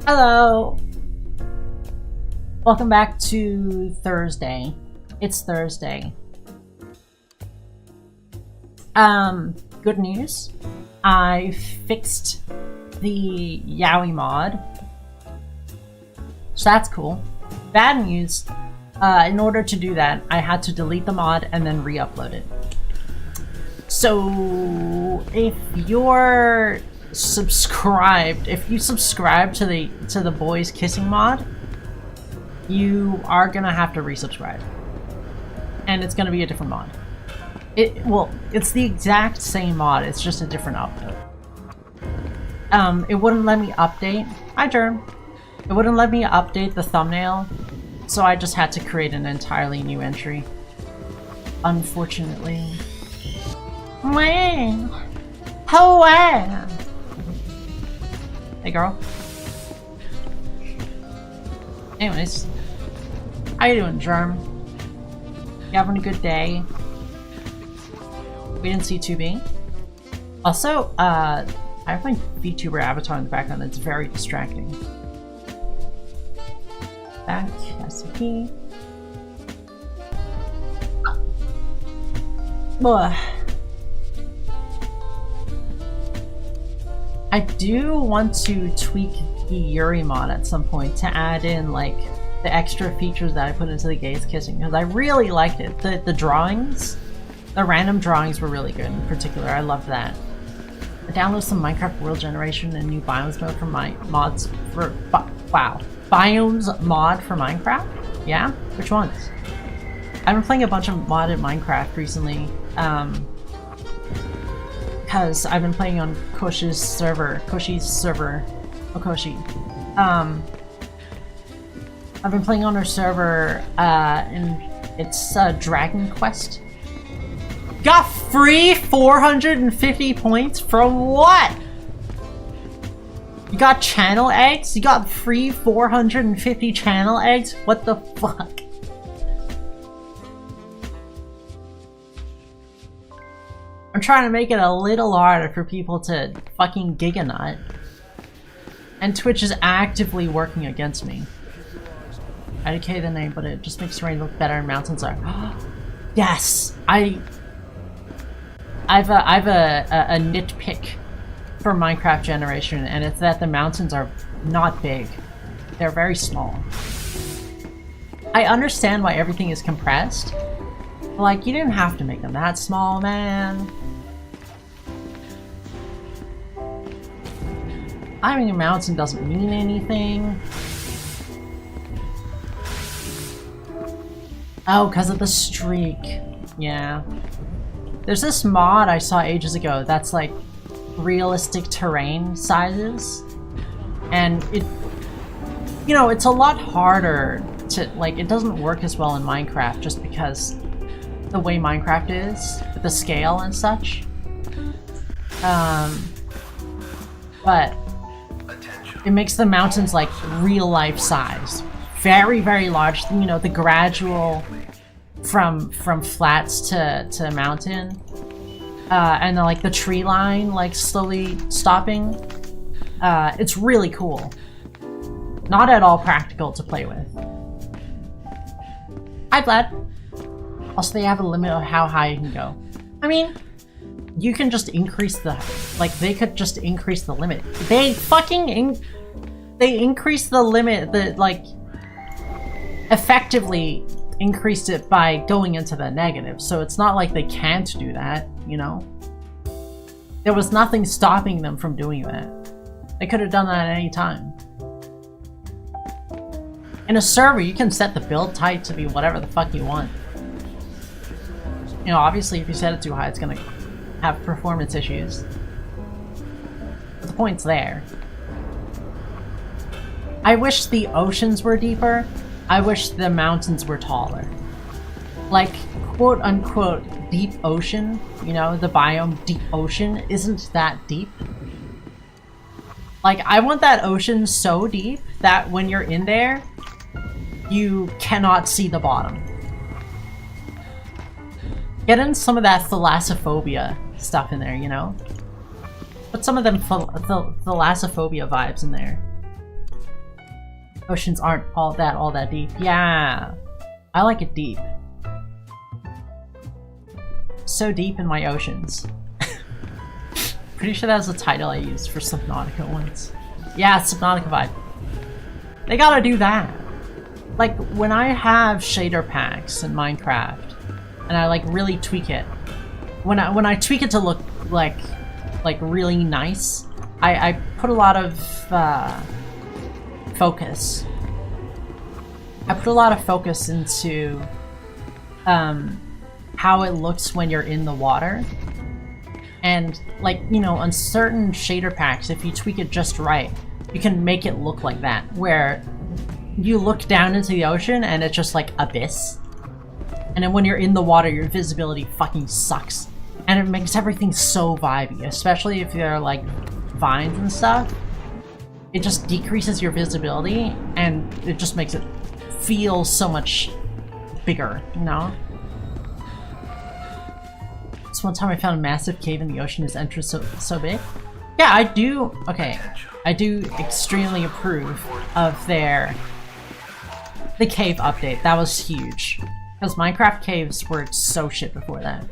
Hello! Welcome back to Thursday. It's Thursday. Good news. I fixed the Yaoi mod. So that's cool. Bad news. In order to do that, I had to delete the mod and then re-upload it. So if you're subscribed, if you subscribe to the boys kissing mod, you are gonna have to resubscribe, and it's gonna be a different mod. It's the exact same mod, it's just a different upload. It wouldn't let me update. Hi, Germ. It wouldn't let me update the thumbnail, so I just had to create an entirely new entry. Unfortunately. Wow. Oh wow. Hey, girl. Anyways, how you doing, Germ? You having a good day? We didn't see 2B. Also, I have my VTuber avatar in the background. It's very distracting. Back, SCP. I do want to tweak the Yuri mod at some point to add in, like, the extra features that I put into the gaze kissing, because I really liked it. The drawings, the random drawings were really good in particular. I loved that. I downloaded some Minecraft world generation and new biomes mode for my mods for biomes mod for Minecraft? Yeah? Which ones? I've been playing a bunch of modded Minecraft recently, because I've been playing on Koshi's server. I've been playing on her server, and it's Dragon Quest. Got free 450 points from what? You got channel eggs? You got free 450 channel eggs? What the fuck? I'm trying to make it a little harder for people to fucking giganut. And Twitch is actively working against me. I decay the name, but it just makes rain look better and mountains are. Yes! I've a nitpick for Minecraft generation, and it's that the mountains are not big. They're very small. I understand why everything is compressed. Like, you didn't have to make them that small, man. Having a mountain doesn't mean anything. Oh, because of the streak. Yeah. There's this mod I saw ages ago that's like realistic terrain sizes. And it, you know, it's a lot harder to, like, it doesn't work as well in Minecraft just because the way Minecraft is, with the scale and such. But it makes the mountains like real life size. Very, very large. You know, the gradual from flats to mountain. And then like the tree line like slowly stopping. It's really cool. Not at all practical to play with. Hi, Vlad. Also, they have a limit of how high you can go. I mean, you can just increase the... Like, they could just increase the limit. They fucking... They increased the limit that, like... Effectively increased it by going into the negative. So it's not like they can't do that, you know? There was nothing stopping them from doing that. They could have done that at any time. In a server, you can set the build type to be whatever the fuck you want. You know, obviously if you set it too high, it's gonna have performance issues. But the point's there. I wish the oceans were deeper. I wish the mountains were taller. Like, quote-unquote deep ocean, you know, the biome deep ocean isn't that deep. Like, I want that ocean so deep that when you're in there, you cannot see the bottom. Get in some of that thalassophobia stuff in there, you know? Put some of them thalassophobia vibes in there. Oceans aren't all that deep. Yeah, I like it deep. So deep in my oceans. Pretty sure that was the title I used for Subnautica once. Yeah, Subnautica vibe. They gotta do that. Like, when I have shader packs in Minecraft, and I like really tweak it, when I tweak it to look like really nice, I put a lot of focus. I put a lot of focus into how it looks when you're in the water. And, like, you know, on certain shader packs, if you tweak it just right, you can make it look like that, where you look down into the ocean and it's just like abyss. And then when you're in the water, your visibility fucking sucks. And it makes everything so vibey, especially if there are like vines and stuff. It just decreases your visibility and it just makes it feel so much bigger, you know? This one time I found a massive cave in the ocean, his entrance so big. Yeah, I do, okay. I do extremely approve of the cave update. That was huge. Because Minecraft caves were so shit before that.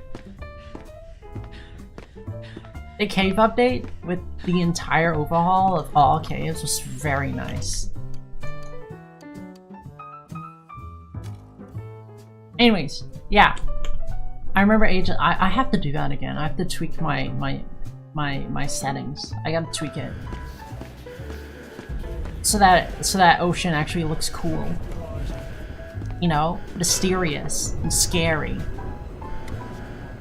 The cave update with the entire overhaul of all caves was very nice. Anyways, yeah. I remember I have to do that again. I have to tweak my settings. I gotta tweak it. So that ocean actually looks cool. You know, mysterious and scary.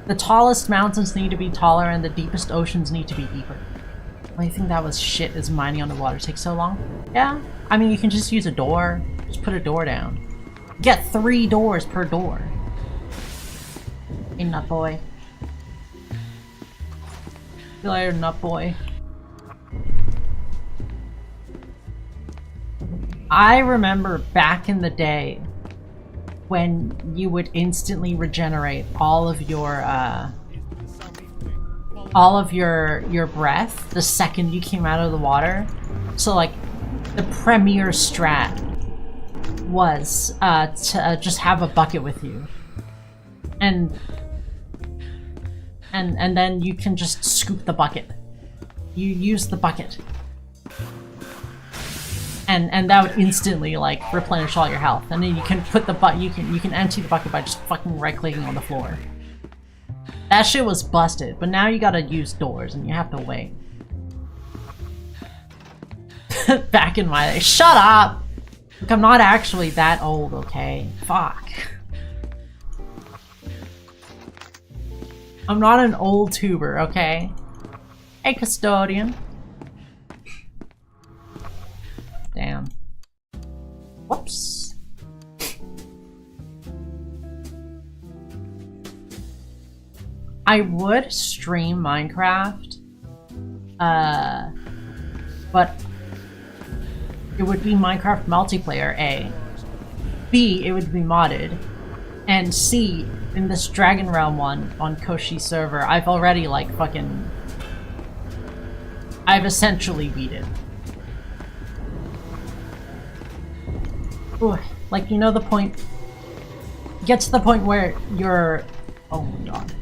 The tallest mountains need to be taller and the deepest oceans need to be deeper. The only thing that was shit is mining underwater takes so long. Yeah, I mean you can just use a door. Just put a door down. Get 3 doors per door. Hey, nut boy. See you later, nut boy. I remember back in the day when you would instantly regenerate all of your breath the second you came out of the water. So like the premier strat was to just have a bucket with you, and then you can just scoop the bucket. You use the bucket. And that would instantly like replenish all your health, and then you can put the you can empty the bucket by just fucking right-clicking on the floor. That shit was busted, but now you gotta use doors and you have to wait. Back in my day, shut up! Look, I'm not actually that old, okay? Fuck. I'm not an old tuber, okay? Hey, custodian. Damn. Whoops. I would stream Minecraft, but it would be Minecraft multiplayer, A. B, it would be modded. And C, in this Dragon Realm one on Koshi's server, I've already like fucking... I've essentially beat it. Ooh, like, you know the point... Get to the point where your... Oh my god.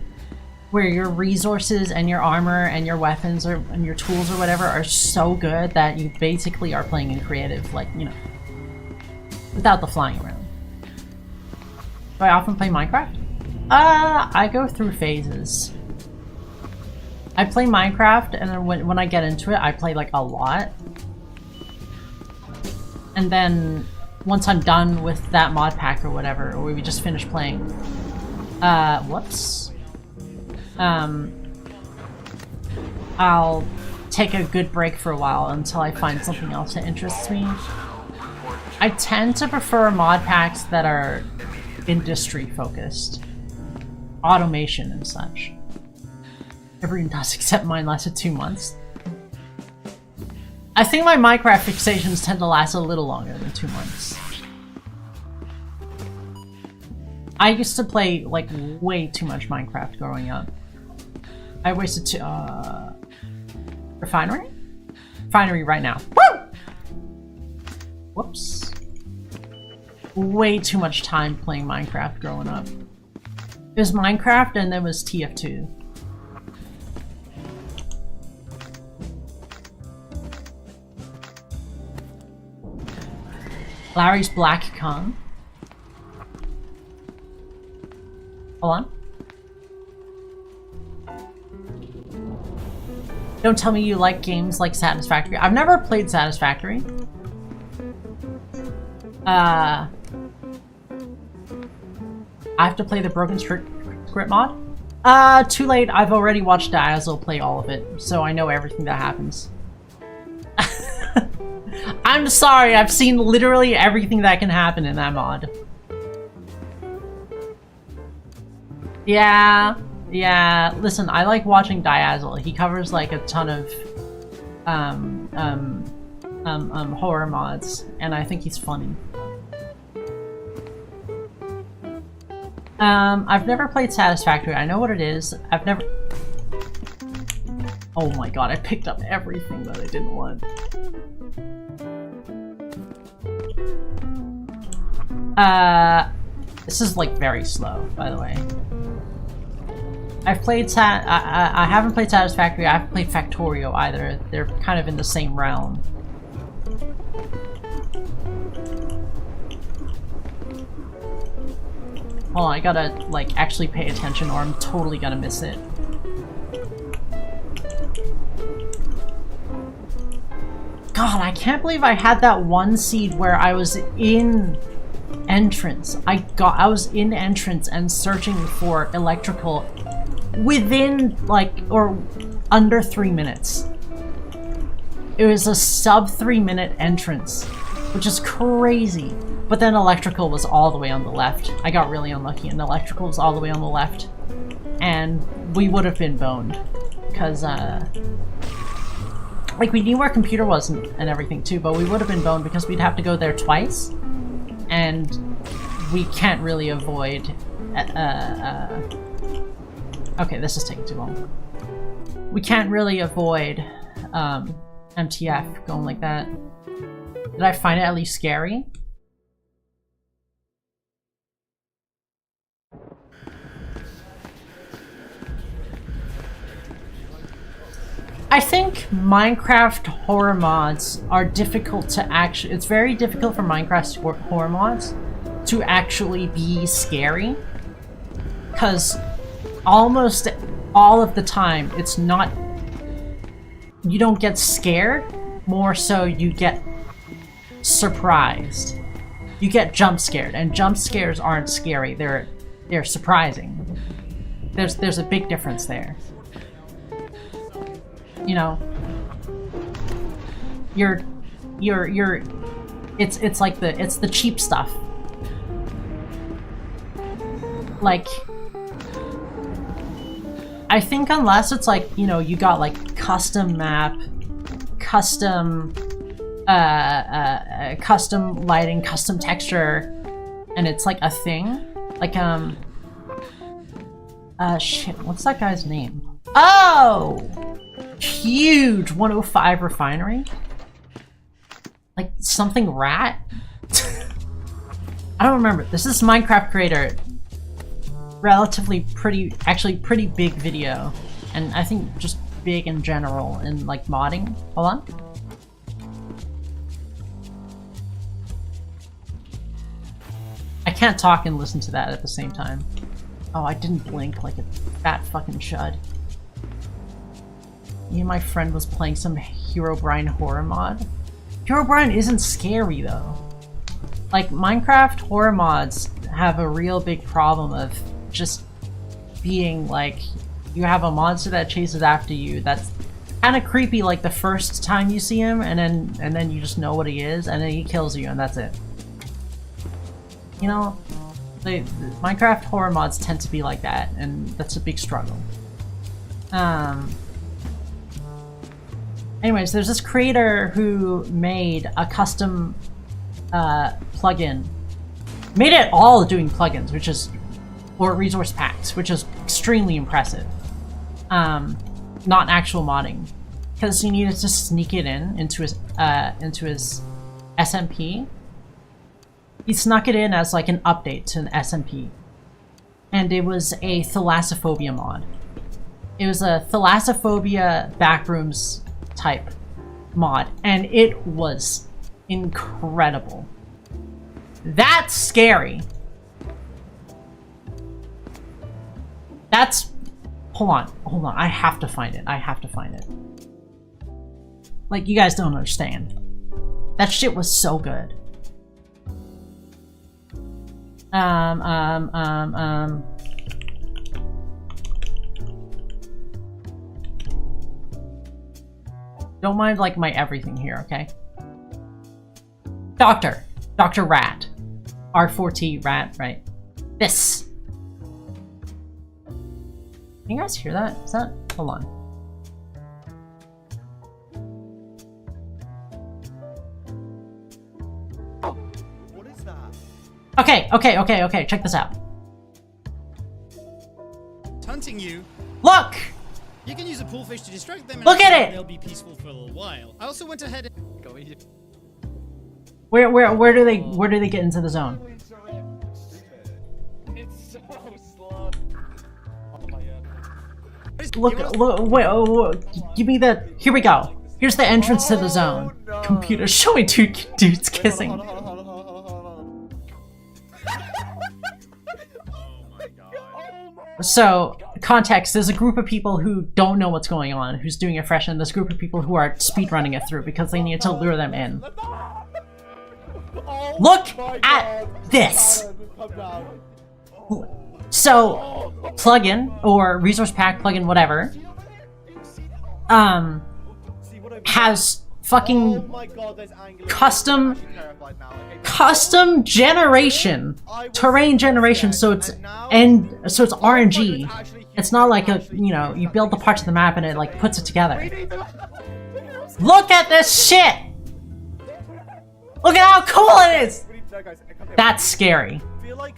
Where your resources and your armor and your weapons and your tools or whatever are so good that you basically are playing in creative, like, you know, without the flying around. Do I often play Minecraft? I go through phases. I play Minecraft, and then when I get into it, I play like a lot. And then once I'm done with that mod pack or whatever, or we just finish playing, whoops. I'll take a good break for a while until I find something else that interests me. I tend to prefer mod packs that are industry focused. Automation and such. Everyone does except mine lasted 2 months. I think my Minecraft fixations tend to last a little longer than 2 months. I used to play like way too much Minecraft growing up. I wasted Refinery? Refinery right now. Woo! Whoops. Way too much time playing Minecraft growing up. It was Minecraft and then was TF2. Larry's Black Con. Hold on. Don't tell me you like games like Satisfactory. I've never played Satisfactory. I have to play the Broken Script mod? Too late. I've already watched Diazel play all of it, so I know everything that happens. I'm sorry, I've seen literally everything that can happen in that mod. Yeah, listen, I like watching Diazel. He covers like a ton of horror mods, and I think he's funny. I've never played Satisfactory. I know what it is. I've never... Oh my god, I picked up everything that I didn't want. This is like very slow, by the way. I've played I haven't played Satisfactory, I haven't played Factorio either. They're kind of in the same realm. Hold on, I gotta, like, actually pay attention or I'm totally gonna miss it. God, I can't believe I had that one seed where I was in entrance. I was in entrance and searching for electrical within, like, or under 3 minutes. It was a sub 3-minute entrance, which is crazy. But then electrical was all the way on the left. I got really unlucky and electrical was all the way on the left. And we would have been boned. Because, like, we knew where computer was and everything too, but we would have been boned because we'd have to go there twice. And we can't really avoid... Okay, this is taking too long. We can't really avoid MTF going like that. Did I find it at least scary? I think Minecraft horror mods are difficult to actually... It's very difficult for Minecraft horror mods to actually be scary. Because almost all of the time, it's not... You don't get scared, more so you get surprised. You get jump scared, and jump scares aren't scary, they're surprising. There's a big difference there. You know, it's like it's the cheap stuff. Like, I think unless it's like, you know, you got like custom map, custom custom lighting, custom texture, and it's like a thing. Like shit, what's that guy's name? Oh! Huge 105 refinery? Like something rat? I don't remember. This is Minecraft creator. Relatively actually pretty big video. And I think just big in general in like modding. Hold on. I can't talk and listen to that at the same time. Oh, I didn't blink like a fat fucking chud. Me and my friend was playing some Herobrine horror mod. Herobrine isn't scary though. Like, Minecraft horror mods have a real big problem of just being like, you have a monster that chases after you that's kind of creepy like the first time you see him, and then you just know what he is, and then he kills you and that's it. You know, the Minecraft horror mods tend to be like that, and that's a big struggle. Anyways, there's this creator who made a custom plugin. Made it all doing plugins, which is, or resource packs, which is extremely impressive. Not actual modding. because he needed to sneak it into his SMP. He snuck it in as like an update to an SMP, and it was a thalassophobia mod. It was a thalassophobia backrooms type mod, and it was incredible. That's scary. That's... Hold on, I have to find it. I have to find it. Like, you guys don't understand. That shit was so good. Don't mind, like, my everything here, okay? Dr. Rat. R4T Rat, right? This. Can you guys hear that? Is that... Hold on. What is that? Okay, check this out. Hunting you. Look! You can use a poolfish to distract them. Look at it! They'll be peaceful for a little while. I also went ahead and... Where do they get into the zone? It's so slow. Oh my god. Look, wait, give me the... Here we go. Here's the entrance to the zone. No. Computer showing two dudes kissing. Hold on. Oh my god. So, context, there's a group of people who don't know what's going on, who's doing it fresh, and this group of people who are speedrunning it through because they need to lure them in. Oh Look my at God. this! Come down. So, plugin, or resource pack, plugin, whatever, See what I've has Oh fucking my god, there's angling. custom I'm actually terrified now. Okay, custom generation, terrain generation, so it's RNG. It's not like a, you know, you build the parts of the map and it like puts it together. Look at this shit! Look at how cool it is! That's scary. Feel like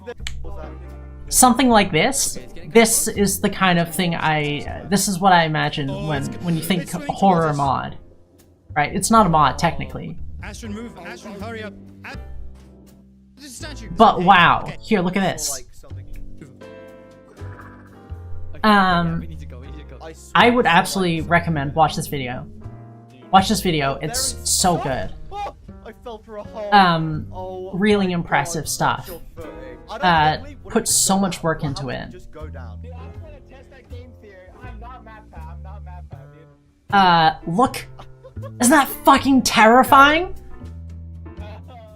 Something like this. This is the kind of thing this is what I imagine when you think horror mod. Right? It's not a mod, technically. Astron, move. Astron, hurry up. There's a statue. But wow. Here, look at this. I would absolutely recommend watch this video. Watch this video. It's so good. I fell through a hole. Oh, really impressive stuff. Put so much work into it. Just go down. Dude, I'm gonna test that game theory. I'm not map pat, dude. Look. Isn't that fucking terrifying?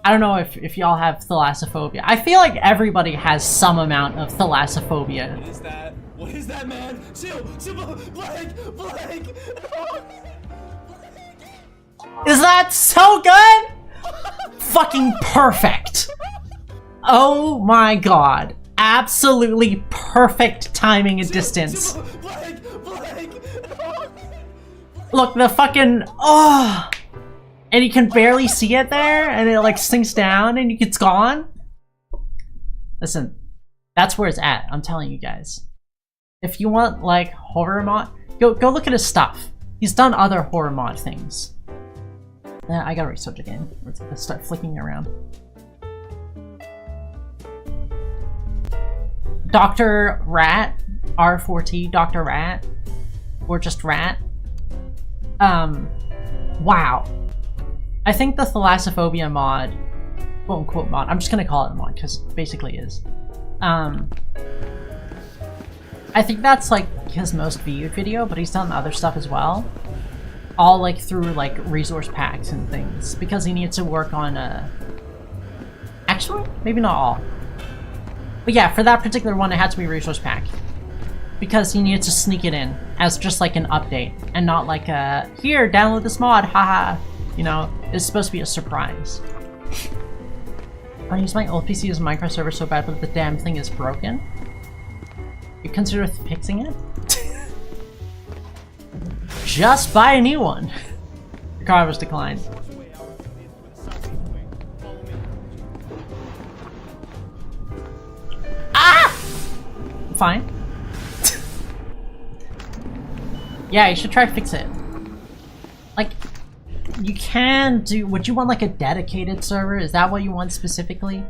I don't know if y'all have thalassophobia. I feel like everybody has some amount of thalassophobia. What is that? What is that, man? Chill, blank. Is that so good? Fucking perfect. Oh my god. Absolutely perfect timing and distance. Look, the fucking... Oh! And you can barely see it there, and it like sinks down, and it's gone. Listen, that's where it's at, I'm telling you guys. If you want, like, horror mod, go look at his stuff. He's done other horror mod things. I gotta restart the game. Let's start flicking around. Dr. Rat, R4T, Dr. Rat, or just Rat. Wow. I think the thalassophobia mod, quote unquote mod, I'm just gonna call it a mod because it basically is. I think that's like his most viewed video, but he's done other stuff as well. All like through like resource packs and things because he needs to work on actually, maybe not all. But yeah, for that particular one it had to be resource pack. Because he needed to sneak it in as just like an update and not like a here, download this mod, haha. You know, it's supposed to be a surprise. I use my old PC as a Minecraft server so bad, but the damn thing is broken. You consider fixing it? Just buy a new one. Your card was declined. Ah! Fine. Yeah, you should try to fix it. you can do... Would you want like a dedicated server? Is that what you want specifically?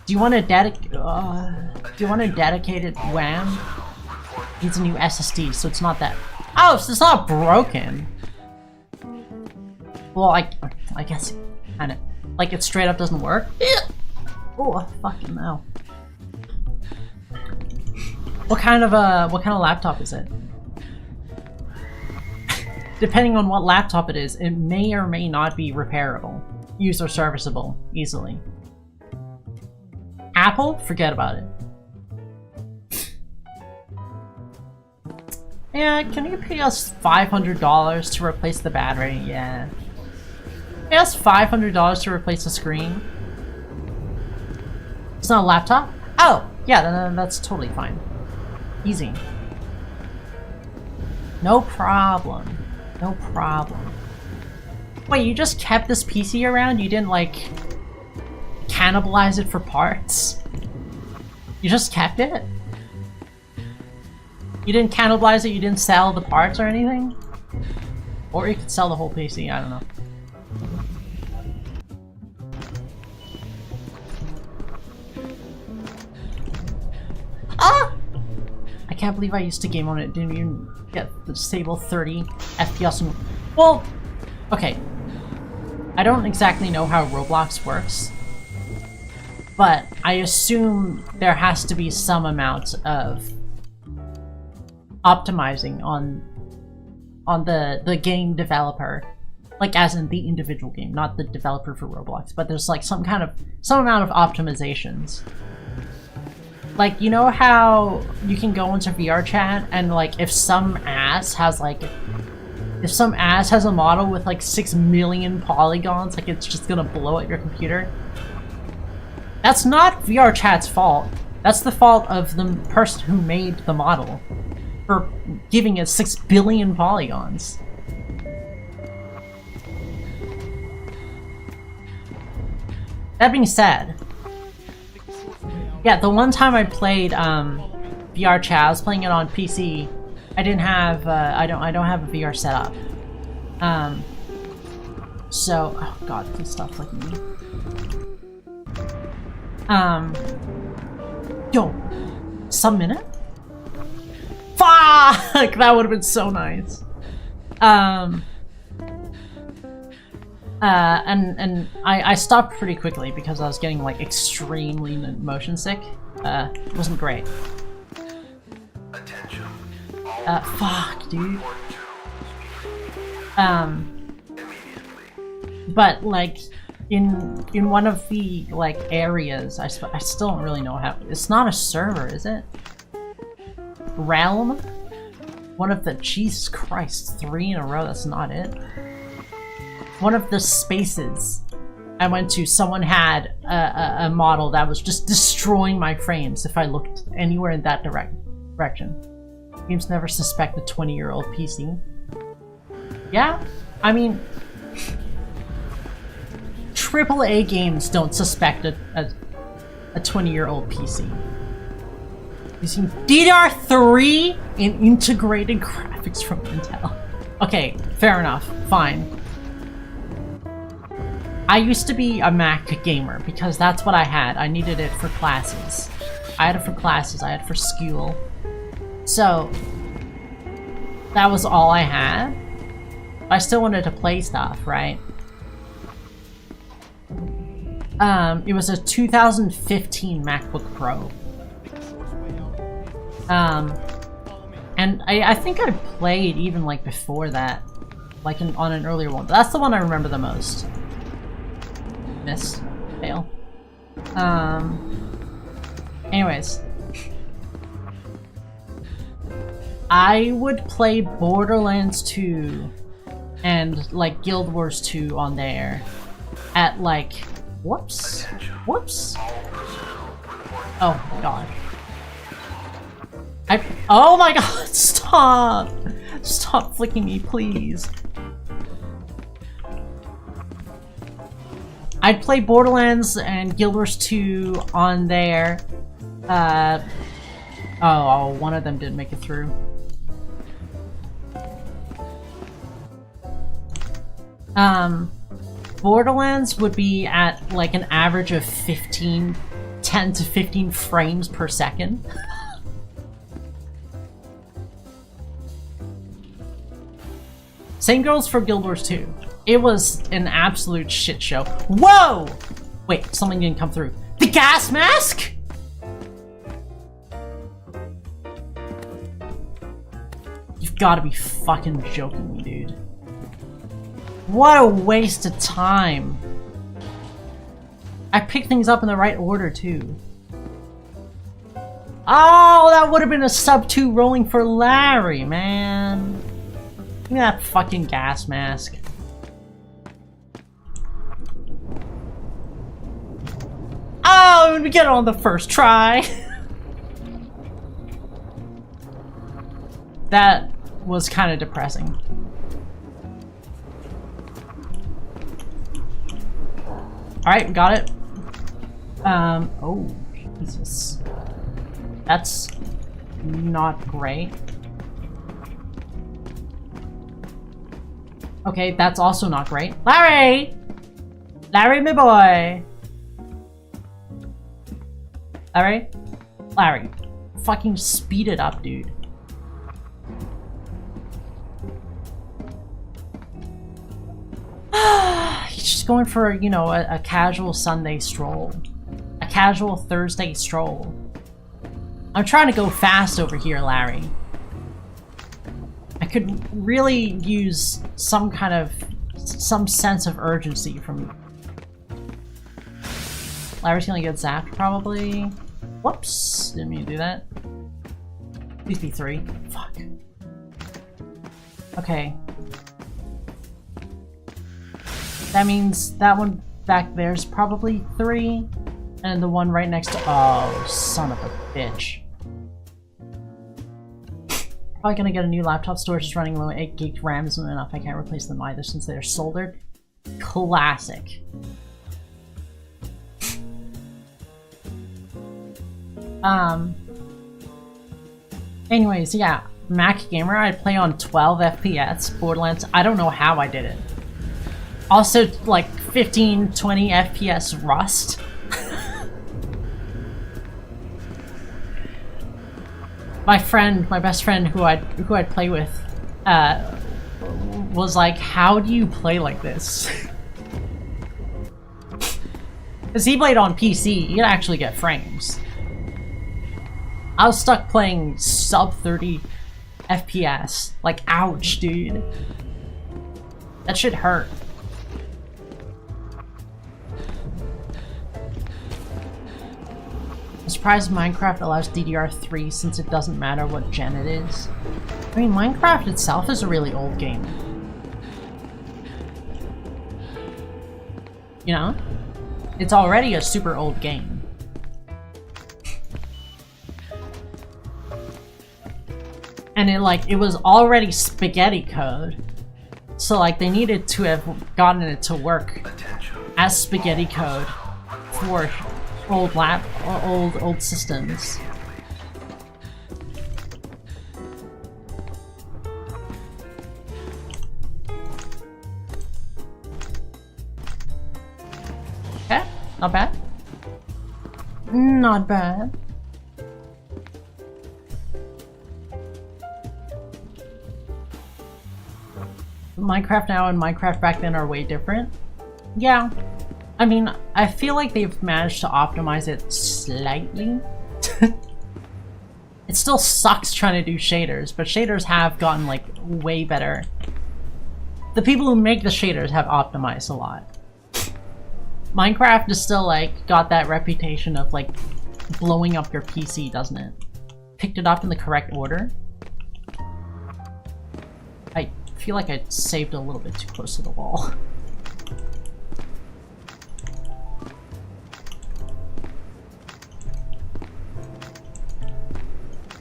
Do you want a dedicated WAM? Needs a new SSD, so it's not that... Oh, so it's not broken! Well, I guess kinda... Like, it straight up doesn't work? Oh, fucking hell. What kind of laptop is it? Depending on what laptop it is, it may or may not be repairable, used or serviceable easily. Apple? Forget about it. Yeah, can you pay us $500 to replace the battery? Yeah. Pay us $500 to replace the screen? It's not a laptop? Oh! Yeah, then that's totally fine. Easy. No problem. No problem. Wait, you just kept this PC around? You didn't, like, cannibalize it for parts? You just kept it? You didn't cannibalize it? You didn't sell the parts or anything? Or you could sell the whole PC, I don't know. Ah! I can't believe I used to game on it. Didn't even get the stable 30 FPS. And well, okay. I don't exactly know how Roblox works, but I assume there has to be some amount of optimizing on the game developer, like as in the individual game, not the developer for Roblox. But there's like some amount of optimizations. Like, you know how you can go into VR chat and like if some ass has a model with like 6 million polygons, like it's just gonna blow up your computer? That's not VR chat's fault. That's the fault of the person who made the model for giving it 6 billion polygons. That being said, yeah, the one time I played VR chat, I was playing it on PC. I didn't have I don't have a VR setup. So oh god, please stop flicking me. Yo, some minute? Fuck! That would have been so nice. And I stopped pretty quickly because I was getting like extremely motion sick. It wasn't great. Fuck, dude. But like in one of the like areas, I still don't really know how. It's not a server, is it? Realm? One of the Jesus Christ, 3 in a row. That's not it. One of the spaces I went to, someone had a model that was just destroying my frames if I looked anywhere in that direction. Games never suspect a 20-year-old PC. Yeah, I mean, AAA games don't suspect a 20-year-old PC. Using DDR3 and integrated graphics from Intel. Okay, fair enough, fine. I used to be a Mac gamer because that's what I had. I needed it for classes. I had it for classes, I had it for school. So, that was all I had. I still wanted to play stuff, right? It was a 2015 MacBook Pro. And I think I played even like before that, like on an earlier one. That's the one I remember the most. Miss. Fail. Anyways. I would play Borderlands 2 and like Guild Wars 2 on there at like, whoops, whoops. Oh my god. Oh my god, stop! Stop flicking me, please. I'd play Borderlands and Guild Wars 2 on there. Oh, one of them didn't make it through. Borderlands would be at like an average of 10 to 15 frames per second. Same goes for Guild Wars 2. It was an absolute shit show. Whoa! Wait, something didn't come through. The gas mask?! You've gotta be fucking joking me, dude. What a waste of time. I picked things up in the right order, too. Oh, that would have been a sub 2 rolling for Larry, man. Give me that fucking gas mask. Oh, we get it on the first try. That was kind of depressing. Alright, got it. Oh, Jesus. That's not great. Okay, that's also not great. Larry! Larry, my boy! Larry? Larry. Fucking speed it up, dude. He's just going for, you know, a casual Sunday stroll. A casual Thursday stroll. I'm trying to go fast over here, Larry. I could really use some sense of urgency from you. Larry's gonna get zapped, probably. Whoops! Didn't mean to do that. Please be 3. Fuck. Okay. That means that one back there's probably 3. And the one right next to- oh, son of a bitch. Probably gonna get a new laptop. Storage is running low. 8 gig RAM isn't enough. I can't replace them either since they're soldered. Classic. Anyways, yeah. Mac gamer, I play on 12 FPS. Borderlands, I don't know how I did it. Also, like 15, 20 FPS Rust. My friend, my best friend who I'd play with, was like, how do you play like this? Because he played on PC, you'd actually get frames. I was stuck playing sub 30 FPS. Like, ouch, dude. That shit hurt. I'm surprised Minecraft allows DDR3 since it doesn't matter what gen it is. I mean, Minecraft itself is a really old game. You know? It's already a super old game. And it was already spaghetti code. So like they needed to have gotten it to work as spaghetti code for old systems. Okay, not bad. Not bad. Minecraft now and Minecraft back then are way different. Yeah. I mean, I feel like they've managed to optimize it slightly. It still sucks trying to do shaders, but shaders have gotten, like, way better. The people who make the shaders have optimized a lot. Minecraft is still, like, got that reputation of, like, blowing up your PC, doesn't it? Picked it up in the correct order. I feel like I saved a little bit too close to the wall.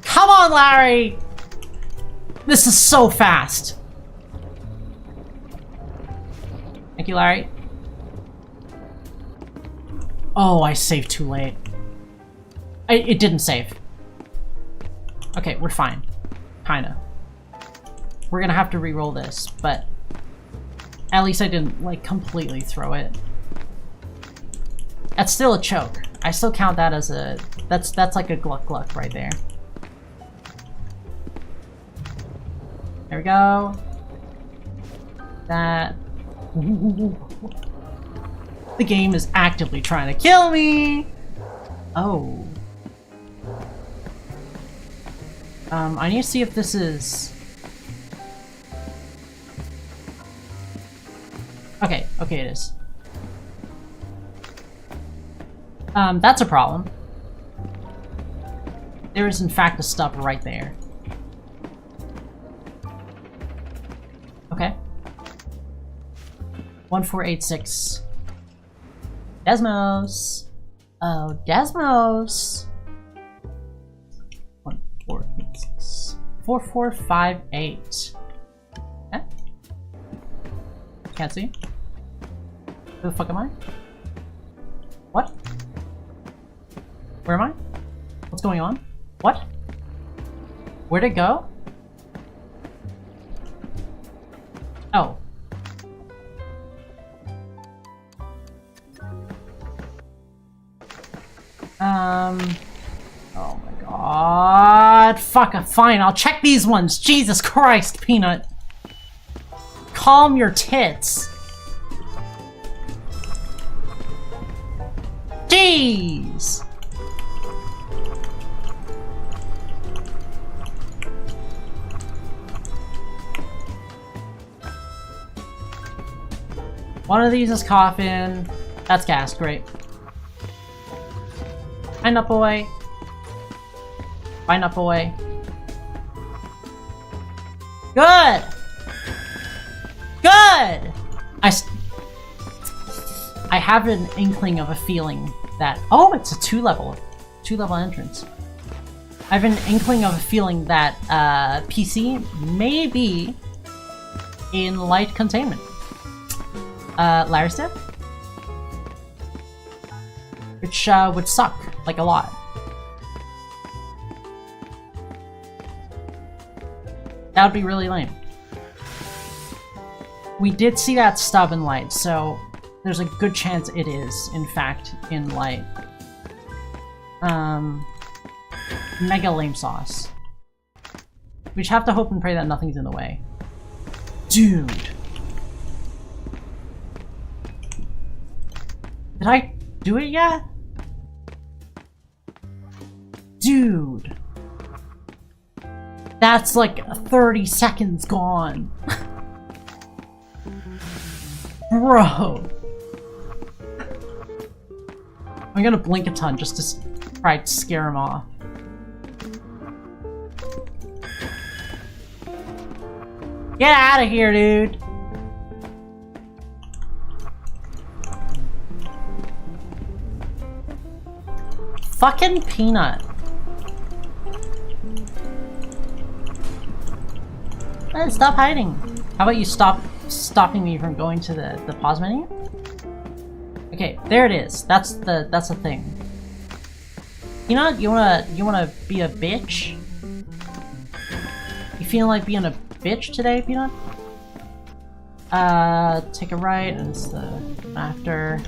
Come on, Larry! This is so fast! Thank you, Larry. Oh, I saved too late. It didn't save. Okay, we're fine. Kinda. We're gonna have to re-roll this, but At least I didn't, like, completely throw it. That's still a choke. I still count that as a... That's like a gluck gluck right there. There we go. That... The game is actively trying to kill me! Oh. I need to see if this is... Okay, okay it is. That's a problem. There is in fact a stub right there. Okay. 1486. Desmos! Oh, Desmos! 1486. 4458. Okay. Can't see. Who the fuck am I? What? Where am I? What's going on? What? Where'd it go? Oh. Oh my god. Fuck, fine, I'll check these ones. Jesus Christ, Peanut. Calm your tits. Jeez. One of these is coffin. That's gas, great. Find up boy. Find up boy. Good! Good! I have an inkling of a feeling that... Oh, it's a two-level entrance. I have an inkling of a feeling that PC may be in light containment. Larry's dead? Which would suck, like a lot. That would be really lame. We did see that stub in light, so there's a good chance it is, in fact, in light. Mega lame sauce. We just have to hope and pray that nothing's in the way. Dude! Did I do it yet? Dude! That's like 30 seconds gone. Bro! I'm gonna blink a ton just to try to scare him off. Get out of here, dude! Fucking Peanut. Stop hiding. How about you stopping me from going to the pause menu? Okay, there it is. That's the thing. Peanut, you wanna be a bitch? You feeling like being a bitch today, Peanut? Take a right, and it's the after.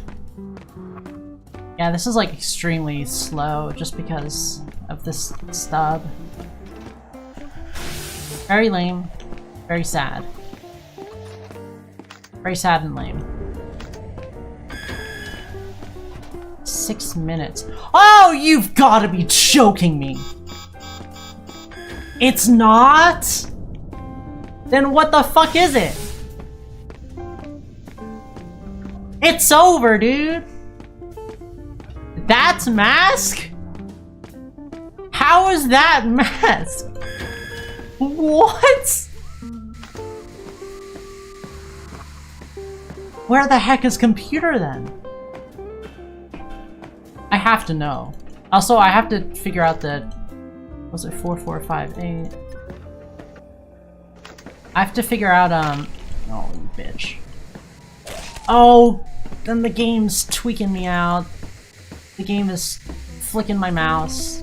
Yeah, this is like extremely slow just because of this stub. Very lame. Very sad. Very sad and lame. 6 minutes. Oh, you've gotta be joking me! It's not? Then what the fuck is it? It's over, dude! That's mask? How is that mask? What? Where the heck is computer then? I have to know. Also, I have to figure out the... Was it 4458? I have to figure out, oh, you bitch. Oh, then the game's tweaking me out. The game is flicking my mouse.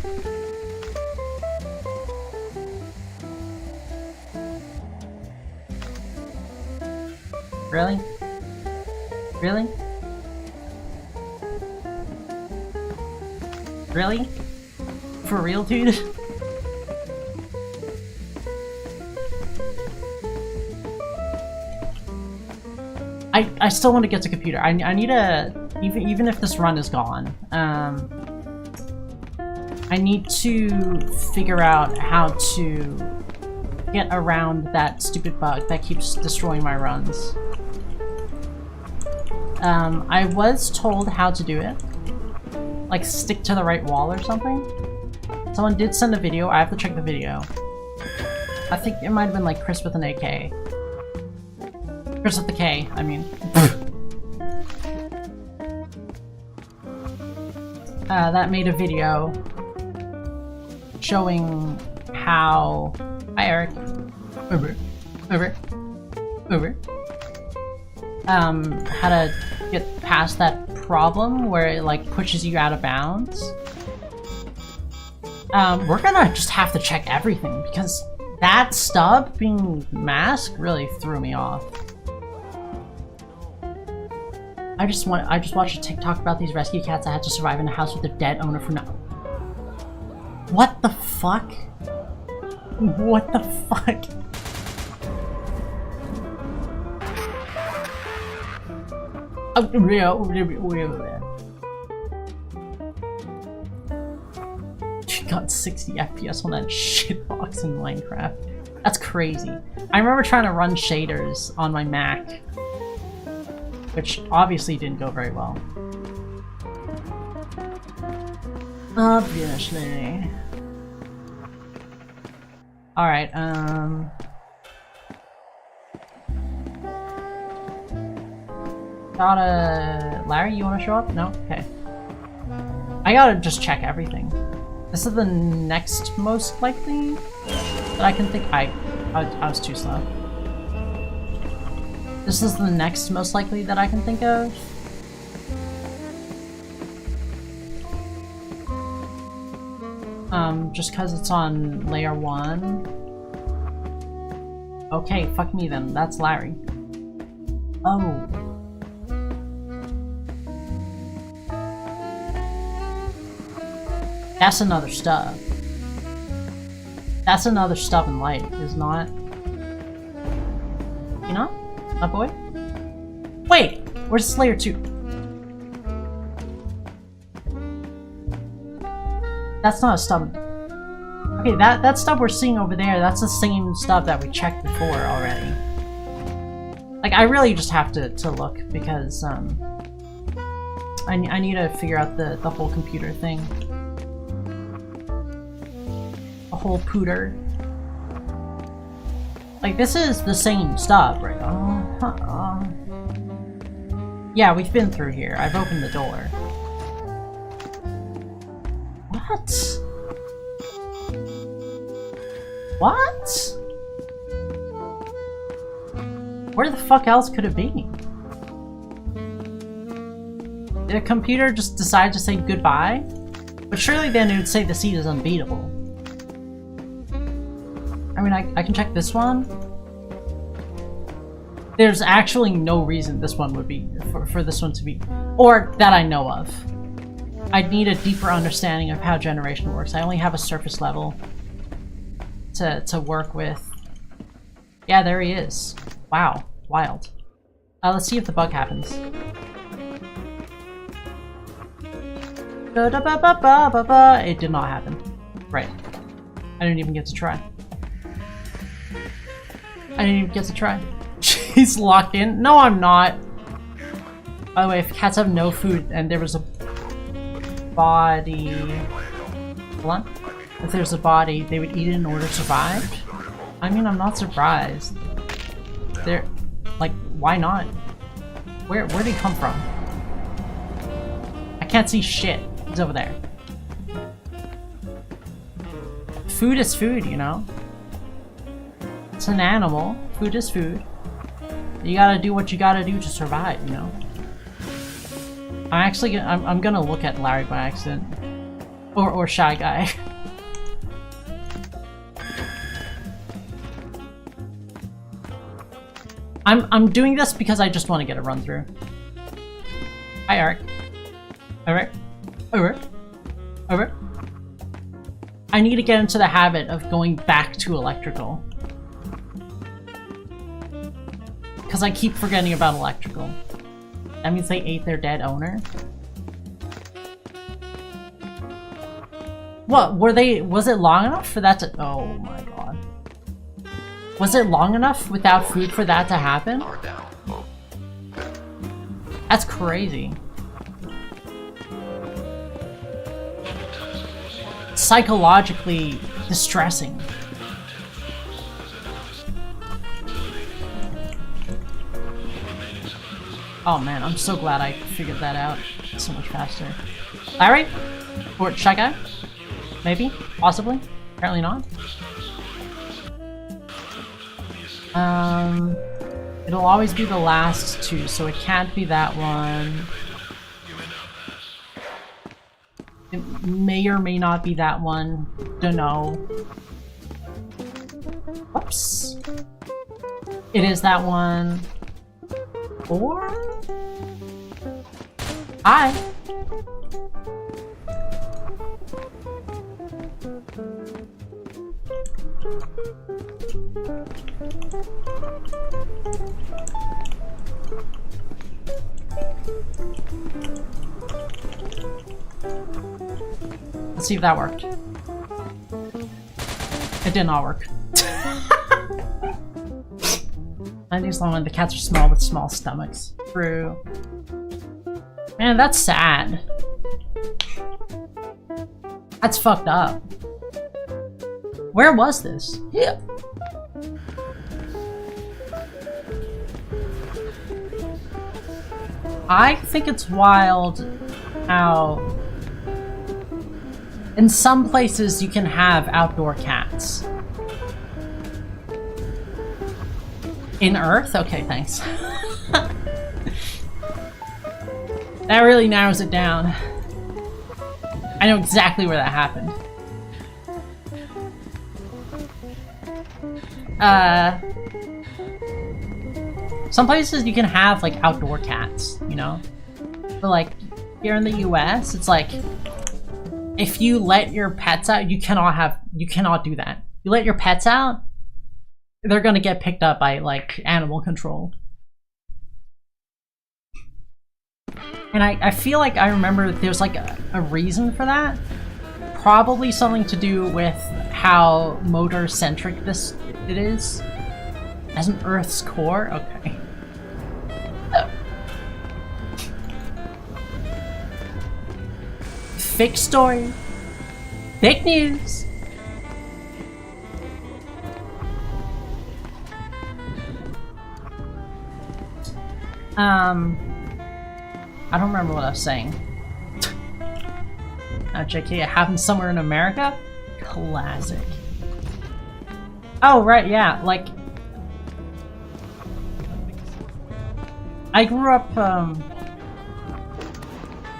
Really? Really? Really? For real, dude? I still want to get to computer. I need to, even if this run is gone, I need to figure out how to get around that stupid bug that keeps destroying my runs. I was told how to do it. Like, stick to the right wall or something. Someone did send a video. I have to check the video. I think it might have been like Chris with an AK. Chris with the K, I mean. That made a video showing how... Hi, Eric. Over. How to get past that problem where it, like, pushes you out of bounds. We're gonna just have to check everything, because that stub being masked really threw me off. I just watched a TikTok about these rescue cats that had to survive in a house with their dead owner for no... What the fuck? What the fuck? Oh, she got 60 FPS on that shitbox in Minecraft. That's crazy. I remember trying to run shaders on my Mac, which obviously didn't go very well. Obviously. Alright, Larry, you wanna show up? No? Okay. I gotta just check everything. This is the next most likely that I can think- I was too slow. This is the next most likely that I can think of. Just cause it's on layer 1. Okay, fuck me then. That's Larry. Oh. That's another stub. That's another stub in light, is not? You know? That boy? Wait! Where's layer 2? That's not a stub. Okay, that stub we're seeing over there, that's the same stub that we checked before already. Like, I really just have to look, because, I need to figure out the whole computer thing. The whole pooter. Like, this is the same stub, right? Yeah, we've been through here. I've opened the door. What? What? Where the fuck else could it be? Did a computer just decide to say goodbye? But surely then it would say the seed is unbeatable. I mean, I can check this one. There's actually no reason this one would be, for this one to be, or that I know of. I'd need a deeper understanding of how generation works. I only have a surface level to work with. Yeah, there he is. Wow, wild. Let's see if the bug happens. It did not happen. Right. I didn't even get to try. I didn't even get to try. She's locked in. No, I'm not. By the way, if cats have no food and there was a body... Hold on. If there's a body, they would eat it in order to survive? I mean, I'm not surprised. They're... like, why not? Where'd he come from? I can't see shit. He's over there. Food is food, you know? It's an animal. Food is food. You gotta do what you gotta do to survive, you know? I'm gonna look at Larry by accident. Or Shy Guy. I'm doing this because I just want to get a run through. Hi, Eric. Alright. Alright. Alright. I need to get into the habit of going back to electrical. Because I keep forgetting about electrical. That means they ate their dead owner. What, was it long enough for that to- oh my god. Was it long enough without food for that to happen? That's crazy. Psychologically distressing. Oh man, I'm so glad I figured that out so much faster. Larry? Or Shy Guy? Maybe? Possibly? Apparently not. It'll always be the last two, so it can't be that one. It may or may not be that one. Dunno. Whoops. It is that one. Or... Hi! Let's see if that worked. It did not work. I think it's the one the cats are small with small stomachs. True. Man, that's sad. That's fucked up. Where was this? Yeah. I think it's wild how in some places you can have outdoor cats. In Earth? Okay, thanks. That really narrows it down. I know exactly where that happened. Some places you can have like outdoor cats, you know? But like here in the US, it's like if you let your pets out, you cannot do that. You let your pets out, they're gonna get picked up by like animal control. And I feel like I remember there's like a reason for that. Probably something to do with how motor-centric it is. As an Earth's core? Okay. Fake story. Fake news. I don't remember what I was saying. JK, it happened somewhere in America? Classic. Oh, right, yeah, like... I grew up,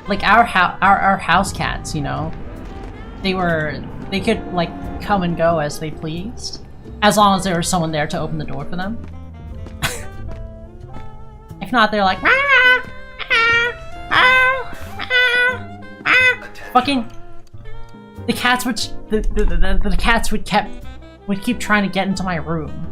like, our house cats, you know? They could, like, come and go as they pleased. As long as there was someone there to open the door for them. If not, they're like, ah, ah, ah, ah, ah. Fucking the cats would keep trying to get into my room.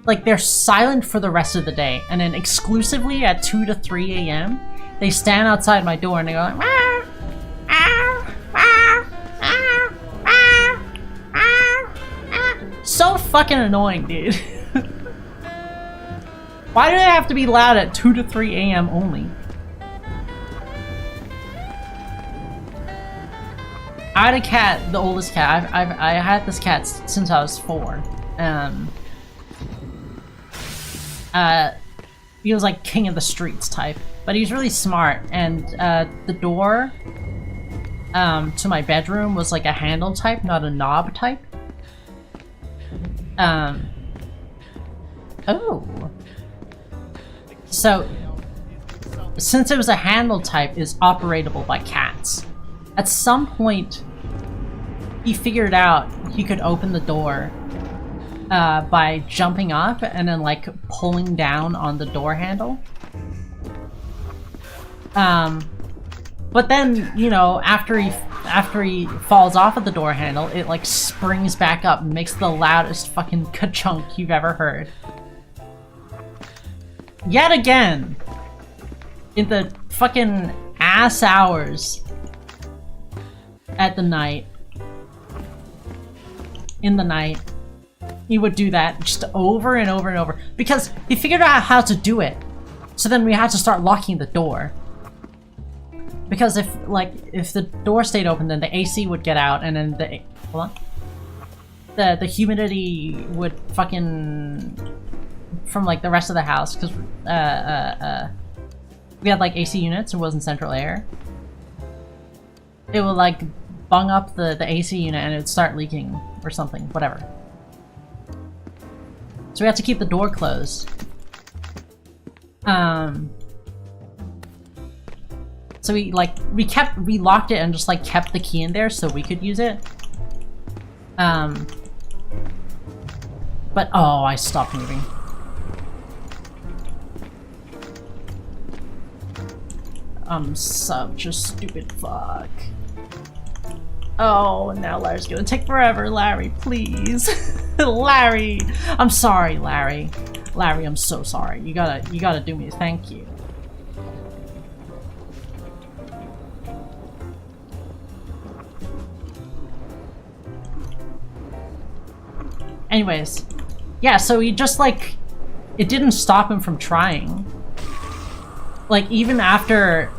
Like they're silent for the rest of the day, and then exclusively at 2 to 3 a.m. they stand outside my door and they go like, ah, ah, ah, ah, ah, ah, ah. So fucking annoying, dude. Why do they have to be loud at 2 to 3 a.m. only? I had a cat, the oldest cat. I had this cat since I was 4. He was like king of the streets type, but he's really smart. And the door to my bedroom was like a handle type, not a knob type. Oh. So, since it was a handle type, is operatable by cats. At some point, he figured out he could open the door by jumping up and then like pulling down on the door handle. But then, you know, after he falls off of the door handle, it like springs back up and makes the loudest fucking ka-chunk you've ever heard. Yet again, in the fucking ass hours at the night, in the night, he would do that just over and over and over because he figured out how to do it. So then we had to start locking the door. Because if the door stayed open, then the AC would get out, and then the humidity would fucking from like the rest of the house, because we had like AC units, it wasn't central air. It would like bung up the AC unit and it would start leaking or something, whatever. So we had to keep the door closed. So we locked it and just like kept the key in there so we could use it. But oh, I stopped moving. I'm such a stupid fuck. Oh, now Larry's gonna take forever. Larry, please. Larry! I'm sorry, Larry. Larry, I'm so sorry. You gotta do me a thank you. Anyways, yeah, so he just like, it didn't stop him from trying. Like even after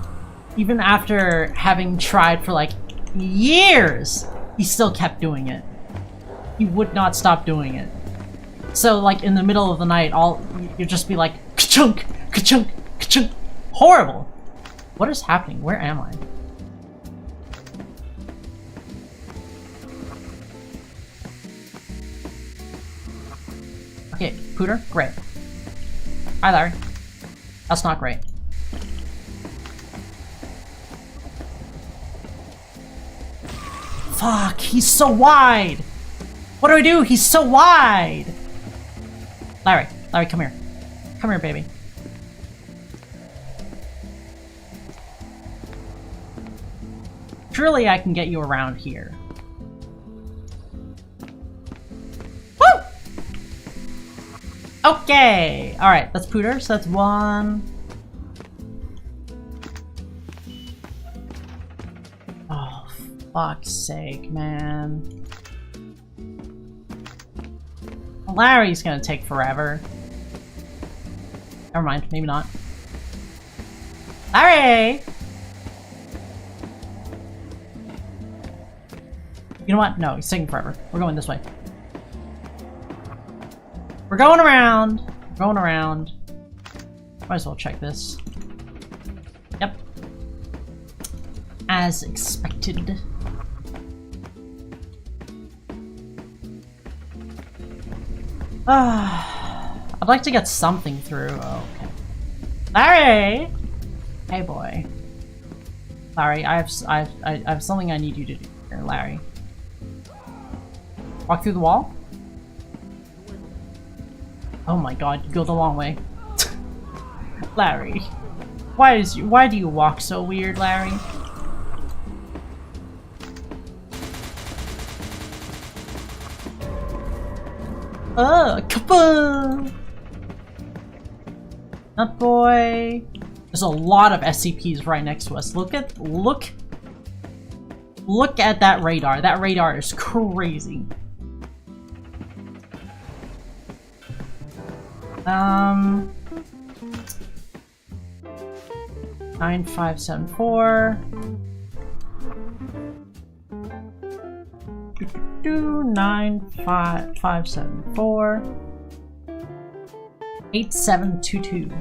having tried for like years, he still kept doing it. He would not stop doing it. So like in the middle of the night, you'd just be like, ka-chunk, ka-chunk, ka-chunk. Horrible. What is happening? Where am I? Okay, Pooter, great. Hi, Larry. That's not great. Fuck, he's so wide! What do I do? He's so wide! Larry, come here. Come here, baby. Surely I can get you around here. Woo! Okay! Alright, that's Pooter, so that's one. Oh, fuck's sake, man. Larry's gonna take forever. Never mind, maybe not. Larry! You know what? No, he's taking forever. We're going this way. We're going around! We're going around. Might as well check this. Yep. As expected. I'd like to get something through. Oh, okay. Larry! Hey, boy. Larry, I have something I need you to do here, Larry. Walk through the wall? Oh my god, you go the long way. Larry. Why do you walk so weird, Larry? Kaboom! That boy. There's a lot of SCPs right next to us. Look at that radar. That radar is crazy. 9574. 9574. 8722.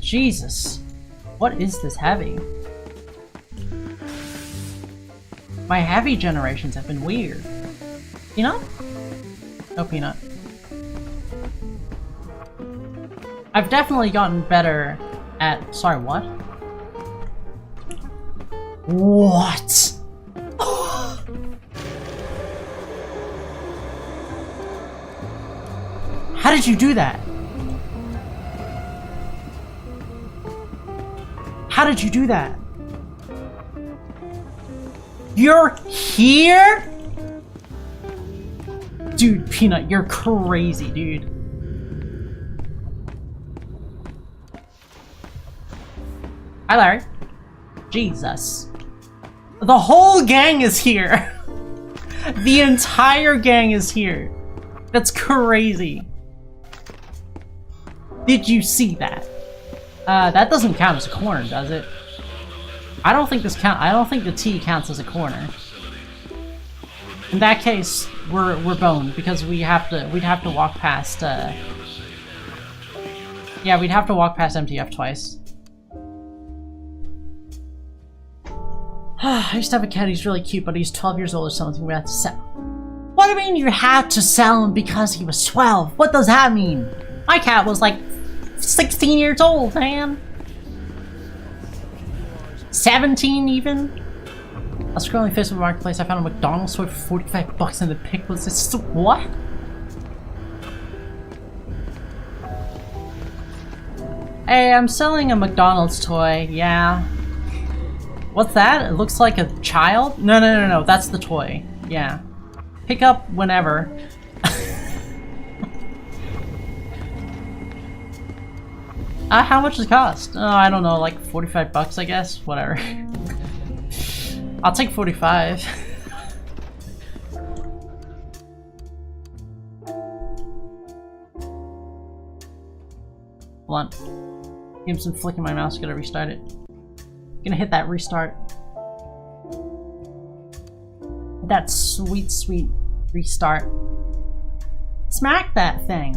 Jesus. What is this heavy? My heavy generations have been weird. Peanut? No peanut. I've definitely gotten better at— sorry, what? What? How did you do that? How did you do that? You're here? Dude, Peanut, you're crazy, dude. Hi, Larry. Jesus. The whole gang is here. The entire gang is here. That's crazy. Did you see that? That doesn't count as a corner, does it? I don't think I don't think the T counts as a corner. In that case, we're boned because we'd have to walk past yeah, we'd have to walk past MTF twice. I used to have a cat, he's really cute, but he's 12 years old or something, we had to sell. What do you mean you had to sell him because he was 12? What does that mean? My cat was like 16 years old, man. 17 even? I was scrolling Facebook Marketplace, I found a McDonald's toy for $45 and the pic was this. What? Hey, I'm selling a McDonald's toy, yeah. What's that? It looks like a child? No, that's the toy. Yeah. Pick up whenever. How much does it cost? Oh, I don't know, like 45 bucks, I guess? Whatever. I'll take 45. Hold on. Give him some flick in my mouse, gotta restart it. Gonna hit that restart. That sweet, sweet restart. Smack that thing.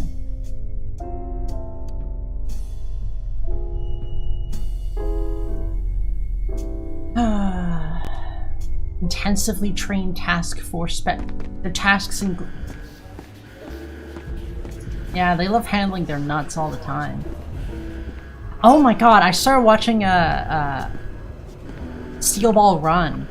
Intensively trained task force the tasks include. Yeah, they love handling their nuts all the time. Oh my god, I started watching Steel Ball Run.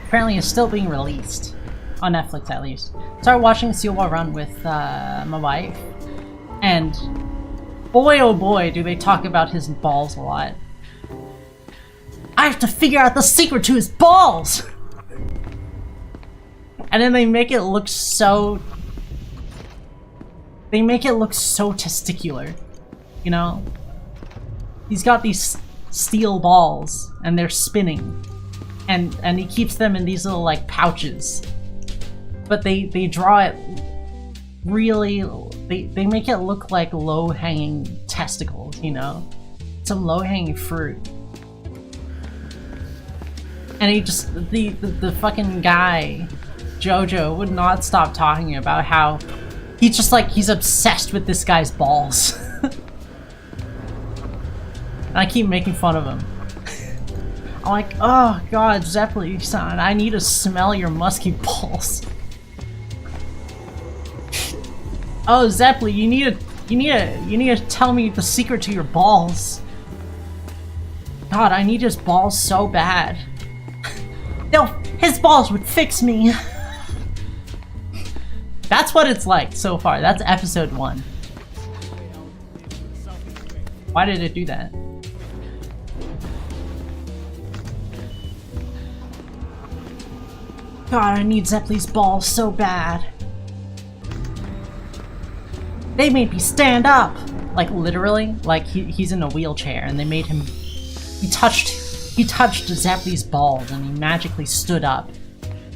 Apparently it's still being released. On Netflix, at least. Started watching Steel Ball Run with my wife. And boy oh boy do they talk about his balls a lot. I have to figure out the secret to his balls! And then they make it look so... They make it look so testicular. You know? He's got these steel balls, and they're spinning. And he keeps them in these little, like, pouches. But they draw it really... They make it look like low-hanging testicles, you know? Some low-hanging fruit. And he just, the fucking guy, Jojo, would not stop talking about how he's just like, he's obsessed with this guy's balls. And I keep making fun of him. I'm like, oh god, Zeppeli, son, I need to smell your musky balls. Oh, Zeppeli, you need to tell me the secret to your balls. God, I need his balls so bad. No, his balls would fix me. That's what it's like so far. That's episode 1. Why did it do that? God, I need Zeppeli's balls so bad. They made me stand up! Like, literally. Like, he's in a wheelchair, and they made him... He touched Zeppeli's balls and he magically stood up.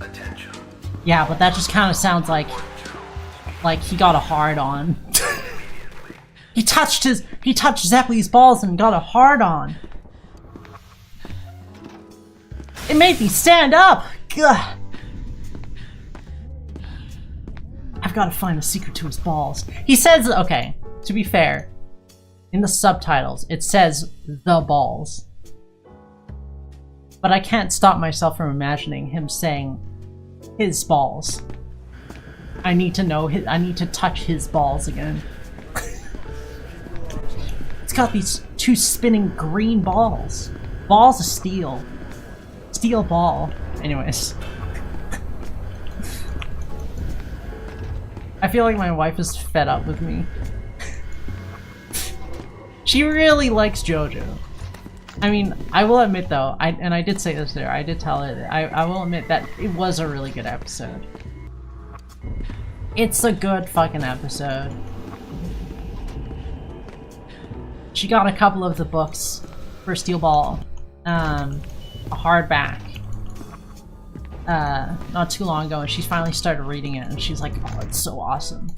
Attention. Yeah, but that just kind of sounds like he got a hard on. He touched Zeppeli's balls and got a hard on. It made me stand up. Gah. I've got to find the secret to his balls. He says, okay, to be fair, in the subtitles it says the balls. But I can't stop myself from imagining him saying his balls. I need to know I need to touch his balls again. It's got these two spinning green balls. Balls of steel. Steel ball. Anyways. I feel like my wife is fed up with me. She really likes JoJo. I mean, I will admit though, I did say this there, I did tell her that I will admit that it was a really good episode. It's a good fucking episode. She got a couple of the books for Steel Ball, a hardback, not too long ago, and she finally started reading it, and she's like, oh, it's so awesome.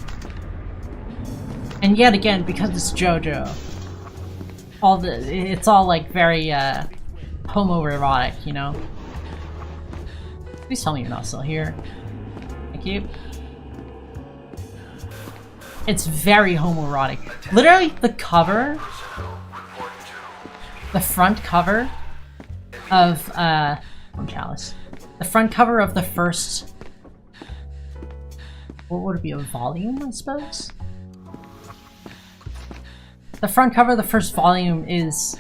And yet again, because it's JoJo, it's all like very homoerotic, you know? Please tell me you're not still here. Thank you. It's very homoerotic. Literally, the cover, the front cover of Chalice. The front cover of the first, what would it be, a volume, I suppose? The front cover of the first volume is,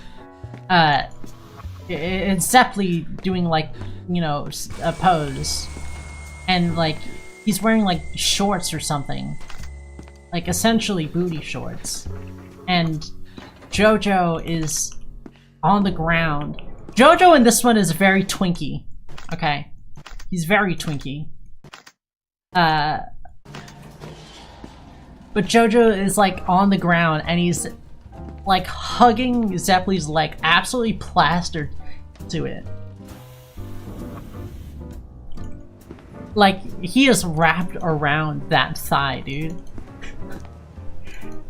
it's Zeppeli doing, like, you know, a pose. And, like, he's wearing, like, shorts or something. Like, essentially booty shorts. And JoJo is on the ground. JoJo in this one is very twinky. Okay? He's very twinky. But JoJo is, like, on the ground, and he's like hugging Zeppeli's leg, absolutely plastered to it. Like, he is wrapped around that thigh, dude.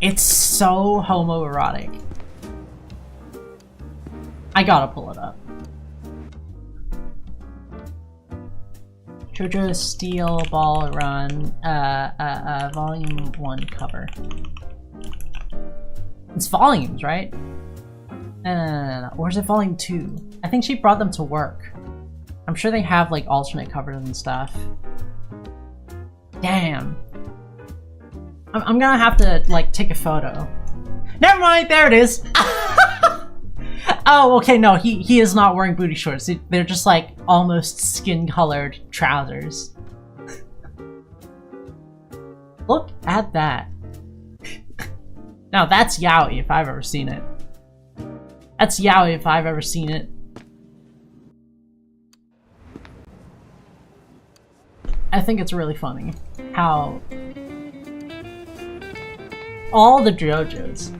It's so homoerotic. I gotta pull it up. JoJo Steel Ball Run, Volume 1 cover. It's volumes, right? No. Or is it volume 2? I think she brought them to work. I'm sure they have, like, alternate covers and stuff. Damn. I'm gonna have to, like, take a photo. Never mind, there it is! Oh, okay, no, he is not wearing booty shorts. They're just, like, almost skin-colored trousers. Look at that. Now that's yaoi if I've ever seen it. That's yaoi if I've ever seen it. I think it's really funny how all the JoJos,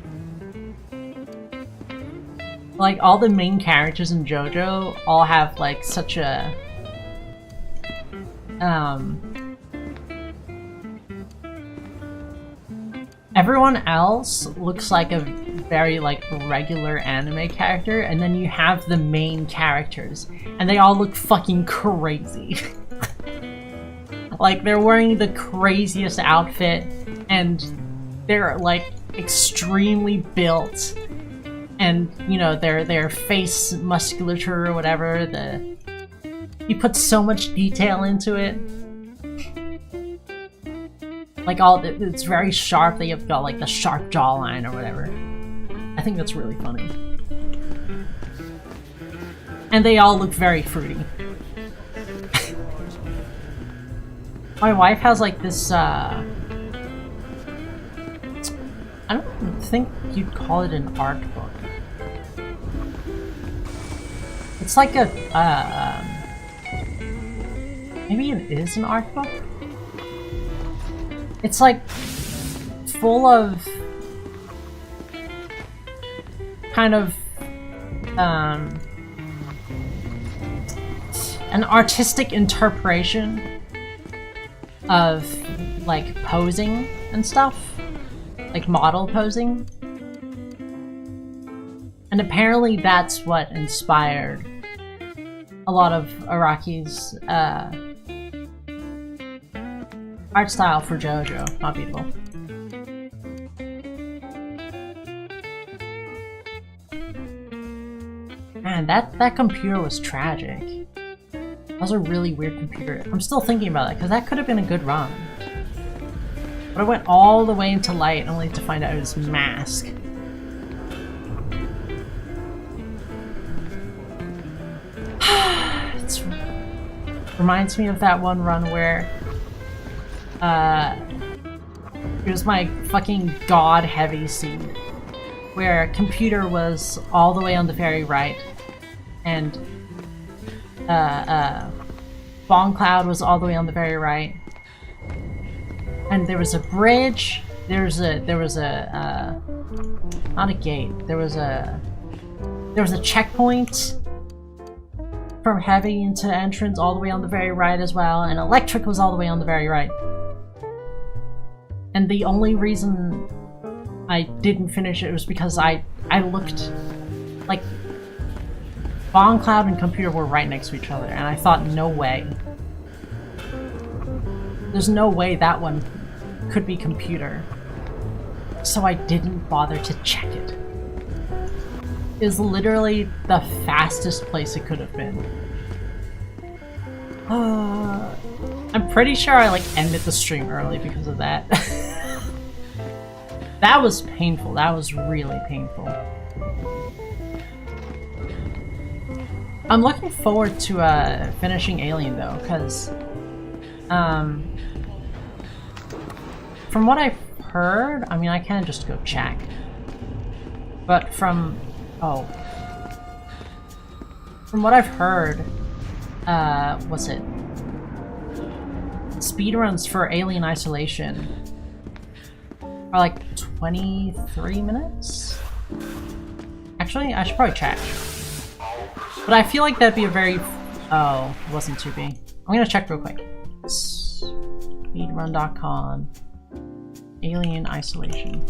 like all the main characters in JoJo, all have like such a everyone else looks like a very, like, regular anime character, and then you have the main characters, and they all look fucking crazy. Like, they're wearing the craziest outfit, and they're, like, extremely built, and, you know, their face musculature or whatever, he puts so much detail into it. Like, it's very sharp, that you've got, like, the sharp jawline or whatever. I think that's really funny. And they all look very fruity. My wife has, like, this, I don't think you'd call it an art book. It's like a, maybe it is an art book? It's like full of kind of an artistic interpretation of like posing and stuff, like model posing. And apparently that's what inspired a lot of Araki's art style for JoJo. Not beautiful. Man, that computer was tragic. That was a really weird computer. I'm still thinking about that, because that could have been a good run. But I went all the way into light only to find out it was mask. Reminds me of that one run where it was my fucking god heavy seed, where computer was all the way on the very right, and Bomb Cloud was all the way on the very right, and there was a bridge. There was a not a gate. There was a checkpoint from heavy into entrance all the way on the very right as well, and electric was all the way on the very right. And the only reason I didn't finish it was because I looked like Bomb Cloud and computer were right next to each other, and I thought, no way. There's no way that one could be computer. So I didn't bother to check it. It was literally the fastest place it could have been. I'm pretty sure I like ended the stream early because of that. That was painful. That was really painful. I'm looking forward to finishing Alien though, because from what I've heard, I mean, I can just go check, but from what I've heard, what's it? Speedruns for Alien Isolation are like 23 minutes? Actually, I should probably check. But I feel like that'd be a very... Oh, it wasn't 2B. I'm gonna check real quick. Speedrun.com. Alien Isolation.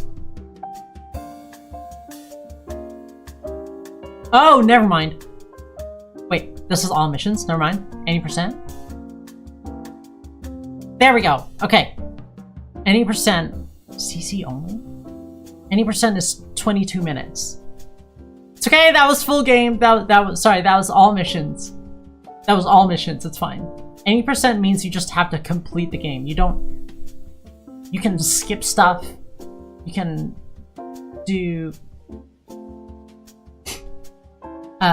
Oh, never mind. Wait, this is all missions? Never mind. 80%? There we go. Okay. 80%. CC only? 80% is 22 minutes. It's okay, that was full game. That was all missions. That was all missions, it's fine. 80% means you just have to complete the game. You can skip stuff. You can do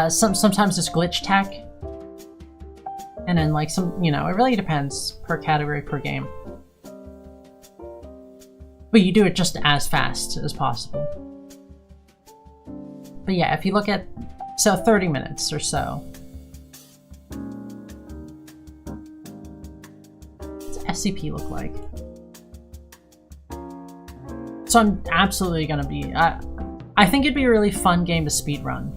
sometimes it's glitch tech. And then like some, you know, it really depends per category, per game. But you do it just as fast as possible. But yeah, if you look at, so 30 minutes or so. What's SCP look like? So I'm absolutely gonna be, I think it'd be a really fun game to speedrun.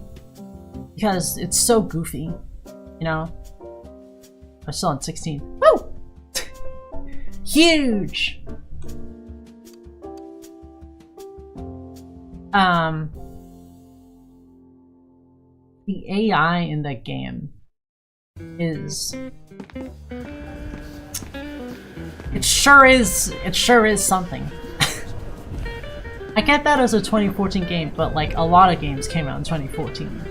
Because it's so goofy, you know? I'm still on 16. Woo! Huge! The AI in that game is... It sure is something. I get that as a 2014 game, but like a lot of games came out in 2014.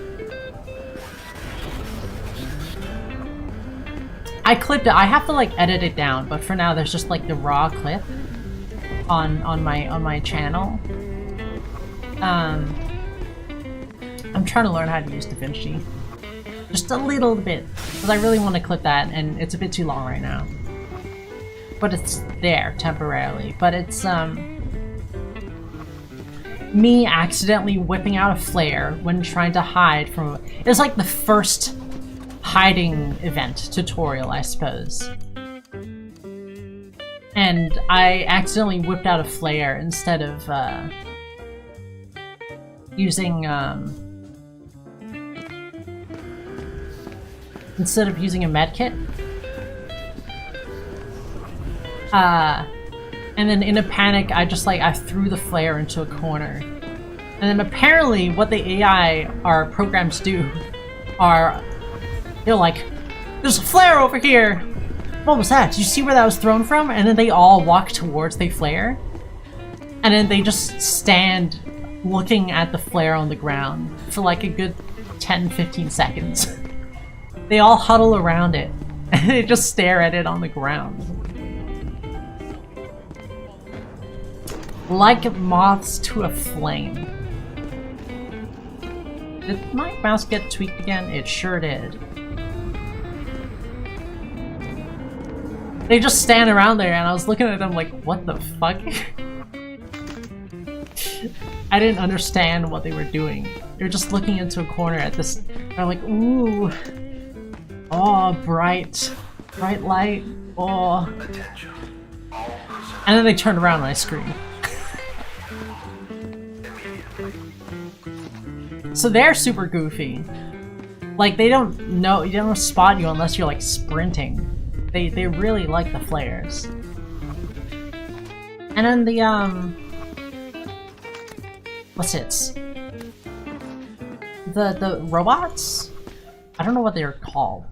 I clipped it. I have to like edit it down, but for now there's just like the raw clip on my channel. I'm trying to learn how to use DaVinci. Just a little bit, because I really want to clip that, and it's a bit too long right now. But it's there temporarily. But it's me accidentally whipping out a flare when trying to hide from. It was like the first hiding event tutorial, I suppose. And I accidentally whipped out a flare instead of using a medkit. And then in a panic, I threw the flare into a corner. And then apparently what the AI, our programs do, are, they're like, there's a flare over here! What was that? Did you see where that was thrown from? And then they all walk towards the flare. And then they just stand looking at the flare on the ground for like a good 10-15 seconds. They all huddle around it, and they just stare at it on the ground. Like moths to a flame. Did my mouse get tweaked again? It sure did. They just stand around there, and I was looking at them like, what the fuck? I didn't understand what they were doing. They were just looking into a corner at this. They're like, ooh. Oh, bright light. Oh. And then they turned around and I screamed. So they're super goofy. Like, they don't spot you unless you're like sprinting. They really like the flares. And then the what's it? The robots? I don't know what they're called.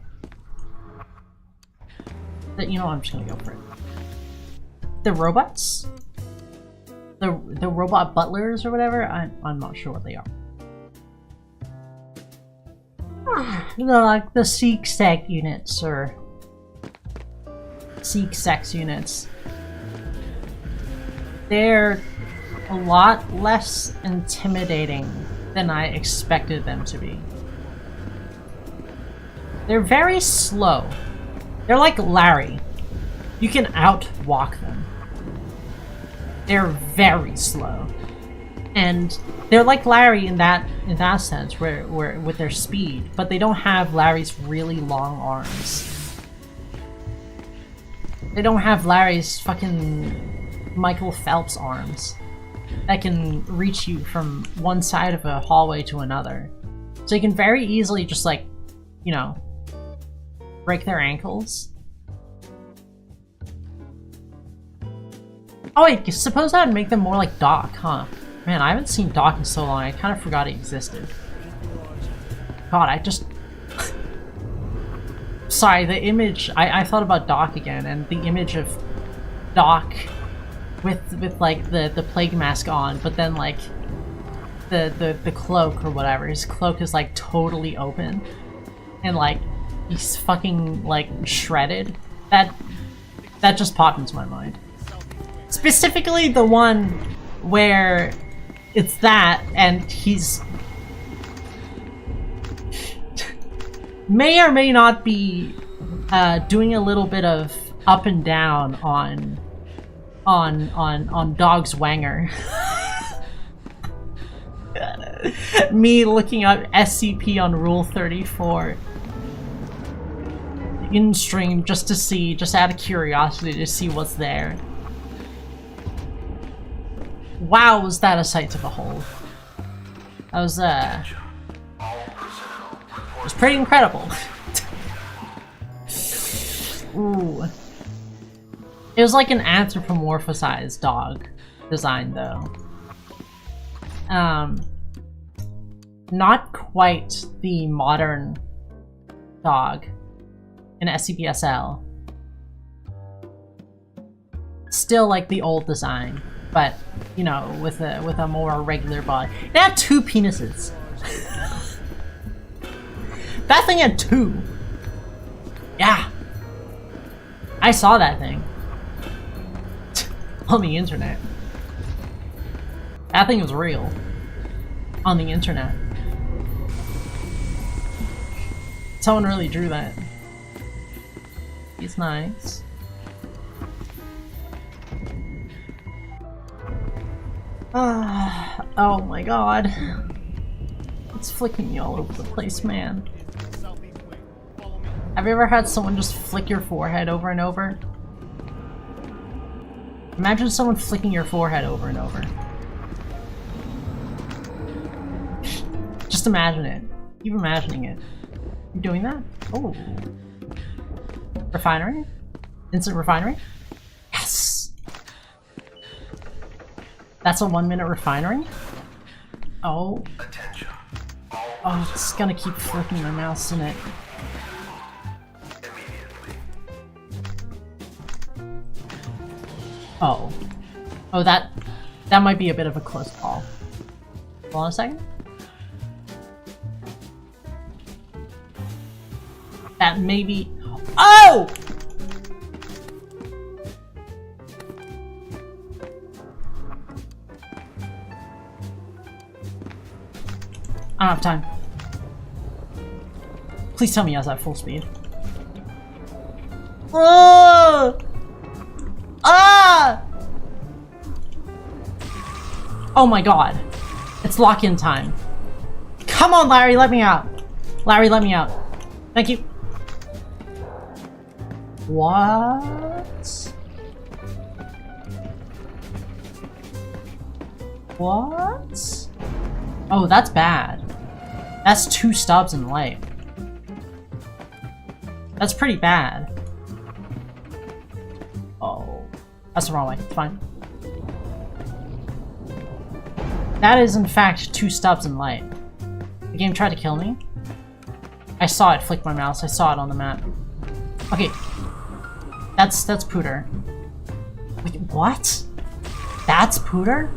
You know what, I'm just gonna go for it. The robots? The robot butlers or whatever? I'm not sure what they are. They're like the Seek Sec units, or Seek Sex units. They're a lot less intimidating than I expected them to be. They're very slow. They're like Larry. You can outwalk them. They're very slow. And they're like Larry in that sense, where with their speed, but they don't have Larry's really long arms. They don't have Larry's fucking Michael Phelps arms that can reach you from one side of a hallway to another. So you can very easily just, like, you know, break their ankles. Oh wait, suppose that would make them more like Doc, huh? Man, I haven't seen Doc in so long, I kind of forgot he existed. God, I just... Sorry, the image... I thought about Doc again, and the image of Doc with like, the plague mask on, but then, like, the cloak or whatever. His cloak is, like, totally open. And, like, he's fucking, like, shredded. That just popped into my mind. Specifically the one where it's that, and he's may or may not be doing a little bit of up and down on Dog's Wanger. Me looking up SCP on Rule 34 in stream just out of curiosity to see what's there. Wow, was that a sight to behold. That was, it was pretty incredible. Ooh. It was like an anthropomorphized dog design, though. Not quite the modern dog in SCP-SL. Still like the old design. But, you know, with a more regular body. They had 2 penises. That thing had 2. Yeah. I saw that thing. On the internet. That thing was real. On the internet. Someone really drew that. He's nice. Oh my god. It's flicking me all over the place, man. Have you ever had someone just flick your forehead over and over? Imagine someone flicking your forehead over and over. Just imagine it. Keep imagining it. You doing that? Oh. Refinery? Instant refinery? Yes! That's a 1-minute refinery? Oh. Oh, it's gonna keep flicking my mouse in it. Oh. Oh, that might be a bit of a close call. Hold on a second. That may be... Oh! I don't have time. Please tell me I was at full speed. Oh! Ah! Oh my god. It's lock-in time. Come on, Larry, let me out. Larry, let me out. Thank you. What? What? Oh, that's bad. That's 2 stubs in light. That's pretty bad. Oh. That's the wrong way. It's fine. That is, in fact, 2 stubs in light. The game tried to kill me. I saw it flick my mouse. I saw it on the map. Okay. That's Pooter. Wait, what? That's Pooter?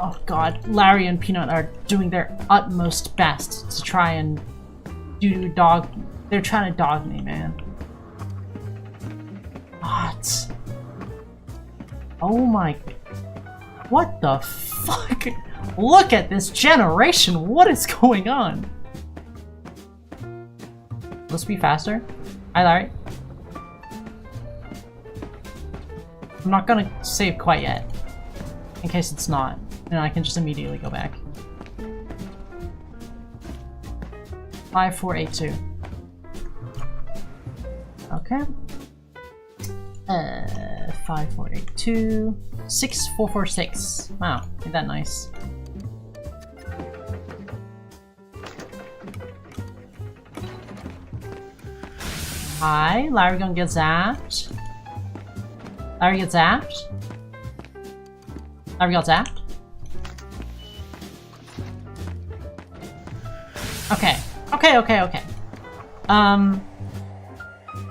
Oh god, Larry and Peanut are doing their utmost best to try and dog. They're trying to dog me, man. What? Oh my. What the fuck? Look at this generation! What is going on? Let's be faster. Hi, Larry. I'm not gonna save quite yet. In case it's not. And I can just immediately go back. 5482. Okay. 5482. 6446. Wow, ain't that nice. Hi, Larry gonna get zapped. Larry gets zapped. Larry got zapped. Okay. Okay.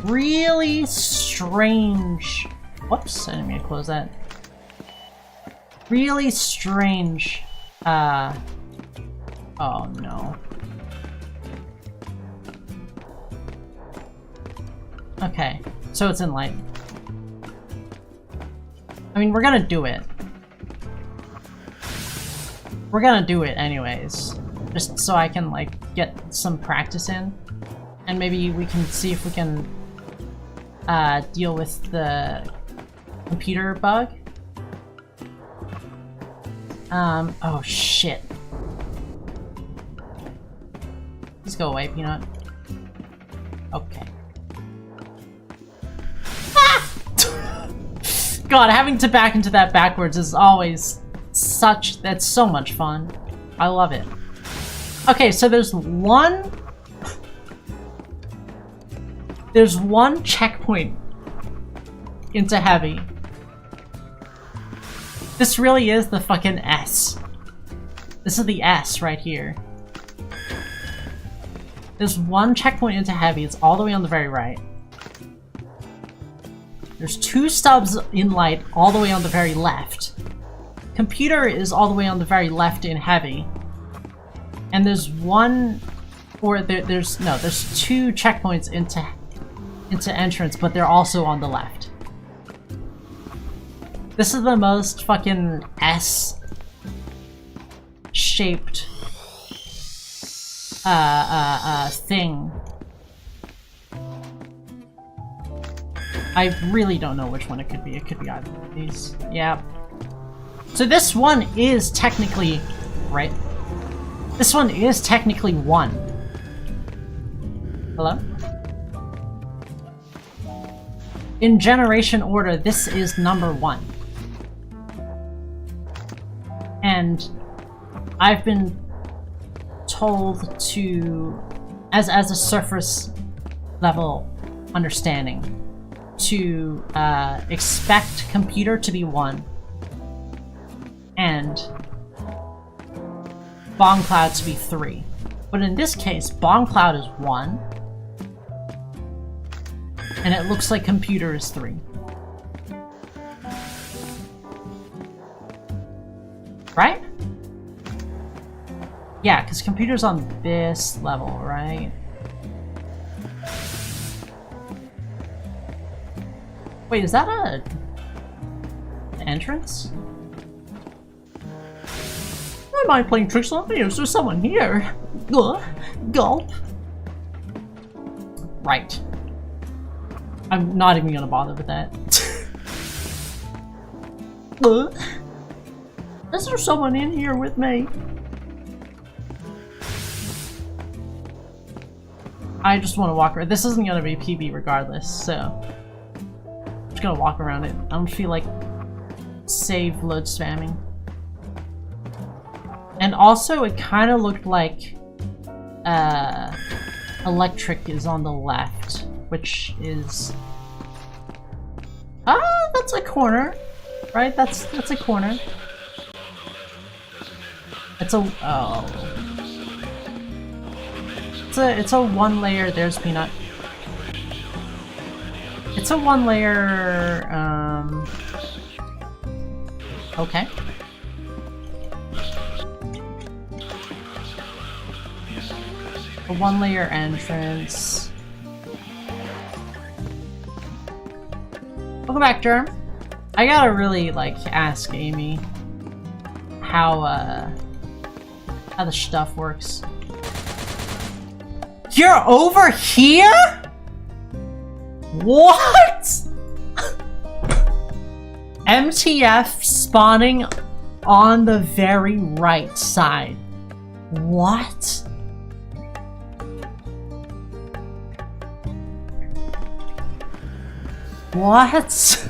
Really strange. Whoops, I didn't mean to close that. Really strange. Oh no. Okay, so it's in light. I mean, we're gonna do it. We're gonna do it anyways. Just so I can, like, get some practice in. And maybe we can see if we can deal with the computer bug. Oh shit. Please go away, Peanut. Okay. Ah! God, having to back into that backwards is always that's so much fun. I love it. Okay, so there's one checkpoint into heavy. This really is the fucking S. This is the S right here. There's one checkpoint into heavy. It's all the way on the very right. There's 2 stubs in light all the way on the very left. Computer is all the way on the very left in heavy. And there's one, or there's 2 checkpoints into entrance, but they're also on the left. This is the most fucking S-shaped thing. I really don't know which one it could be. It could be either of these. Yeah. So this one is technically, right? This one is technically 1. Hello? In generation order, this is number 1. And I've been told to, as a surface level understanding, to expect computer to be 1 and bomb cloud to be 3. But in this case, bomb cloud is 1 and it looks like computer is 3. Right? Yeah, because computer's on this level, right? Wait, is that an entrance? Am I playing tricks on me? Is there someone here? Gulp. Right. I'm not even gonna bother with that. Is there someone in here with me? I just want to walk around. This isn't gonna be PB regardless, so I'm just gonna walk around it. I don't feel like save load spamming. And also, it kind of looked like electric is on the left, which is that's a corner, right? That's a corner. It's a it's a one layer. There's Peanut. It's a one layer. Okay. A one layer entrance. Welcome back, Germ. I gotta really like ask Amy how the stuff works. You're over here? What? MTF spawning on the very right side. What? What?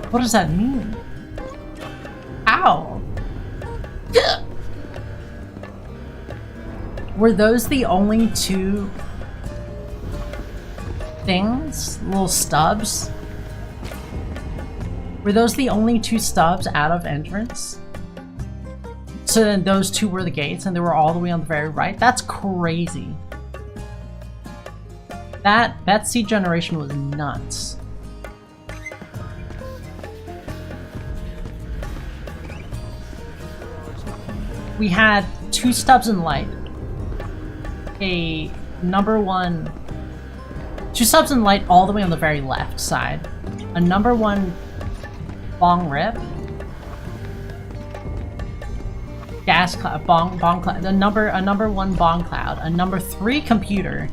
What does that mean? Ow. Were those the only two things? Little stubs? Were those the only two stubs out of entrance? So then those two were the gates and they were all the way on the very right? That's crazy. That seed generation was nuts. We had two stubs in light. A number one... Two stubs in light all the way on the very left side. A number one bong rip. Gas cloud, bong cloud. A number one bong cloud. A number 3 computer.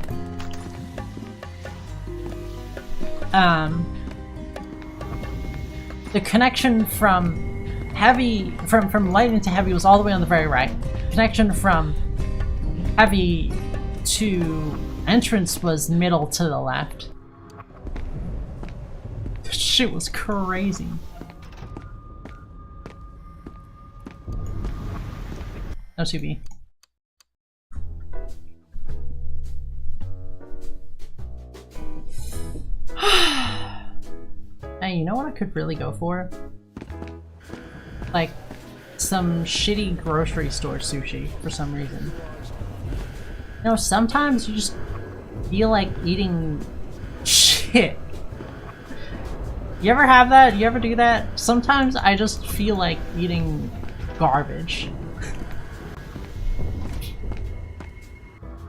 The connection from heavy, from light into heavy was all the way on the very right. Connection from heavy to entrance was middle to the left. This shit was crazy. No CB. Hey, you know what I could really go for? Like, some shitty grocery store sushi for some reason. You know, sometimes you just feel like eating shit. You ever have that? You ever do that? Sometimes I just feel like eating garbage.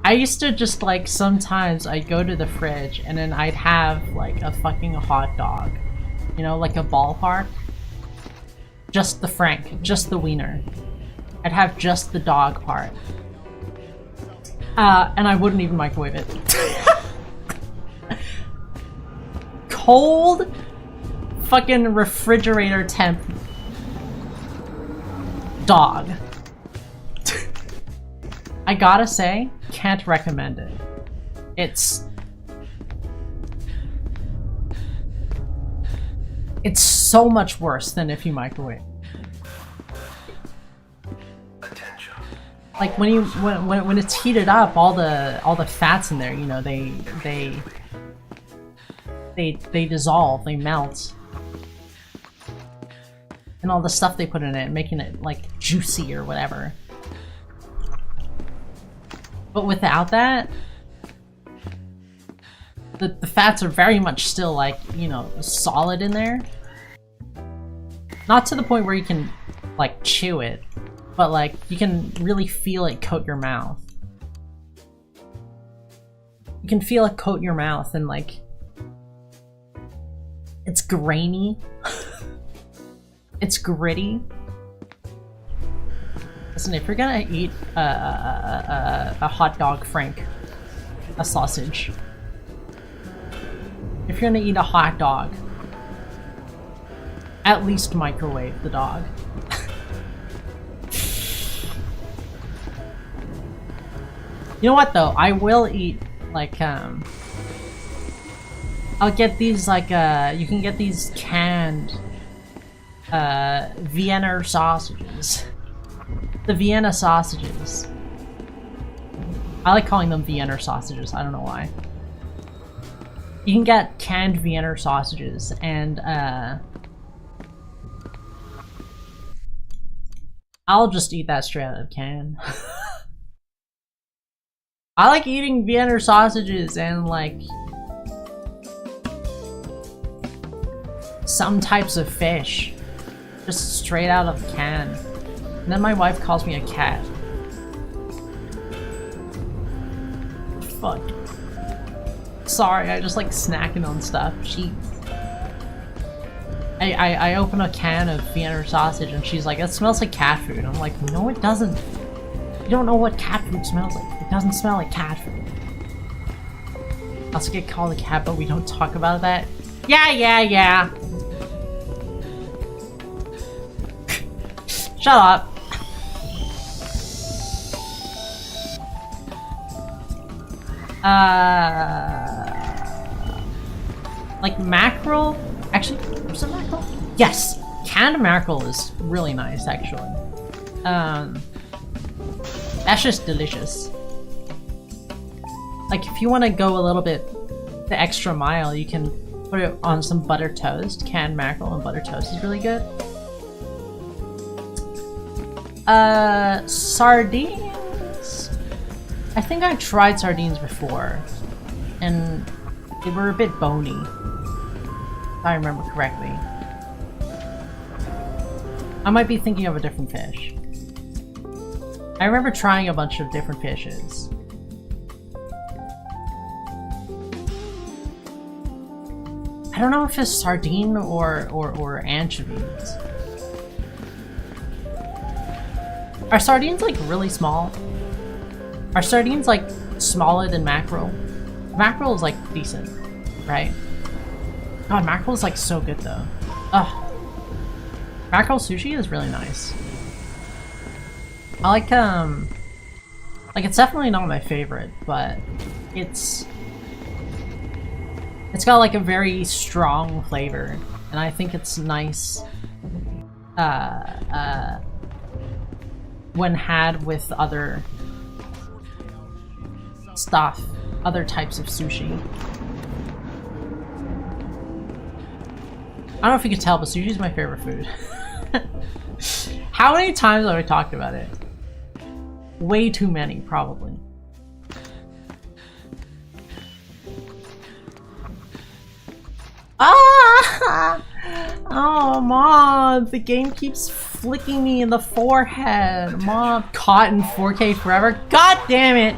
I used to just like, sometimes I'd go to the fridge and then I'd have like a fucking hot dog. You know, like a ballpark. Just the frank, just the wiener. I'd have just the dog part. And I wouldn't even microwave it. Cold fucking refrigerator temp dog. I gotta say, can't recommend it. It's so much worse than if you microwave. Like when it's heated up, all the fats in there, you know, they dissolve, they melt. And all the stuff they put in it, making it like juicy or whatever. But without that, the fats are very much still like, you know, solid in there. Not to the point where you can like chew it, but like you can really feel it coat your mouth. You can feel it coat your mouth and like it's grainy. It's gritty. Listen, if you're gonna eat a hot dog frank, a sausage. If you're gonna eat a hot dog, at least microwave the dog. You know what though? I will eat like I'll get these like you can get these canned Vienna sausages. The Vienna sausages. I like calling them Vienna sausages, I don't know why. You can get canned Vienna sausages and I'll just eat that straight out of the can. I like eating Vienna sausages and like some types of fish just straight out of the can. And then my wife calls me a cat. Fuck. Sorry, I just like snacking on stuff. I open a can of Vienna sausage and she's like, it smells like cat food. I'm like, no it doesn't. You don't know what cat food smells like. It doesn't smell like cat food. I also get called a cat, but we don't talk about that. Yeah. Shut up. Like mackerel? Actually, was it mackerel? Yes! Canned mackerel is really nice, actually. That's just delicious. Like, if you want to go a little bit the extra mile, you can put it on some butter toast. Canned mackerel and butter toast is really good. Sardines? I think I tried sardines before, and they were a bit bony, if I remember correctly. I might be thinking of a different fish. I remember trying a bunch of different fishes. I don't know if it's sardine or anchovies. Are sardines like really small? Are sardines like smaller than mackerel? Mackerel is like decent, right? God, mackerel is like so good though. Ugh. Mackerel sushi is really nice. I like it's definitely not my favorite, but it's got like a very strong flavor, and I think it's nice when had with other stuff, other types of sushi. I don't know if you could tell, but sushi is my favorite food. How many times have I talked about it? Way too many, probably. Ah! Oh, Mom, the game keeps flicking me in the forehead. Mom, caught in 4K forever. God damn it!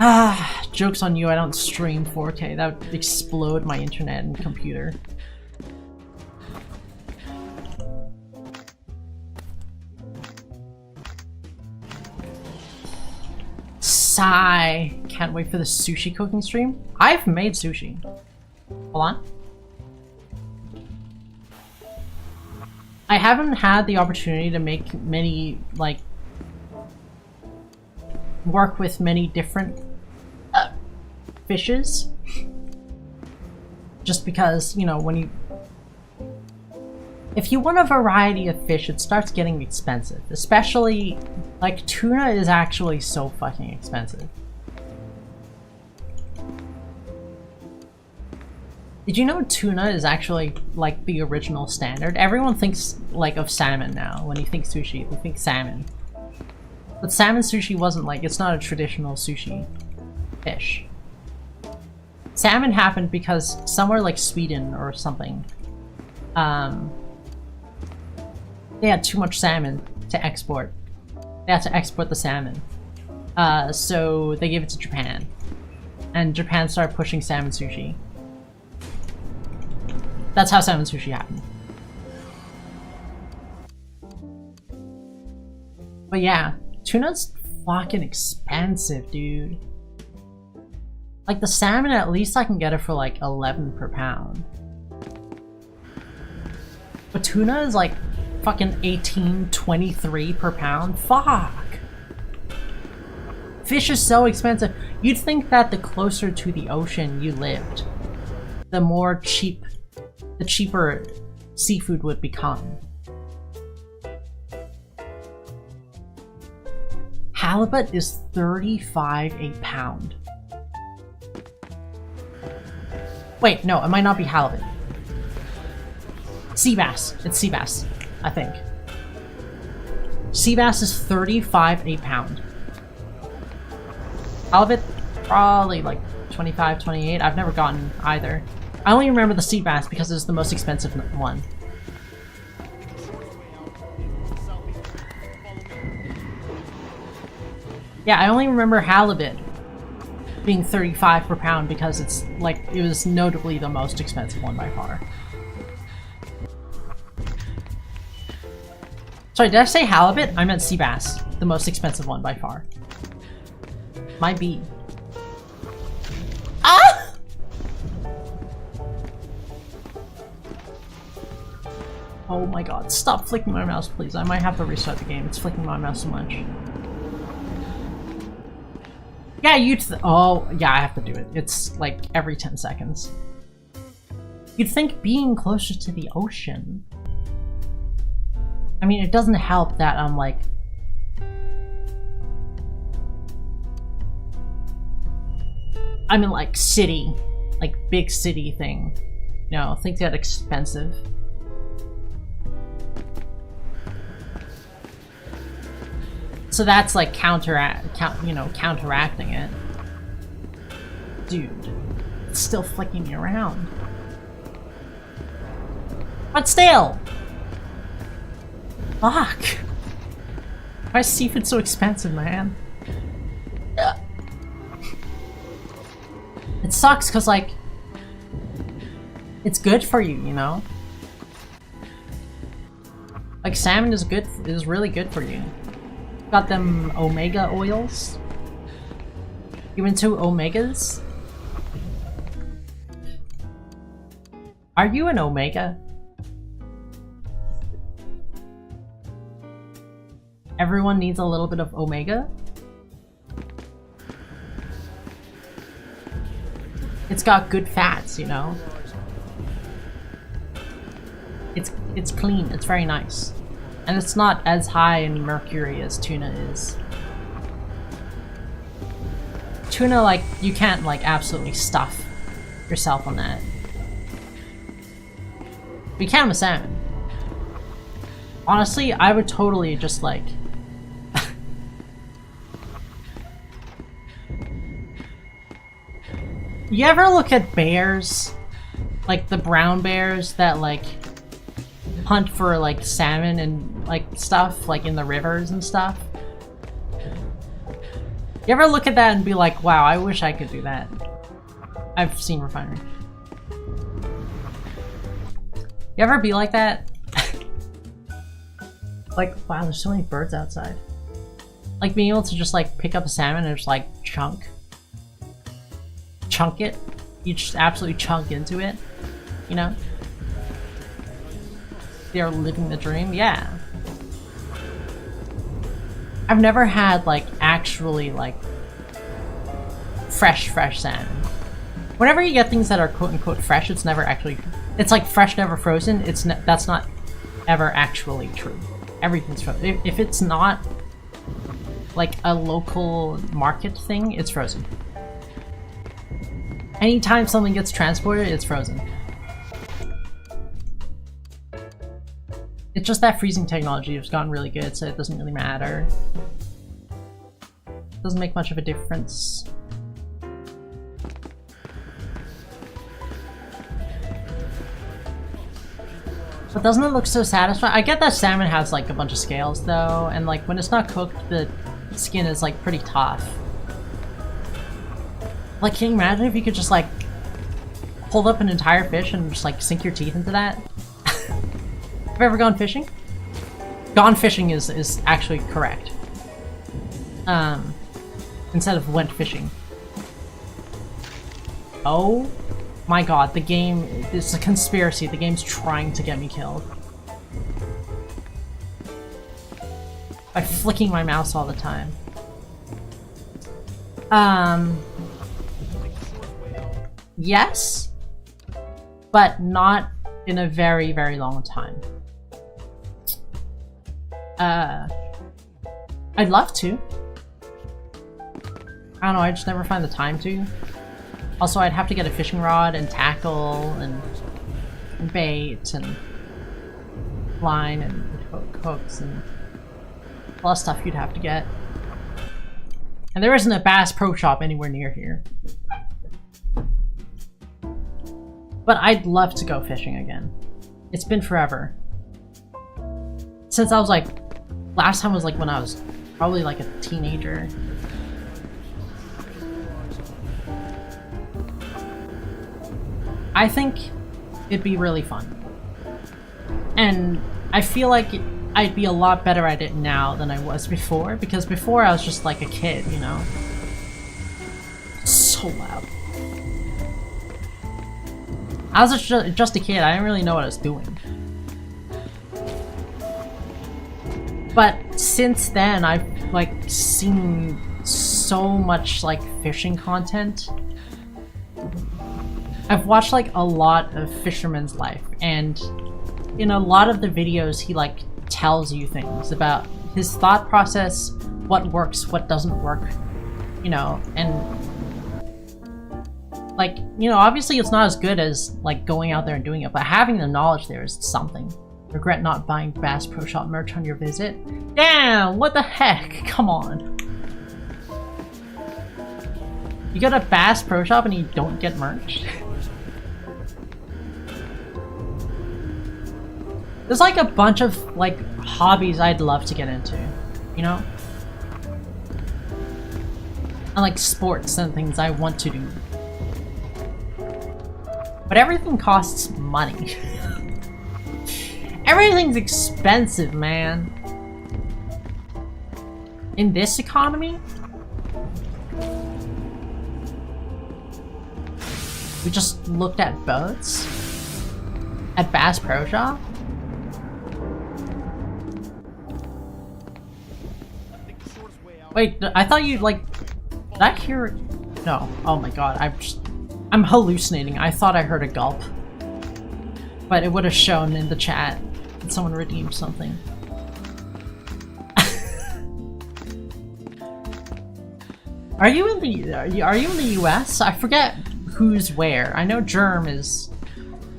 Ah, joke's on you, I don't stream 4K. That would explode my internet and computer. Sigh. Can't wait for the sushi cooking stream. I've made sushi. Hold on. I haven't had the opportunity to make many, like, work with many different fishes. Just because, you know, when you... If you want a variety of fish, it starts getting expensive. Especially, like, tuna is actually so fucking expensive. Did you know tuna is actually, like, the original standard? Everyone thinks, like, of salmon now. When you think sushi, they think salmon. But salmon sushi wasn't, like, it's not a traditional sushi fish. Salmon happened because somewhere like Sweden or something, they had too much salmon to export. They had to export the salmon. So they gave it to Japan. And Japan started pushing salmon sushi. That's how salmon sushi happened. But yeah, tuna's fucking expensive, dude. Like the salmon, at least I can get it for like 11 per pound. But tuna is like fucking 18, 23 per pound. Fuck! Fish is so expensive. You'd think that the closer to the ocean you lived, the cheaper seafood would become. Halibut is 35 a pound. Wait, no, it might not be halibut. Sea bass. It's sea bass, I think. Sea bass is 35 a pound. Halibut, probably like 25, 28. I've never gotten either. I only remember the sea bass because it's the most expensive one. Yeah, I only remember halibut being 35 per pound because it's like, it was notably the most expensive one by far. Sorry, did I say halibut? I meant sea bass, the most expensive one by far. Might be. Ah! Oh my god, stop flicking my mouse, please. I might have to restart the game. It's flicking my mouse so much. Yeah, oh, yeah, I have to do it. It's like every 10 seconds. You'd think being closer to the ocean. I mean, it doesn't help that I'm like... I'm in like city, like big city thing. You know, things get expensive. So that's like counteracting it. Dude, it's still flicking me around. But still! Fuck! Why is seafood so expensive, man? It sucks because, like, it's good for you, you know? Like, salmon is really good for you. Got them omega oils. You into omegas? Are you an omega? Everyone needs a little bit of omega? It's got good fats, you know? It's clean, it's very nice. And it's not as high in mercury as tuna is. Tuna, like, you can't, like, absolutely stuff yourself on that. But you can with salmon. Honestly, I would totally just, like... You ever look at bears? Like, the brown bears that, like, hunt for, like, salmon and, like, stuff, like, in the rivers and stuff? You ever look at that and be like, wow, I wish I could do that? I've seen Refinery. You ever be like that? Like, wow, there's so many birds outside. Like, being able to just, like, pick up a salmon and just, like, chunk it. You just absolutely chunk into it, you know? They're living the dream, yeah. I've never had, like, actually, like, fresh salmon. Whenever you get things that are quote-unquote fresh, it's never actually... It's like fresh, never frozen. That's not ever actually true. Everything's frozen. If it's not, like, a local market thing, it's frozen. Anytime something gets transported, it's frozen. It's just that freezing technology has gotten really good, so it doesn't really matter. Doesn't make much of a difference. But doesn't it look so satisfying? I get that salmon has like a bunch of scales though, and like when it's not cooked, the skin is like pretty tough. Like, can you imagine if you could just like pull up an entire fish and just like sink your teeth into that? Have you ever gone fishing? Gone fishing is actually correct. instead of went fishing. Oh my god, the game is a conspiracy. The game's trying to get me killed. By flicking my mouse all the time. Yes, but not in a very, very long time. I'd love to. I don't know, I just never find the time to. Also, I'd have to get a fishing rod and tackle and bait and line and hooks and a lot of stuff you'd have to get. And there isn't a Bass Pro Shop anywhere near here. But I'd love to go fishing again. It's been forever. Since I was like, last time was like when I was probably like a teenager. I think it'd be really fun. And I feel like I'd be a lot better at it now than I was before, because before I was just like a kid, you know? So loud. I was just a kid, I didn't really know what I was doing. But since then, I've like seen so much like fishing content. I've watched like a lot of Fisherman's Life, and in a lot of the videos he like tells you things about his thought process, what works, what doesn't work, you know, and like, you know, obviously it's not as good as like going out there and doing it, but having the knowledge there is something. Regret not buying Bass Pro Shop merch on your visit? Damn, what the heck? Come on. You go to Bass Pro Shop and you don't get merch? There's like a bunch of like hobbies I'd love to get into, you know? And like sports and things I want to do. But everything costs money. Everything's expensive, man. In this economy? We just looked at boats? At Bass Pro Shop? Wait, I thought you like... Did I hear... No. Oh my god, I'm hallucinating. I thought I heard a gulp. But it would have shown in the chat that someone redeemed something. Are you in the US? I forget who's where. I know Germ is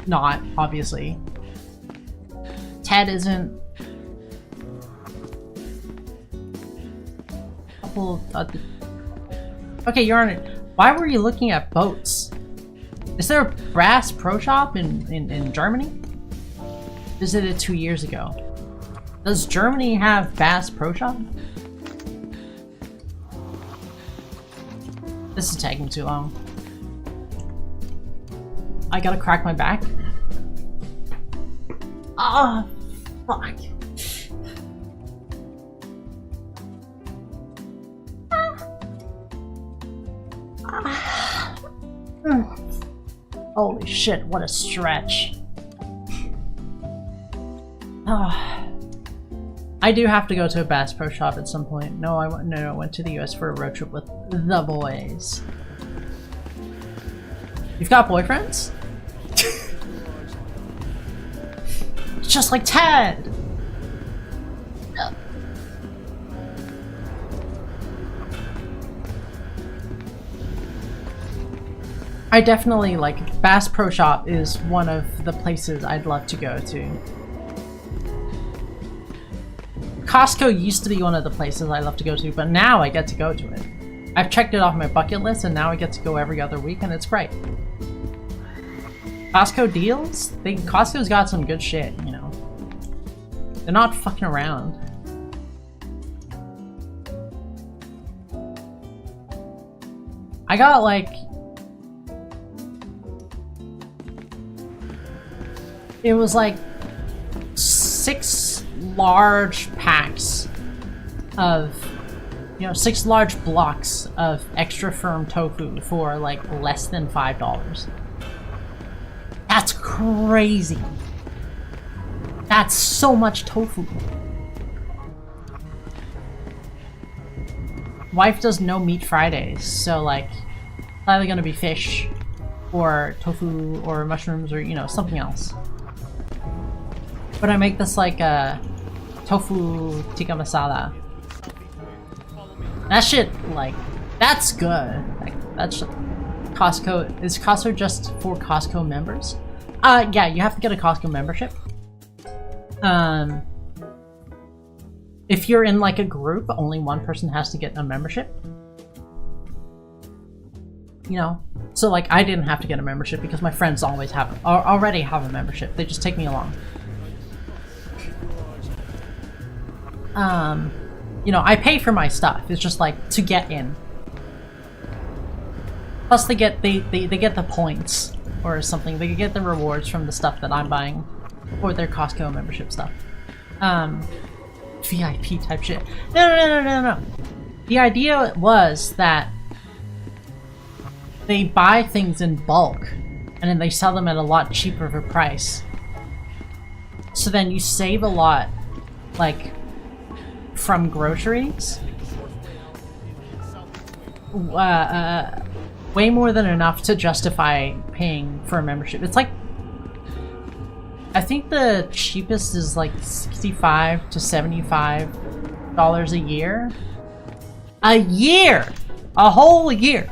not, obviously. Ted isn't. Okay, you're on it. Why were you looking at boats? Is there a Bass Pro Shop in Germany? Visited 2 years ago. Does Germany have Bass Pro Shop? This is taking too long. I gotta crack my back. Ah, fuck. Holy shit, what a stretch. I do have to go to a Bass Pro Shop at some point. No, I went to the US for a road trip with the boys. You've got boyfriends? Just like Ted! I definitely, like, Bass Pro Shop is one of the places I'd love to go to. Costco used to be one of the places I love to go to, but now I get to go to it. I've checked it off my bucket list and now I get to go every other week and it's great. Costco deals? Costco's got some good shit, you know. They're not fucking around. I got like... It was like 6 large packs of You know, 6 large blocks of extra firm tofu for like less than $5. That's crazy. That's so much tofu. Wife does no meat Fridays, so like either gonna be fish or tofu or mushrooms or, you know, something else. But I make this like tofu tikka masala. That shit, like, that's good. Like, that's Costco. Is Costco just for Costco members? Yeah, you have to get a Costco membership. If you're in like a group, only one person has to get a membership. You know, so like I didn't have to get a membership because my friends already have a membership. They just take me along. You know, I pay for my stuff. It's just like to get in. Plus, they get the points or something. They get the rewards from the stuff that I'm buying, or their Costco membership stuff. VIP type shit. No. The idea was that they buy things in bulk, and then they sell them at a lot cheaper of a price. So then you save a lot, like, from groceries. Way more than enough to justify paying for a membership. It's like, I think the cheapest is like $65 to $75 a year. A year! A whole year!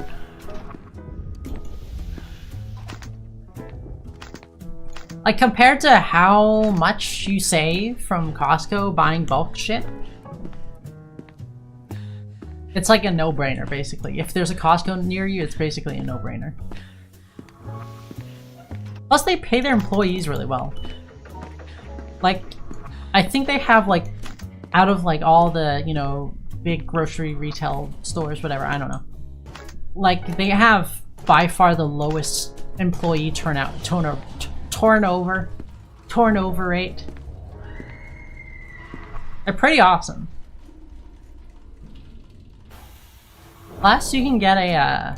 Like, compared to how much you save from Costco buying bulk shit, it's like a no-brainer, basically. If there's a Costco near you, it's basically a no-brainer. Plus, they pay their employees really well. Like, I think they have, like, out of, like, all the, you know, big grocery retail stores, whatever, I don't know. Like, they have, by far, the lowest employee turnover rate. They're pretty awesome. Plus, you can get a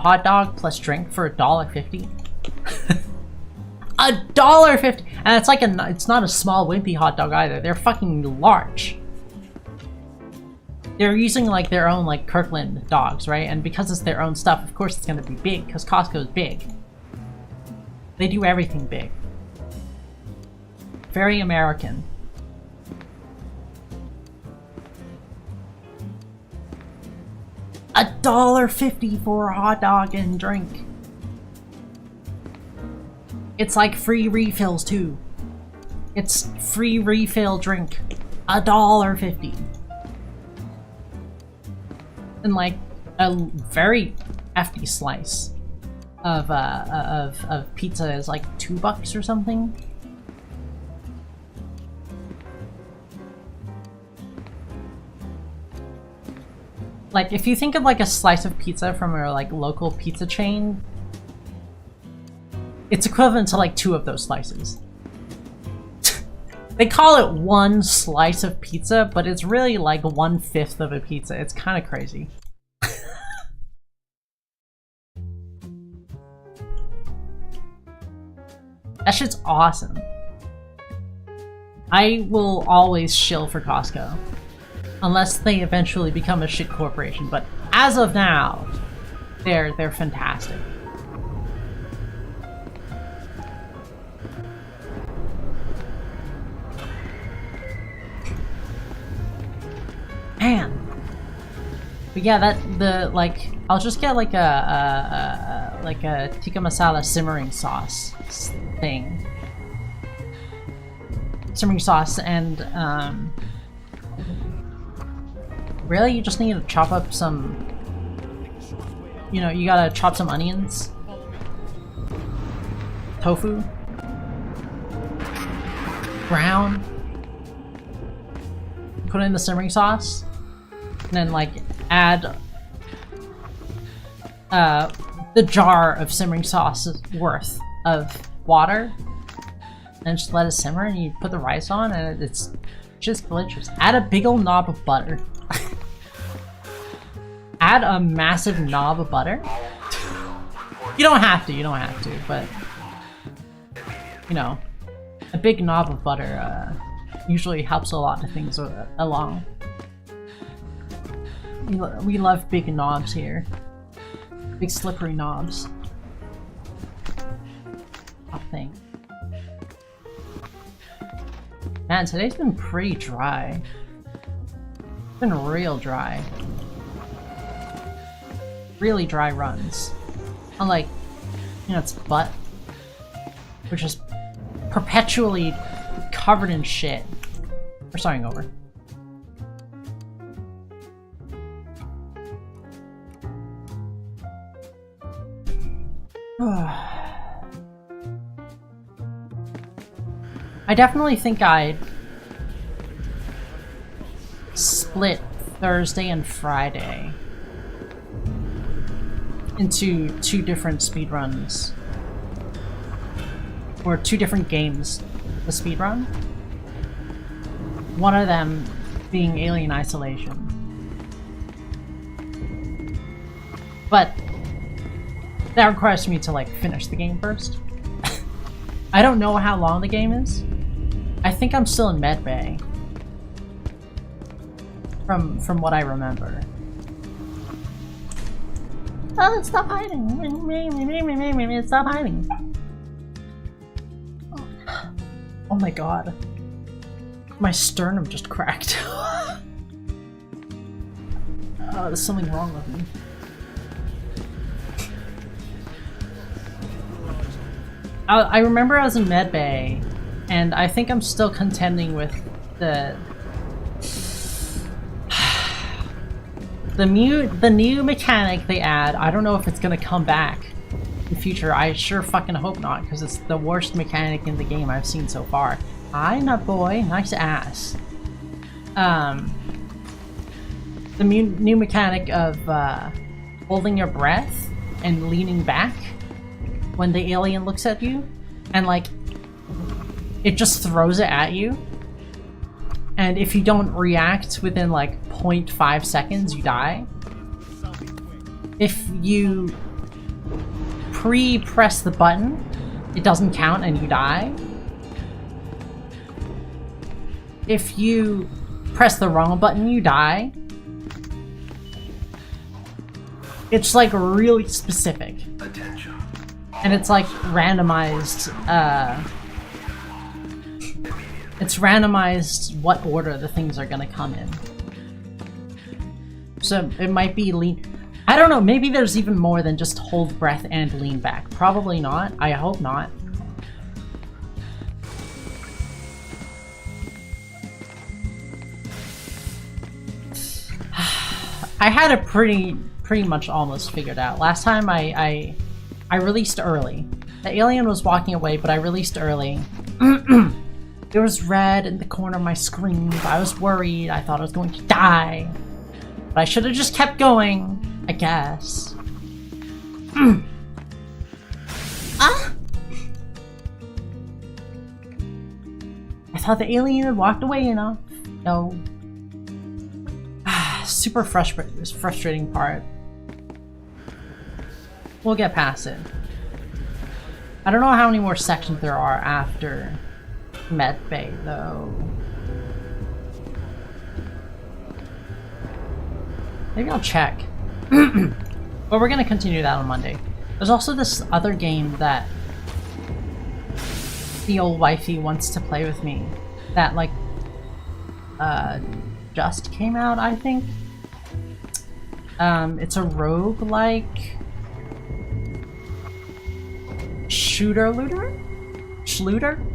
hot dog plus drink for $1.50. $1.50, and it's like it's not a small wimpy hot dog either. They're fucking large. They're using like their own like Kirkland dogs, right? And because it's their own stuff, of course it's gonna be big because Costco's big. They do everything big. Very American. $1.50 for a hot dog and drink. It's like free refills too. It's free refill drink. $1.50. And like a very hefty slice of pizza is like $2 or something. Like, if you think of like a slice of pizza from a like local pizza chain, it's equivalent to like 2 of those slices. They call it one slice of pizza, but it's really like 1/5 of a pizza. It's kind of crazy. That shit's awesome. I will always shill for Costco. Unless they eventually become a shit corporation, but as of now, they're fantastic. Man. But yeah, I'll just get like a tikka masala simmering sauce thing. Simmering sauce and really, you just need to chop up some, you know, you gotta chop some onions, tofu, brown, put it in the simmering sauce, and then like add the jar of simmering sauce worth of water, and just let it simmer, and you put the rice on, and it's Just glitches. Add a big old knob of butter. Add a massive knob of butter? You don't have to, but... You know, a big knob of butter usually helps a lot of things along. We love big knobs here. Big slippery knobs. Oh, thing. Man, today's been pretty dry. It's been real dry. Really dry runs. Unlike, you know, its butt, which is perpetually covered in shit. We're starting over. I definitely think I'd split Thursday and Friday into 2 different speedruns. Or 2 different games to speedrun. One of them being Alien Isolation. But that requires me to like finish the game first. I don't know how long the game is. I think I'm still in Medbay. From what I remember. Oh, stop hiding! Stop hiding! Oh my god. My sternum just cracked. Oh, there's something wrong with me. I remember I was in Medbay, and I think I'm still contending with the new mechanic they add. I don't know if it's gonna come back in the future. I sure fucking hope not, because it's the worst mechanic in the game I've seen so far. Hi, nut boy, nice ass. The new mechanic of holding your breath and leaning back when the alien looks at you, and like it just throws it at you, and if you don't react within like 0.5 seconds, you die. If you pre-press the button, it doesn't count and you die. If you press the wrong button, you die. It's like really specific. Attention. And it's like randomized, it's randomized what order the things are gonna come in. So it might be lean. I don't know, maybe there's even more than just hold breath and lean back. Probably not. I hope not. I had it pretty much almost figured out. Last time I released early. The alien was walking away, but I released early. There was red in the corner of my screen. I was worried. I thought I was going to die. But I should have just kept going, I guess. Ah! I thought the alien had walked away enough. No. Super frustrating part. We'll get past it. I don't know how many more sections there are after Medbay, though. Maybe I'll check. But we're gonna continue that on Monday. There's also this other game that the old wifey wants to play with me. That, like, just came out, I think. It's a roguelike Schluter?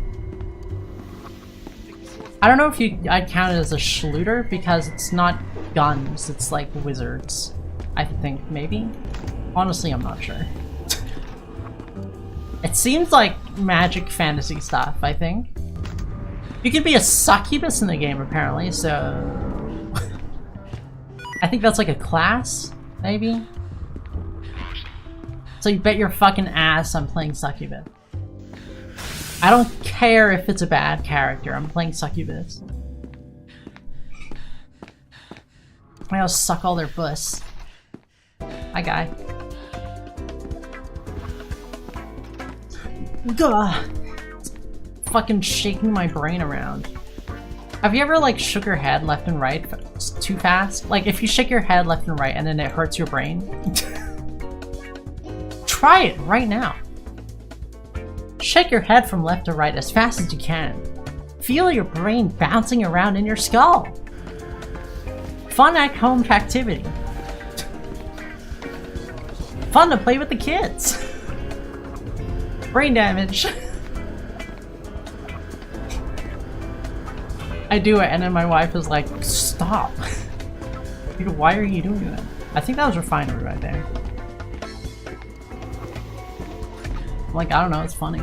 I don't know if I'd count it as a Schluter because it's not guns, it's like wizards. I think, maybe? Honestly, I'm not sure. It seems like magic fantasy stuff, I think. You can be a succubus in the game, apparently, so... I think that's like a class, maybe? So you bet your fucking ass I'm playing succubus. I don't care if it's a bad character, I'm playing succubus. I gotta suck all their puss. Hi, guy. Gah! Fucking shaking my brain around. Have you ever like shook your head left and right too fast? Like if you shake your head left and right and then it hurts your brain? Try it right now. Shake your head from left to right as fast as you can. Feel your brain bouncing around in your skull. Fun at-home activity. Fun to play with the kids. Brain damage. I do it and then my wife is like, stop. Dude, why are you doing that? I think that was refinery right there. I'm like, I don't know, it's funny.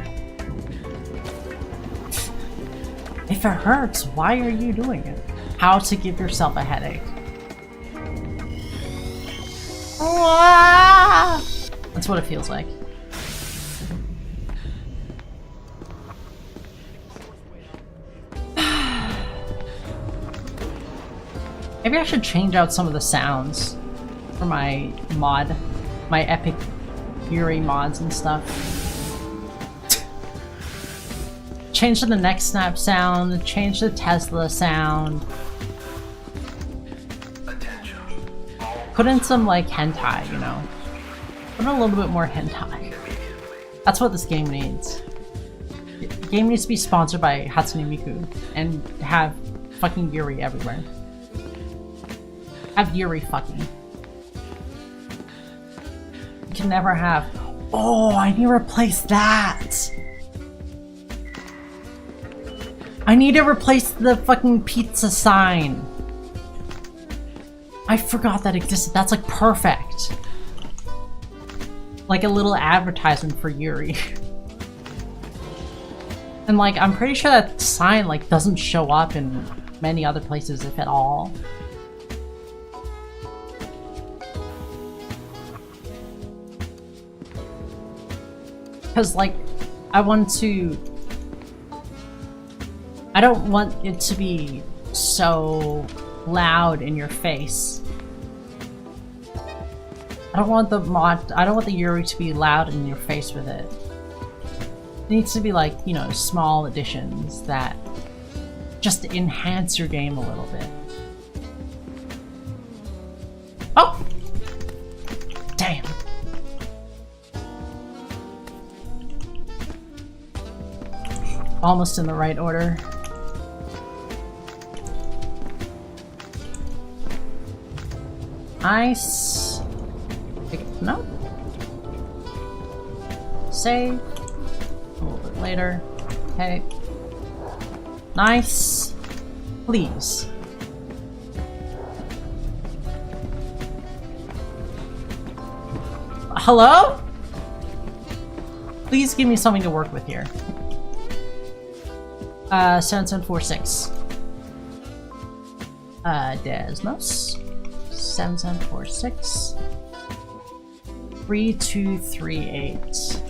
If it hurts, why are you doing it? How to give yourself a headache. That's what it feels like. Maybe I should change out some of the sounds for my mod, my epic Yuri mods and stuff. Change the neck snap sound, change the Tesla sound. Put in some like hentai, you know? Put in a little bit more hentai. That's what this game needs. The game needs to be sponsored by Hatsune Miku and have fucking Yuri everywhere. Have Yuri fucking. You can never have. Oh, I need to replace that! I need to replace the fucking pizza sign. I forgot that existed. That's like perfect. Like a little advertisement for Yuri. And like, I'm pretty sure that sign like doesn't show up in many other places, if at all. Because like, I don't want it to be so loud in your face. I don't want the Yuri to be loud in your face with it. It needs to be like, you know, small additions that just enhance your game a little bit. Oh! Damn. Almost in the right order. Nice. No. Save. A little bit later. Okay. Nice. Please. Hello? Please give me something to work with here. 7746. Desmos. 7746. 3238.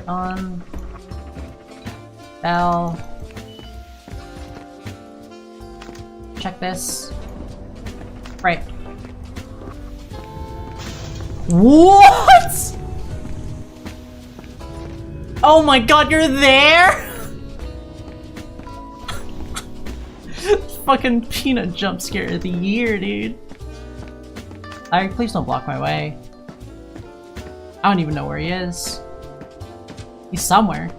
On. Bell. Check this. Right. What? Oh my god, you're there? Fucking peanut jump scare of the year, dude. Larry, please don't block my way. I don't even know where he is. He's somewhere.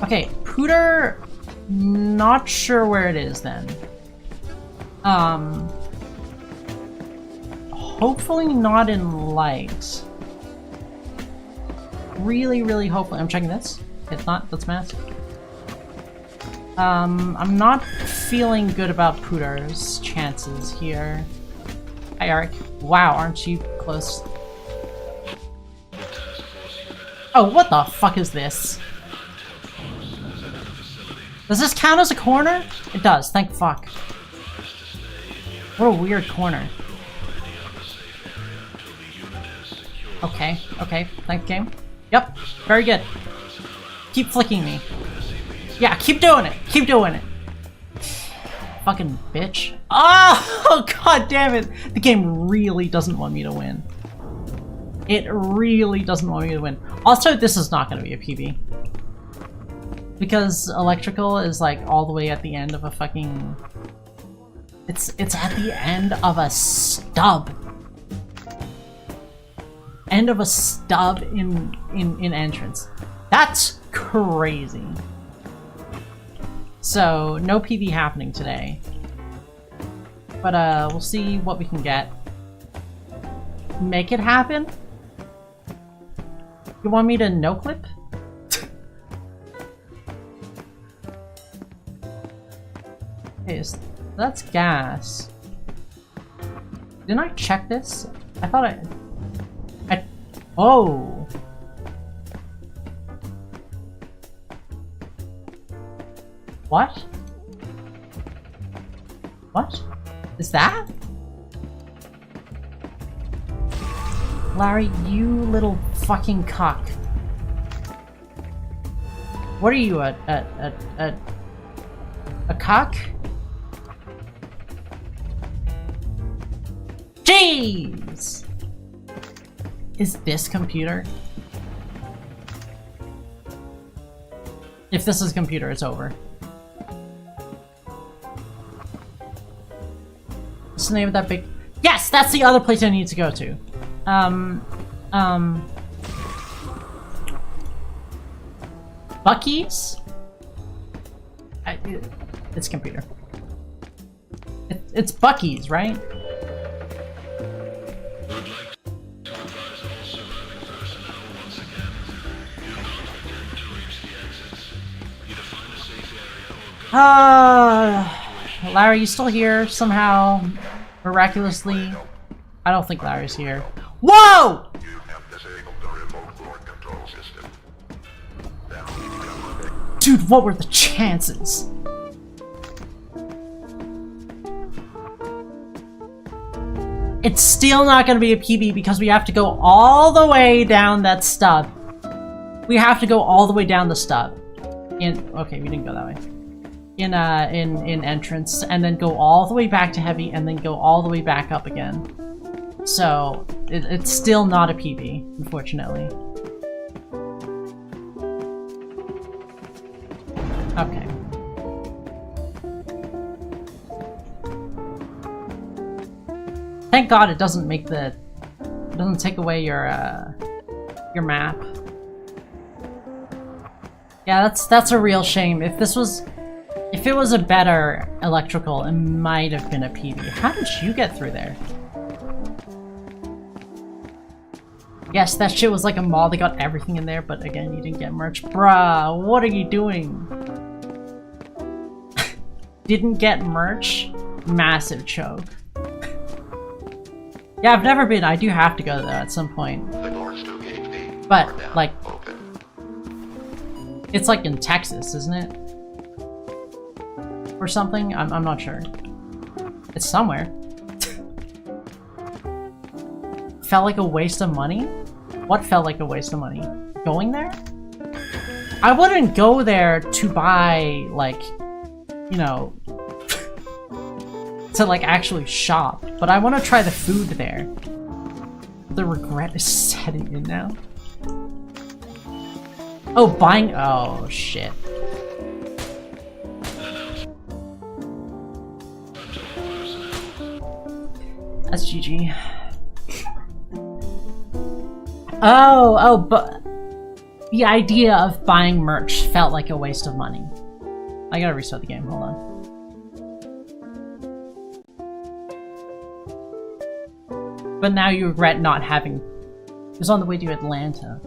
Okay, Pooter, not sure where it is then. Hopefully not in light. Really, really hopefully. I'm checking this. It's not, that's massive. I'm not feeling good about Pooter's chances here. Hi, Eric. Wow, aren't you close? Oh, what the fuck is this? Does this count as a corner? It does, thank fuck. What a weird corner. Okay, okay, thank game. Yep, very good. Keep flicking me. Yeah, keep doing it. Keep doing it. Fucking bitch. Oh, god damn it. The game really doesn't want me to win. It really doesn't want me to win. Also, this is not going to be a PB. Because electrical is like all the way at the end of a fucking... It's at the end of a stub. End of a stub in entrance. That's crazy. So, no PB happening today. But we'll see what we can get. Make it happen? You want me to no-clip? Okay, so that's gas. Didn't I check this? I thought I... Oh! What? What? Is that? Larry, you little fucking cock. What are you, a cock? Jeez! Is this computer? If this is computer, it's over. What's the name of that big... Yes! That's the other place I need to go to. Buc-ee's? It's computer. It's Buc-ee's, right? Larry, you still here somehow? Miraculously? I don't think Larry's here. Whoa! You have disabled the remote floor control system. Dude, what were the chances? It's still not gonna be a PB because we have to go all the way down that stub. We have to go all the way down the stub. Okay, we didn't go that way. In entrance, and then go all the way back to heavy, and then go all the way back up again. So, it's still not a PB, unfortunately. Okay. Thank God it doesn't make the... It doesn't take away your map. Yeah, that's a real shame. If this was... If it was a better electrical, it might have been a PB. How did you get through there? Yes, that shit was like a mall. They got everything in there, but again, you didn't get merch. Bruh, what are you doing? Didn't get merch? Massive choke. Yeah, I've never been. I do have to go there at some point. The doors to gate B But, are now like... open. It's like in Texas, isn't it? Or something? I'm not sure. It's somewhere. Felt like a waste of money? What felt like a waste of money? Going there? I wouldn't go there to buy, like, you know, to, like, actually shop. But I want to try the food there. The regret is setting in now. Oh, buying- oh, shit. That's GG. Oh, but the idea of buying merch felt like a waste of money. I gotta restart the game, hold on. But now you regret not having... It was on the way to Atlanta.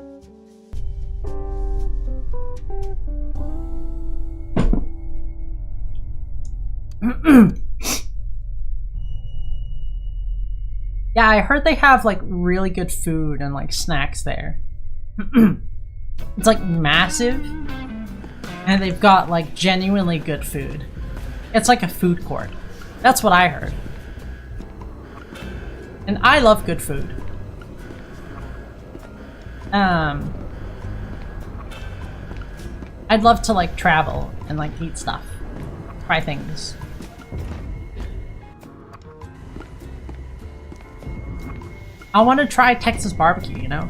Yeah, I heard they have, like, really good food and, like, snacks there. It's, like, massive. And they've got, like, genuinely good food. It's like a food court. That's what I heard. And I love good food. I'd love to like travel and like eat stuff. Try things. I want to try Texas barbecue, you know?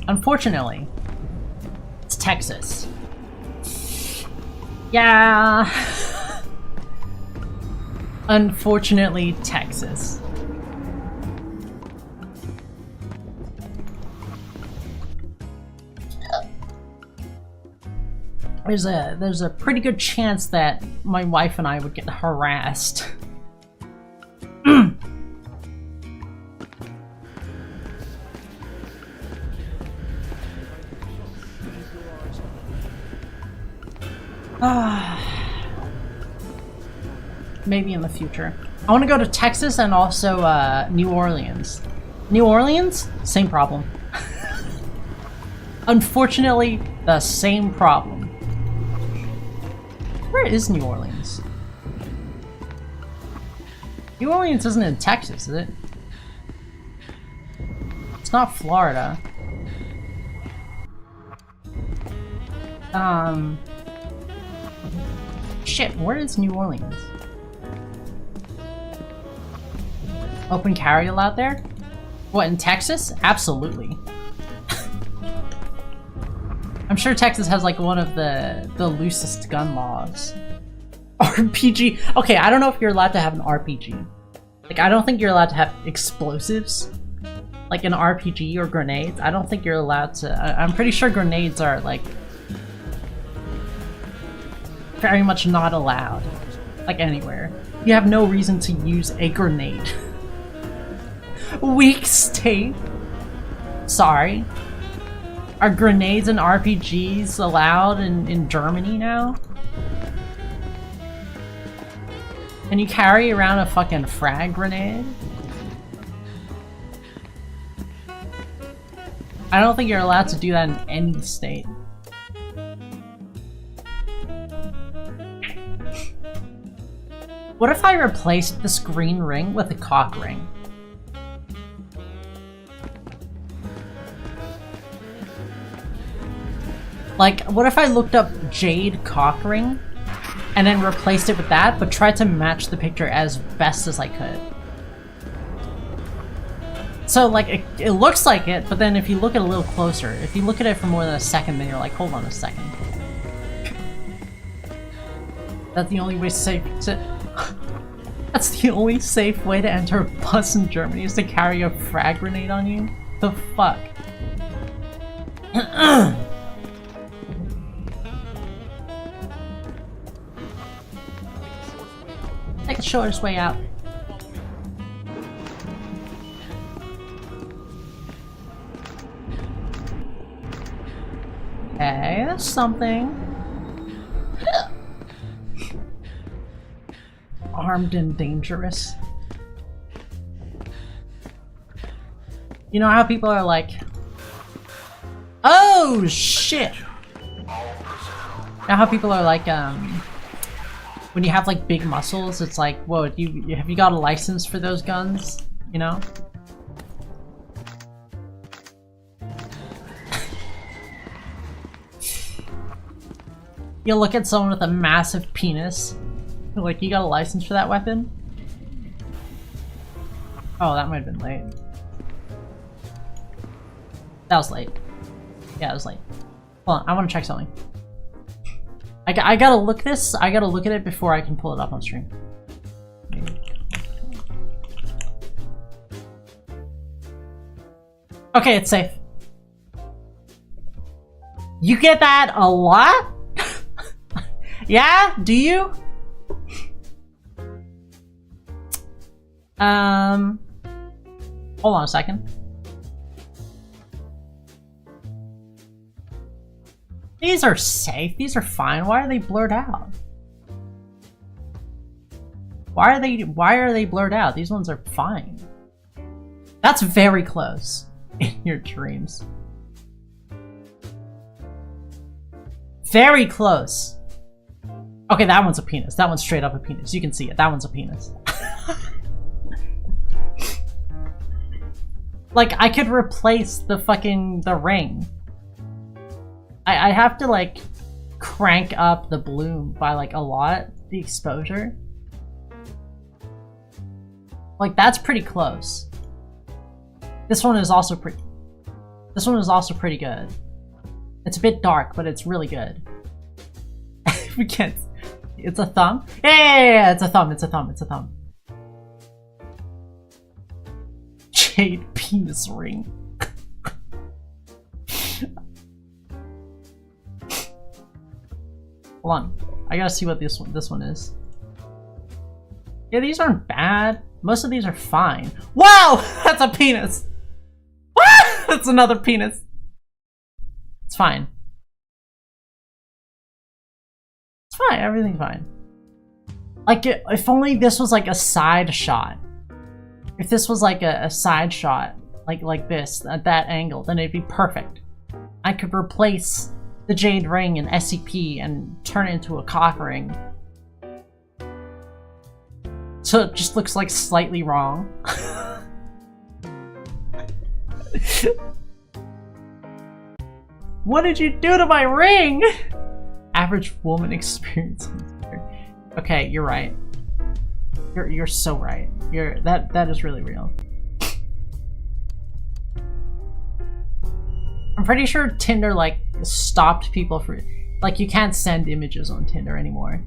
Unfortunately, it's Texas. Yeah. Unfortunately, Texas. There's a pretty good chance that my wife and I would get harassed. Maybe in the future. I want to go to Texas and also New Orleans. New Orleans? Same problem. Unfortunately, the same problem. Where is New Orleans? New Orleans isn't in Texas, is it? It's not Florida. Shit, where is New Orleans? Open carry allowed there? What, in Texas? Absolutely. I'm sure Texas has like one of the loosest gun laws. RPG. Okay, I don't know if you're allowed to have an RPG. Like, I don't think you're allowed to have explosives. Like an RPG or grenades. I don't think you're allowed to. I'm pretty sure grenades are like very much not allowed. Like anywhere. You have no reason to use a grenade. Weak state. Sorry. Are grenades and RPGs allowed in Germany now? Can you carry around a fucking frag grenade? I don't think you're allowed to do that in any state. What if I replaced this green ring with a cock ring? Like, what if I looked up jade cock ring and then replaced it with that, but tried to match the picture as best as I could? So, like, it looks like it, but then if you look at it a little closer, if you look at it for more than a second, then you're like, hold on a second. That's the only way safe to... That's the only safe way to enter a bus in Germany is to carry a frag grenade on you? The fuck? Take the shortest way out. Okay, that's something. Armed and dangerous. You know how people are like, oh shit! Now how people are like, when you have like big muscles, it's like, whoa, have you got a license for those guns? You know? You look at someone with a massive penis, like, you got a license for that weapon? Oh, that might have been late. That was late. Yeah, it was late. Hold on, I want to check something. I gotta look this. I gotta look at it before I can pull it up on stream. Okay, it's safe. You get that a lot? Yeah? Do you? Hold on a second. These are safe. These are fine. Why are they blurred out? Why are they blurred out? These ones are fine. That's very close in your dreams. Very close. Okay, that one's a penis. That one's straight up a penis. You can see it. That one's a penis. Like, I could replace the ring. I have to, like, crank up the bloom by, like, a lot, the exposure. Like, that's pretty close. This one is also pretty good. It's a bit dark, but it's really good. We can't... It's a thumb? Yeah, it's a thumb, it's a thumb, it's a thumb. Jade penis ring. Hold on. I gotta see what this one is. Yeah, these aren't bad. Most of these are fine. Wow! That's a penis! That's another penis. It's fine. It's fine, everything's fine. Like, if only this was like a side shot. If this was like a side shot, like this, at that angle, then it'd be perfect. I could replace the jade ring in SCP and turn it into a cock ring. So it just looks like slightly wrong. What did you do to my ring? Average woman experience. Okay, you're right. You're so right. That is really real. I'm pretty sure Tinder like stopped people for like you can't send images on Tinder anymore.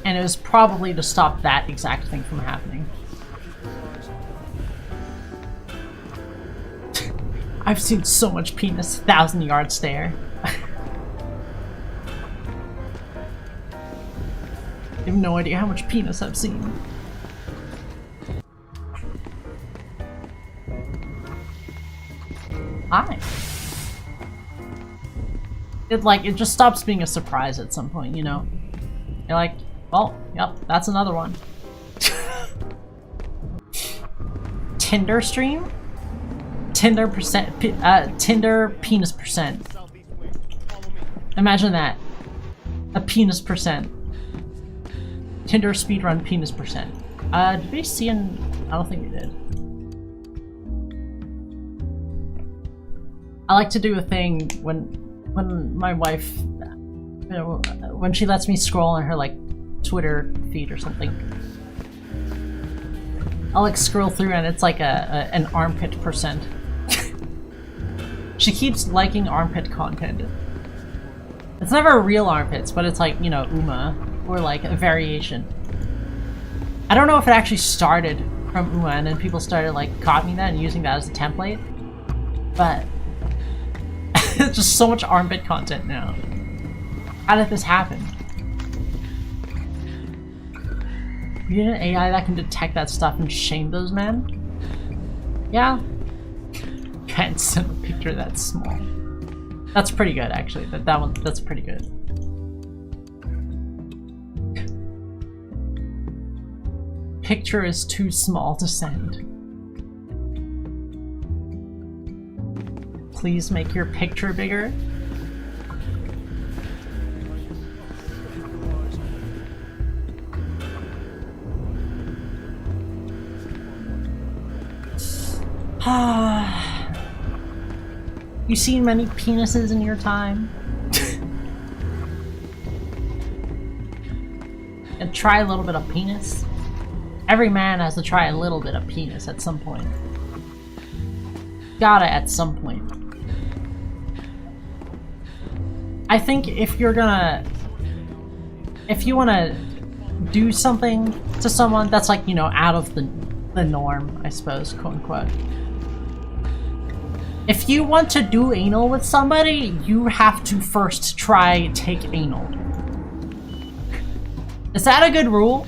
And it was probably to stop that exact thing from happening. I've seen so much penis, 1,000-yard stare. I have no idea how much penis I've seen. Hi. It just stops being a surprise at some point, you know? You're like, well, yep, that's another one. Tinder stream? Tinder penis percent. Imagine that. A penis percent. Tinder speedrun penis percent. Did we see an... I don't think we did. I like to do a thing when my wife, you know, when she lets me scroll on her like Twitter feed or something. I'll like scroll through and it's like an armpit percent. She keeps liking armpit content. It's never real armpits, but it's like, you know, Uma, or like a variation. I don't know if it actually started from Uma and then people started like copying that and using that as a template, but it's just so much armpit content now. How did this happen? You need an AI that can detect that stuff and shame those men? Yeah. Can't send a picture that small. That's pretty good, actually. That's pretty good. Picture is too small to send. Please make your picture bigger. You seen many penises in your time? And try a little bit of penis? Every man has to try a little bit of penis at some point. Gotta at some point. I think if you wanna do something to someone that's like, you know, out of the norm, I suppose, quote unquote. If you want to do anal with somebody, you have to first try take anal. Is that a good rule?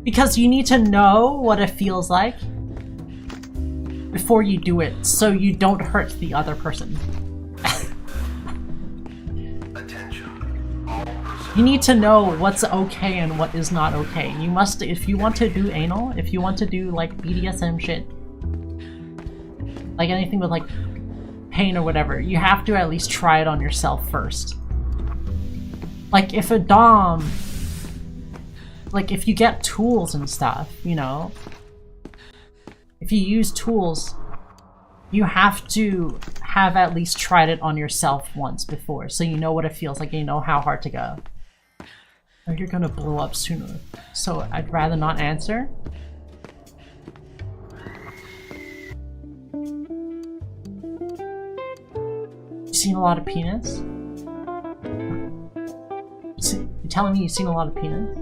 Because you need to know what it feels like before you do it, so you don't hurt the other person. You need to know what's okay and what is not okay. You must, if you want to do anal, if you want to do like BDSM shit, like anything with like pain or whatever, you have to at least try it on yourself first. Like if a dom like, if you get tools and stuff, you know, if you use tools, you have to have at least tried it on yourself once before, so you know what it feels like, and you know how hard to go. Or you're gonna blow up sooner, so I'd rather not answer. You seen a lot of penis? You telling me you've seen a lot of penis?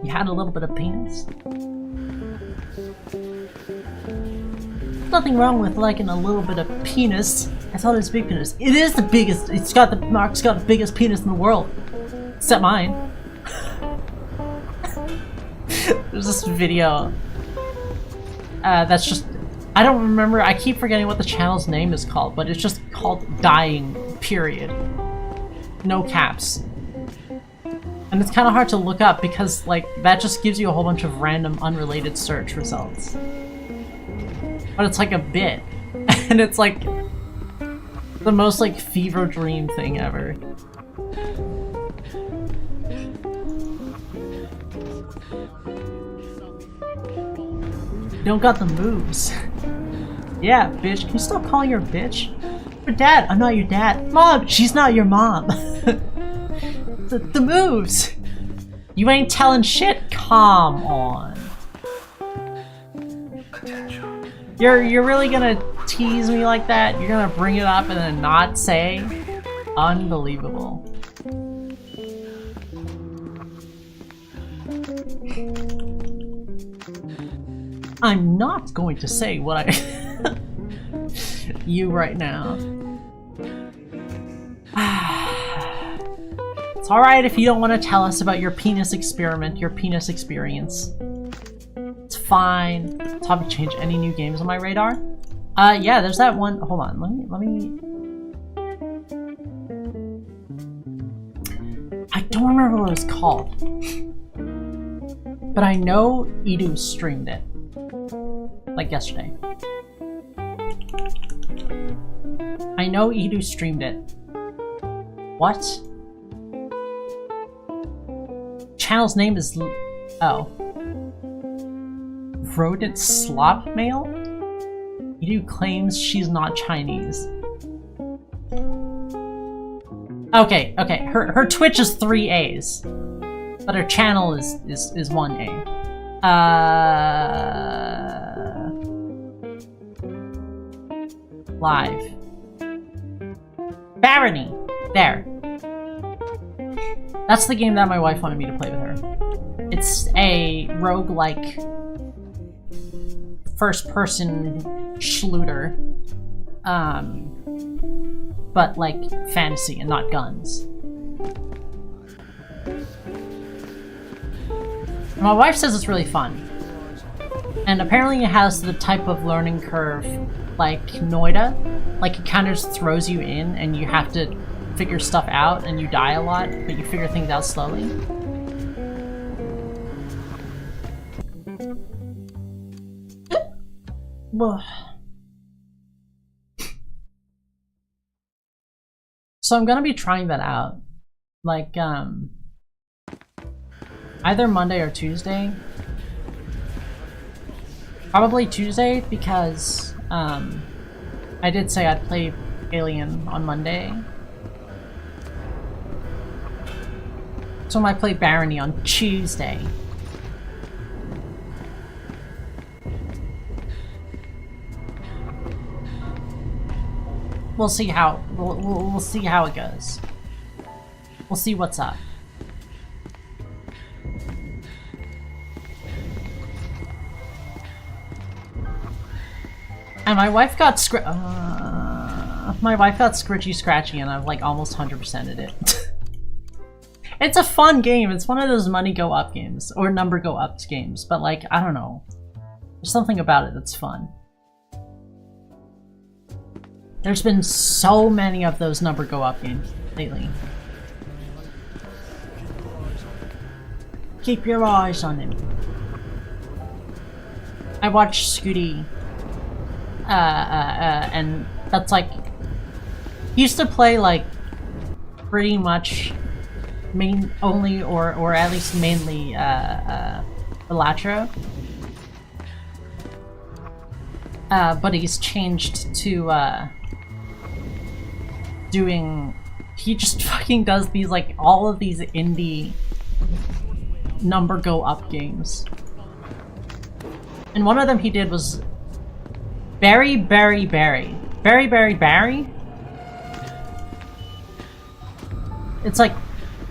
You had a little bit of penis? Nothing wrong with liking a little bit of penis. I thought it was big penis. It is the biggest. Mark's got the biggest penis in the world. Except mine. There's this video. That's just... I don't remember. I keep forgetting what the channel's name is called, but it's just called Dying, period. No caps. And it's kind of hard to look up because, like, that just gives you a whole bunch of random unrelated search results. But it's like a bit. And it's like the most, like, fever dream thing ever. You don't got the moves. Yeah, bitch. Can you stop calling her a bitch? Your dad. I'm not your dad. Mom! She's not your mom. The moves! You ain't telling shit? Come on. Attention. You're really gonna tease me like that? You're gonna bring it up and then not say? Unbelievable. I'm not going to say what I... you right now. It's alright if you don't want to tell us about your penis experiment, your penis experience. It's fine. Let's have you change any new games on my radar. Yeah, there's that one. Hold on, let me... I don't remember what it was called. But I know Edu streamed it. Like yesterday. I know Edu streamed it. What? Channel's name is... oh. Rodent Slop Mail? Edu claims she's not Chinese. Okay, okay. Her Twitch is 3 A's. But her channel is 1 A. Live. Barony! There. That's the game that my wife wanted me to play with her. It's a roguelike first-person schluter. But like fantasy and not guns. My wife says it's really fun. And apparently it has the type of learning curve like Noida. Like it kind of just throws you in and you have to figure stuff out and you die a lot, but you figure things out slowly. So I'm gonna be trying that out. Like, either Monday or Tuesday. Probably Tuesday because, I did say I'd play Alien on Monday. So I might play Barony on Tuesday. We'll see how we'll see how it goes. We'll see what's up. And my wife got Scritchy Scratchy and I've like almost 100%ed it. It's a fun game. It's one of those money go up games or number go up games, but like, I don't know. There's something about it that's fun. There's been so many of those number go up games lately. Keep your eyes on him. I watched Scooty, and that's like, he used to play like pretty much only or at least mainly Elatro. But he's changed to doing, he just fucking does these, like, all of these indie number go up games. And one of them he did was Barry. It's like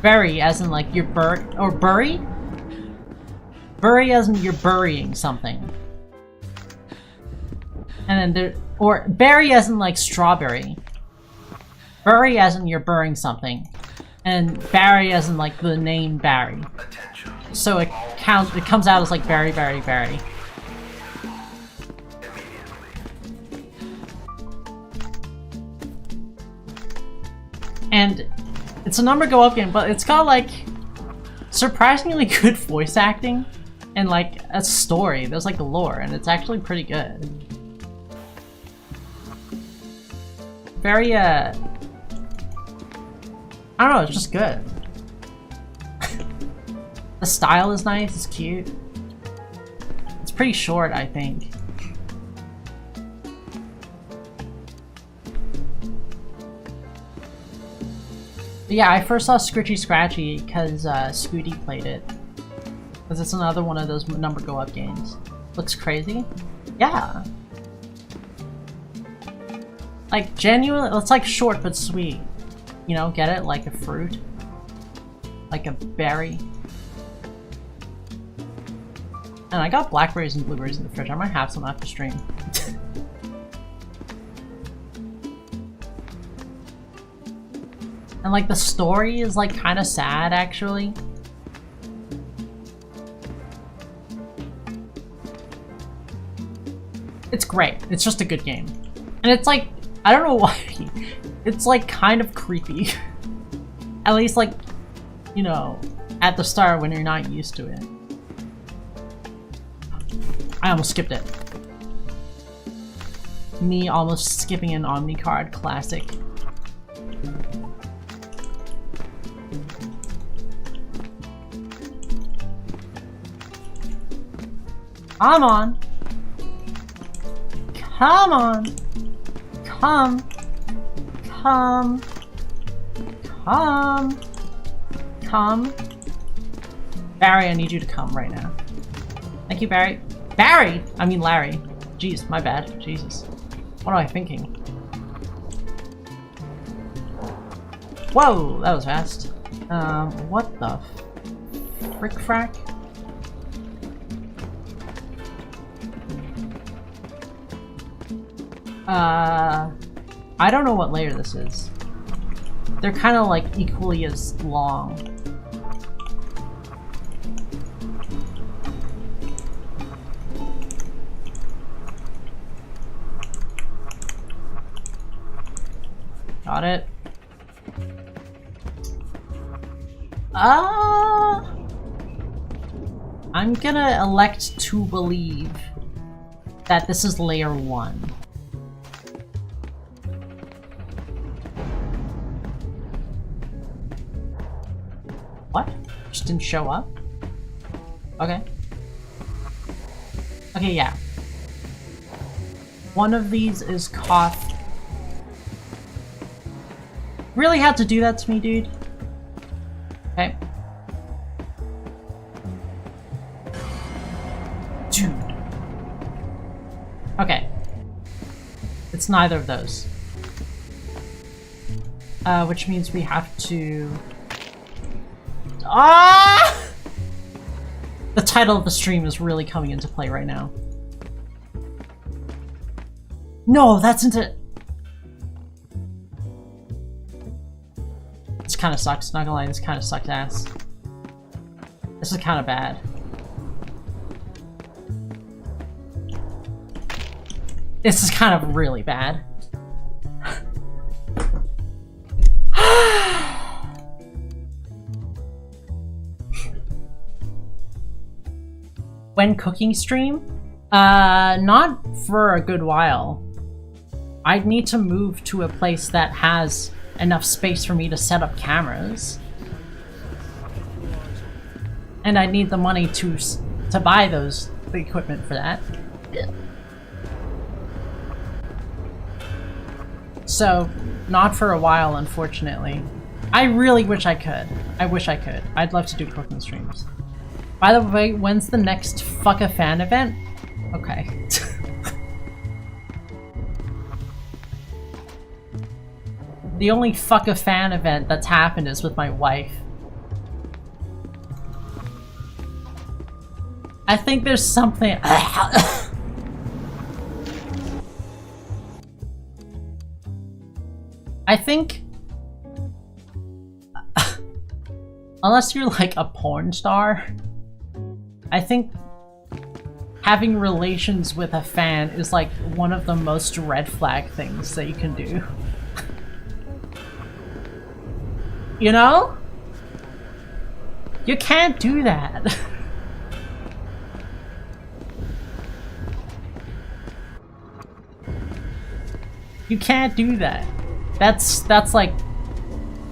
bury as in like you're bury as in you're burying something. And then there, or berry as in like strawberry. Bury as in you're burying something. And Barry as in like the name Barry. So it comes out as like Barry. And it's a number go up game, but it's got like surprisingly good voice acting and like a story. There's like a lore, and it's actually pretty good. Very I don't know, it's just good. The style is nice, it's cute. It's pretty short, I think. But yeah, I first saw Scritchy Scratchy because Scooty played it. Because it's another one of those number go up games. Looks crazy? Yeah. Like, genuinely, it's like short but sweet. You know, get it? Like a fruit. Like a berry. And I got blackberries and blueberries in the fridge. I might have some after stream. And like the story is like kind of sad, actually. It's great. It's just a good game. And it's like, I don't know why, it's like kind of creepy. At least like, you know, at the start when you're not used to it. I almost skipped it. Me almost skipping an Omnicard classic. Come on! Come on! Come! Come! Come! Come! Barry, I need you to come right now. Thank you, Barry. Barry! I mean Larry. Jeez, my bad. Jesus. What am I thinking? Whoa! That was fast. What the frick frack? I don't know what layer this is. They're kind of like equally as long. Got it. I'm gonna elect to believe that this is layer 1. What? Just didn't show up? Okay. Okay, yeah. One of these is cough. Really had to do that to me, dude? Okay. Dude. Okay. It's neither of those. Which means we have to... Ah! The title of the stream is really coming into play right now. No, that's into... This kind of sucks, not gonna lie, this kind of sucks ass. This is kind of bad. This is kind of really bad. When cooking stream? Not for a good while. I'd need to move to a place that has enough space for me to set up cameras. And I need the money to buy the equipment for that. So, not for a while, unfortunately. I really wish I could. I wish I could. I'd love to do cooking streams. By the way, when's the next Fuck a Fan event? Okay. The only Fuck a Fan event that's happened is with my wife. I think there's something... I think... unless you're like a porn star, I think having relations with a fan is like one of the most red flag things that you can do. You know? You can't do that. You can't do that. That's like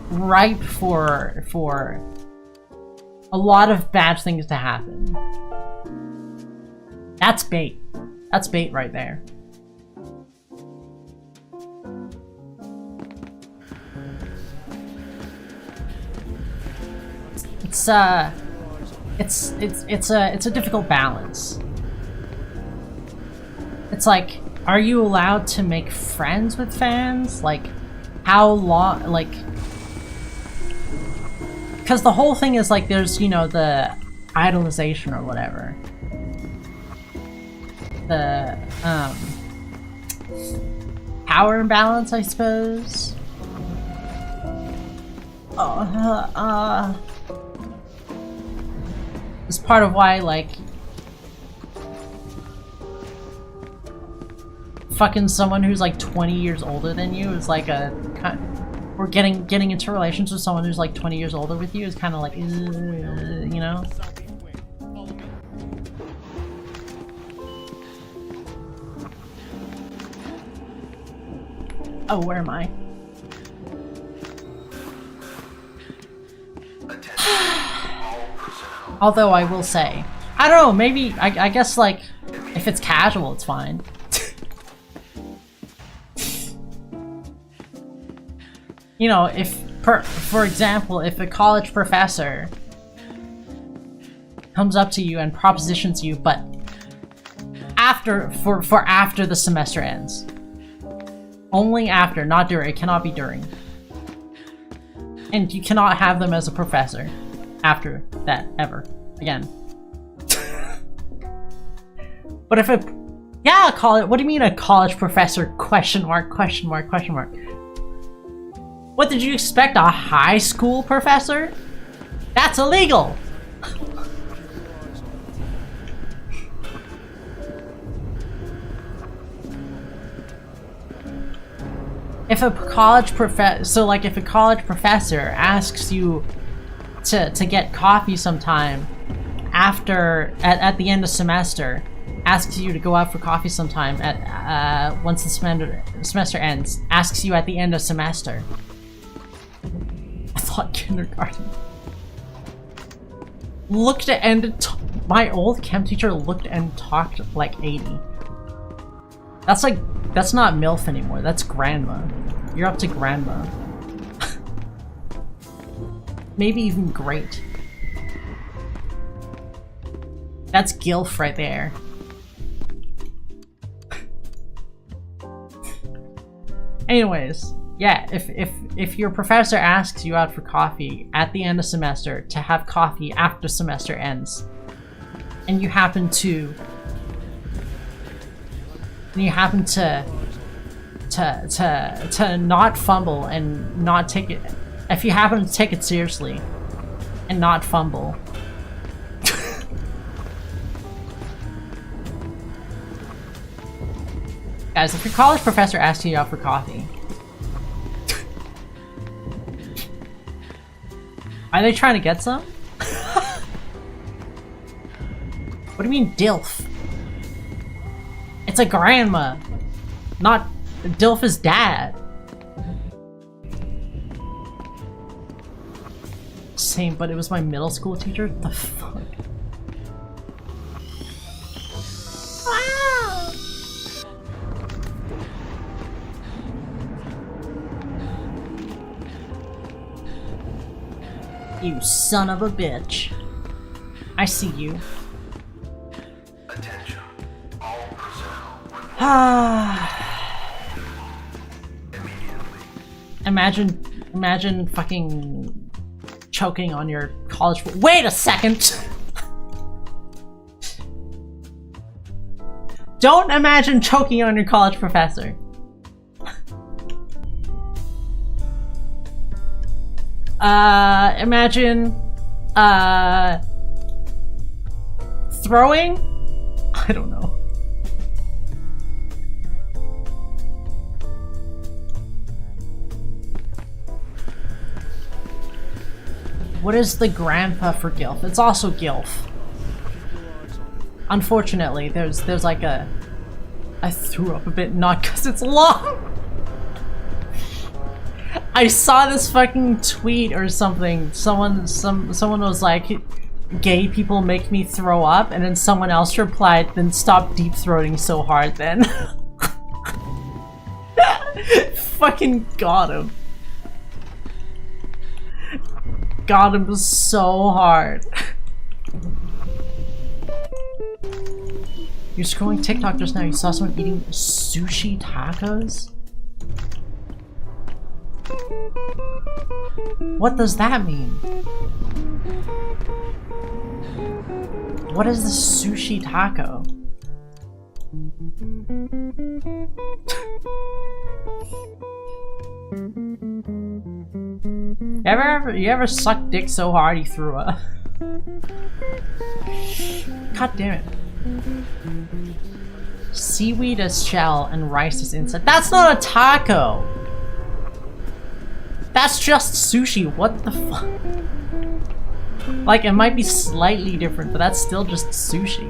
ripe for a lot of bad things to happen. That's bait. That's bait right there. It's a difficult balance. It's like, are you allowed to make friends with fans? Like, how long, like... Because the whole thing is like, there's, you know, the idolization or whatever. The, power imbalance, I suppose? It's part of why, like, fucking someone who's like 20 years older than you is like a... Or getting into relations with someone who's like 20 years older with you is kind of like, you know? Oh, where am I? Although I will say, I don't know, maybe, I guess like, if it's casual, it's fine. You know, if, for example, if a college professor comes up to you and propositions you, but after, for after the semester ends. Only after, not during, it cannot be during. And you cannot have them as a professor after that, ever, again. But if it, yeah, what do you mean a college professor, question mark, question mark, question mark? What did you expect, a high school professor? That's illegal! If a college if a college professor asks you to get coffee sometime after, at the end of semester, asks you to go out for coffee sometime at, once the semester ends, asks you at the end of semester. I thought kindergarten. Looked at and my old chem teacher looked and talked like 80. That's like, that's not MILF anymore, that's grandma. You're up to grandma. Maybe even great. That's GILF right there. Anyways, yeah, if your professor asks you out for coffee at the end of semester to have coffee after semester ends, and you happen to not fumble and not take it, if you happen to take it seriously and not fumble, guys, if your college professor asks you out for coffee, are they trying to get some? What do you mean DILF? It's a grandma, not DILF is dad. Same, but it was my middle school teacher? The fuck? Ah! You son of a bitch. I see you. Attention. All personnel. Ah. Immediately. Imagine fucking choking on your college. Wait a second! Don't imagine choking on your college professor. Imagine, throwing? I don't know. What is the grandpa for GILF? It's also GILF. Unfortunately, there's like a... I threw up a bit, not because it's long! I saw this fucking tweet or something. Someone was like, gay people make me throw up, and then someone else replied, then stop deep throating so hard then. Fucking got him. Got him so hard. You're scrolling TikTok just now, you saw someone eating sushi tacos? What does that mean? What is the sushi taco? You ever suck dick so hard you threw up? God damn it. Seaweed as shell and rice as inside. That's not a taco! That's just sushi, what the fuck? Like, it might be slightly different, but that's still just sushi.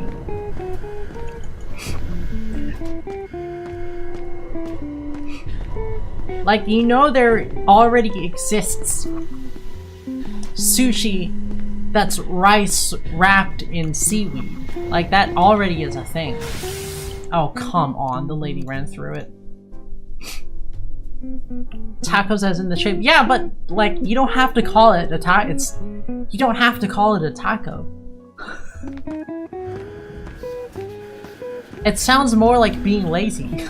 Like, you know there already exists sushi that's rice wrapped in seaweed. Like, that already is a thing. Oh, come on, the lady ran through it. Tacos as in the shape. Yeah, but, like, you don't have to call it a taco. You don't have to call it a taco. It sounds more like being lazy.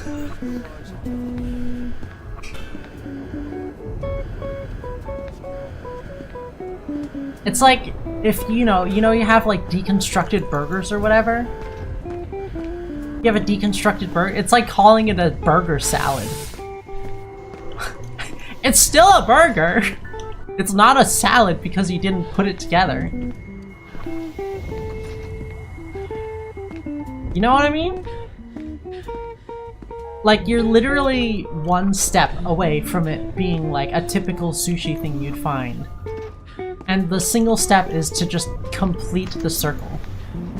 It's like, if, you know you have, like, deconstructed burgers or whatever? You have a deconstructed burger? It's like calling it a burger salad. It's still a burger! It's not a salad because you didn't put it together. You know what I mean? Like, you're literally one step away from it being like a typical sushi thing you'd find. And the single step is to just complete the circle.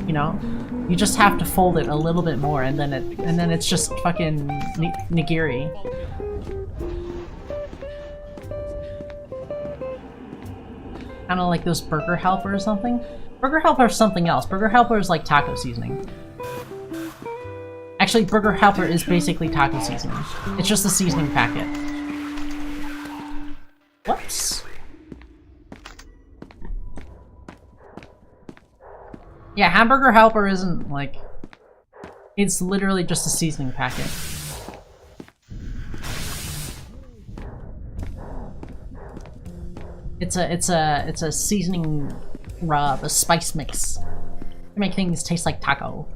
You know? You just have to fold it a little bit more and then it's just fucking nigiri. Kinda like those Burger Helper or something? Burger Helper is something else. Burger Helper is like taco seasoning. Actually, Burger Helper is basically taco seasoning. It's just a seasoning packet. Whoops. Yeah, Hamburger Helper isn't like... It's literally just a seasoning packet. It's a seasoning rub, a spice mix to make things taste like taco.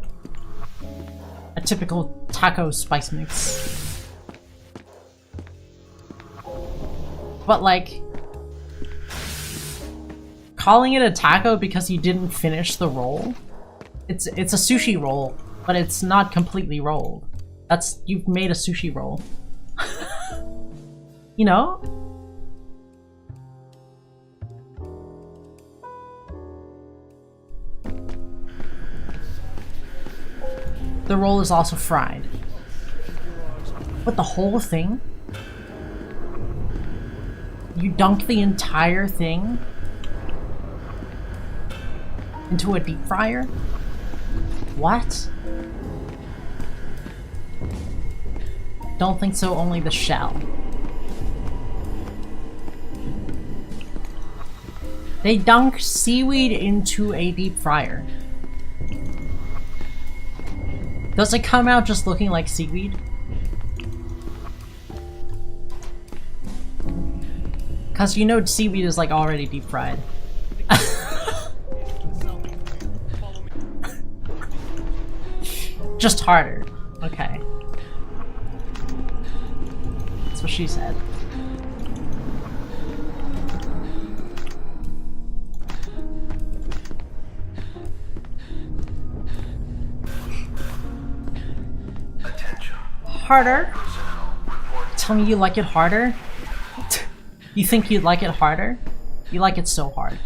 A typical taco spice mix. But like, calling it a taco because you didn't finish the roll? It's a sushi roll, but it's not completely rolled. You've made a sushi roll. You know? The roll is also fried. What, the whole thing? You dunk the entire thing Into a deep fryer? What? Don't think so, only the shell. They dunk seaweed into a deep fryer. Does it come out just looking like seaweed? Cause you know seaweed is like already deep fried. Just harder. Okay. That's what she said. Attention. Harder? Tell me you like it harder? You think you'd like it harder? You like it so hard.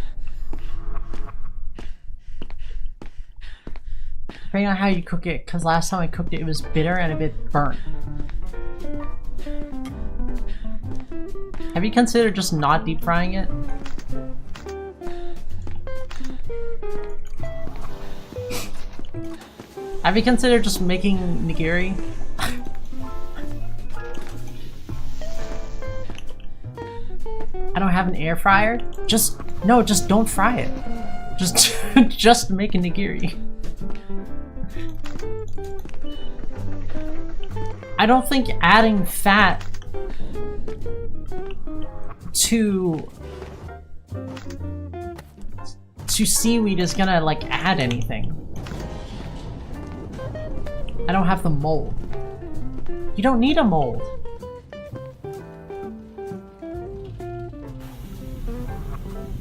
Depending on how you cook it, because last time I cooked it, it was bitter and a bit burnt. Have you considered just not deep frying it? Have you considered just making nigiri? I don't have an air fryer? Just don't fry it. Just make a nigiri. I don't think adding fat to seaweed is gonna like add anything. I don't have the mold. You don't need a mold.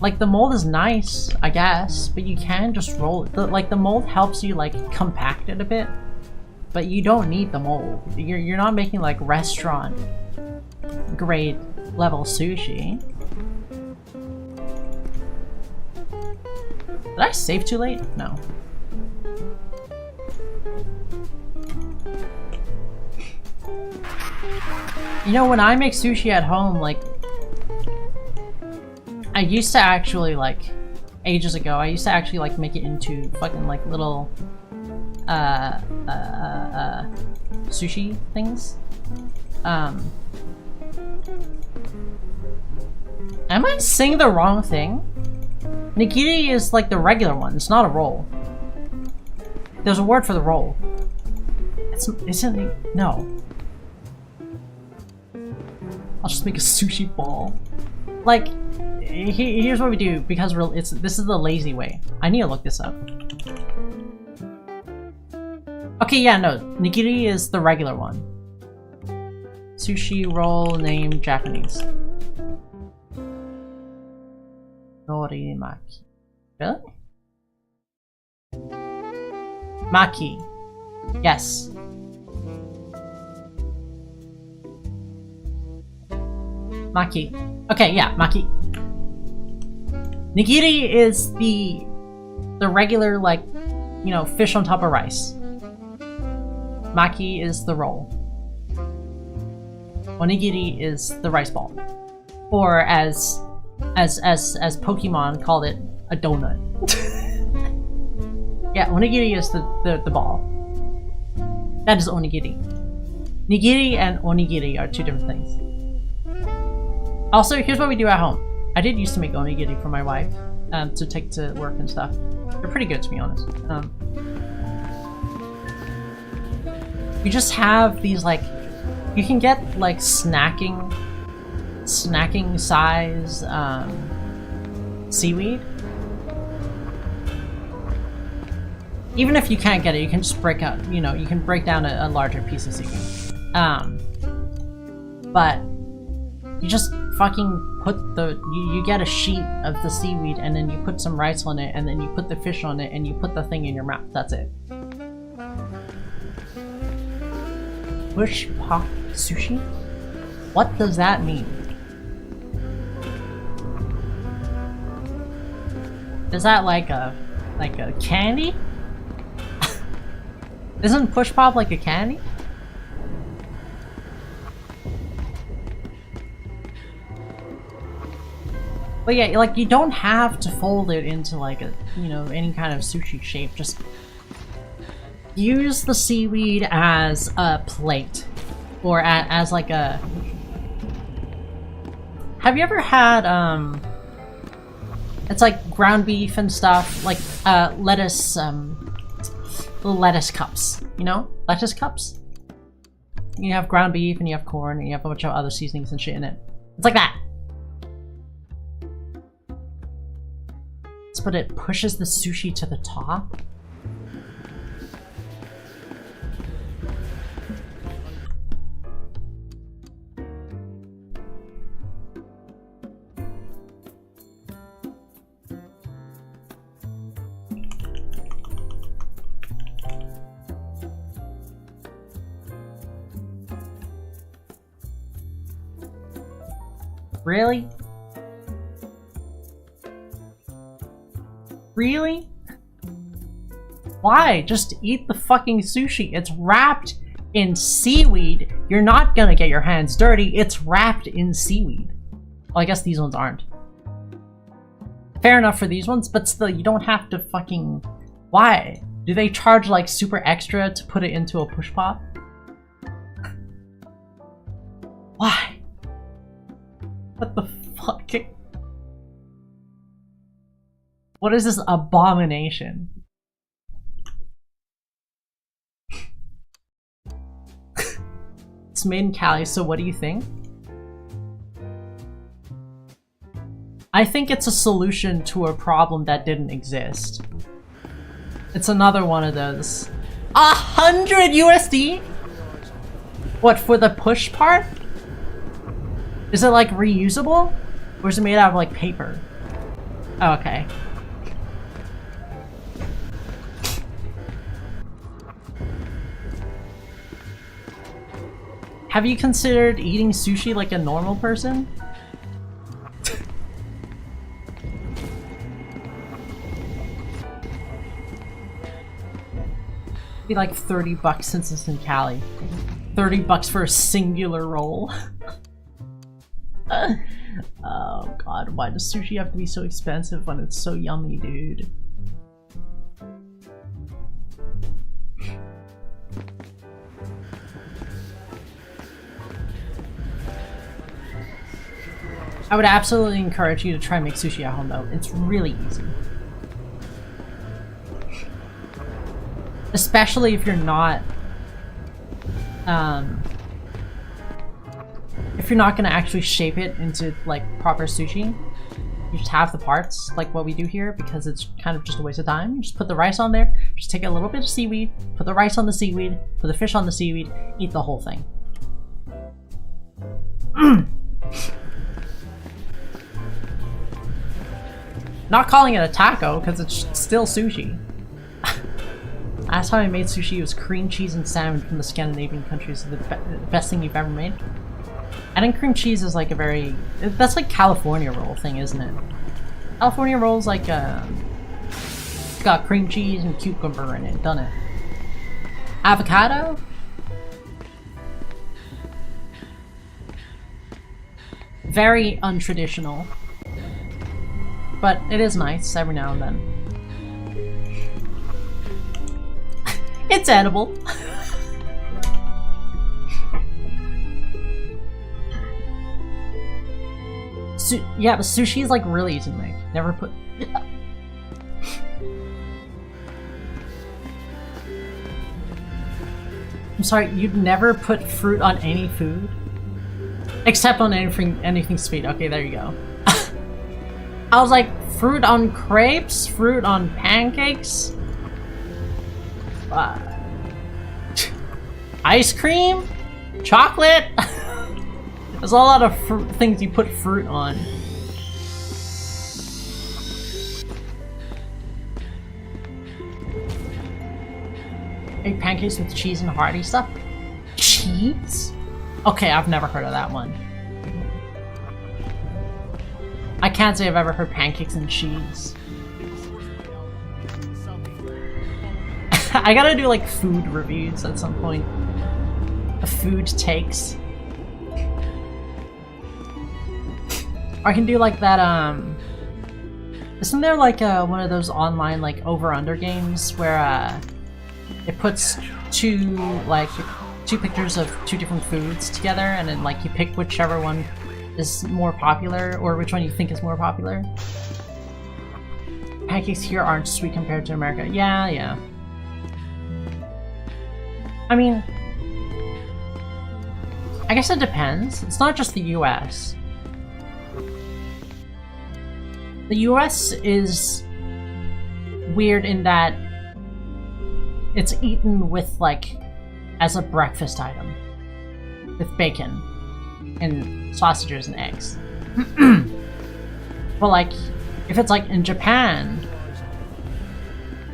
Like the mold is nice, I guess, but you can just roll it. Like the mold helps you like compact it a bit, but you don't need the mold. You're not making like restaurant grade level sushi. Did I save too late? No. You know, when I make sushi at home, like I used to actually like ages ago, I used to actually like make it into fucking like little sushi things. Am I saying the wrong thing? Nigiri is like the regular one, it's not a roll. There's a word for the roll. Isn't it? No. I'll just make a sushi ball. Like, here's what we do, because this is the lazy way. I need to look this up. Okay, yeah, no. Nigiri is the regular one. Sushi roll name Japanese. Norimaki. Really? Maki. Yes. Maki. Okay, yeah, maki. Nigiri is the regular, like, you know, fish on top of rice. Maki is the roll. Onigiri is the rice ball. Or as Pokemon called it, a donut. Yeah, onigiri is the ball. That is onigiri. Nigiri and onigiri are two different things. Also, here's what we do at home. I did used to make onigiri for my wife to take to work and stuff. They're pretty good, to be honest. You just have these, like, you can get like snacking size seaweed. Even if you can't get it, you can just break out, you know, you can break down a larger piece of seaweed. But you just fucking put you get a sheet of the seaweed and then you put some rice on it and then you put the fish on it and you put the thing in your mouth. That's it. Push pop sushi? What does that mean? Is that like a candy? Isn't push pop like a candy? But yeah, like, you don't have to fold it into, like, a, you know, any kind of sushi shape. Just use the seaweed as a plate. Or as, like, a... Have you ever had, it's like ground beef and stuff, like, lettuce, little lettuce cups, you know? Lettuce cups? You have ground beef, and you have corn, and you have a bunch of other seasonings and shit in it. It's like that! But it pushes the sushi to the top? Really? Really? Why? Just eat the fucking sushi. It's wrapped in seaweed. You're not gonna get your hands dirty. It's wrapped in seaweed. Well, I guess these ones aren't. Fair enough for these ones, but still, you don't have to fucking... Why? Do they charge, like, super extra to put it into a push pop? Why? What the fuck? What is this abomination? It's made in Cali, so what do you think? I think it's a solution to a problem that didn't exist. It's another one of those. 100 USD? What, for the push part? Is it like reusable? Or is it made out of like paper? Oh, okay. Have you considered eating sushi like a normal person? Be like 30 bucks since it's in Cali. 30 bucks for a singular roll. Oh god, why does sushi have to be so expensive when it's so yummy, dude? I would absolutely encourage you to try and make sushi at home though. It's really easy. Especially if you're not gonna actually shape it into like proper sushi. You just have the parts like what we do here because it's kind of just a waste of time. You just put the rice on there, just take a little bit of seaweed, put the rice on the seaweed, put the fish on the seaweed, eat the whole thing. Not calling it a taco because it's still sushi. Last time I made sushi, it was cream cheese and salmon from the Scandinavian countries. The best thing you've ever made. Adding cream cheese is like a very... That's like California roll thing, isn't it? California rolls like got cream cheese and cucumber in it, doesn't it? Avocado? Very untraditional. But it is nice every now and then. It's edible. Yeah, but sushi is like really easy to make. Never put... I'm sorry, you'd never put fruit on any food? Except on anything sweet. Okay, there you go. I was like, fruit on crepes? Fruit on pancakes? Ice cream? Chocolate? There's a lot of things you put fruit on. Ate pancakes with cheese and hearty stuff? Cheese? Okay, I've never heard of that one. I can't say I've ever heard pancakes and cheese. I gotta do like food reviews at some point. Food takes. Or I can do like that Isn't there like one of those online like over-under games where it puts two pictures of two different foods together and then like you pick whichever one is more popular or which one you think is more popular? Pancakes here aren't sweet compared to America. Yeah. I mean, I guess it depends. It's not just the US. The US is weird in that it's eaten with, like, as a breakfast item. With bacon and sausages and eggs. But, like, if it's, like, in Japan,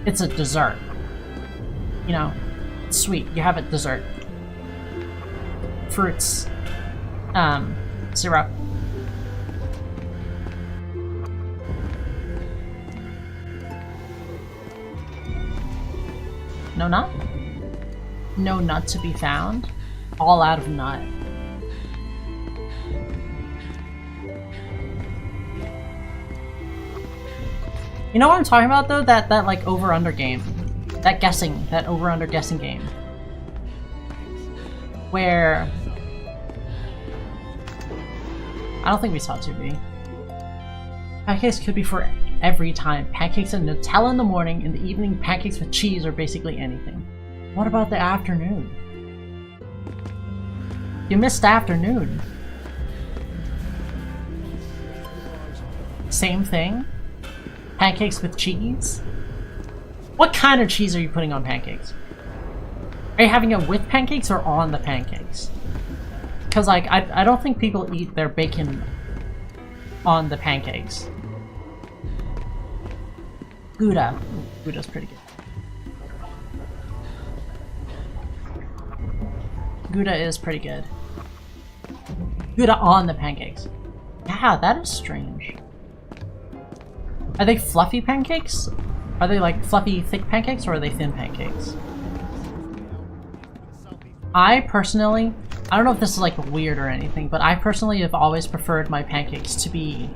it's a dessert. You know? It's sweet. You have it dessert. Fruits. Syrup. No nut? No nut to be found? All out of nut. You know what I'm talking about though? That like over-under game. That over-under guessing game. Where... I don't think we saw 2B. Pancakes could be for every time. Pancakes and Nutella in the morning, in the evening pancakes with cheese or basically anything. What about the afternoon? You missed afternoon. Same thing? Pancakes with cheese? What kind of cheese are you putting on pancakes? Are you having it with pancakes or on the pancakes? Because, like, I don't think people eat their bacon on the pancakes. Gouda. Ooh, Gouda's pretty good. Gouda is pretty good. Gouda on the pancakes. Yeah, that is strange. Are they fluffy pancakes? Are they like fluffy, thick pancakes, or are they thin pancakes? I personally, I don't know if this is like weird or anything, but I personally have always preferred my pancakes to be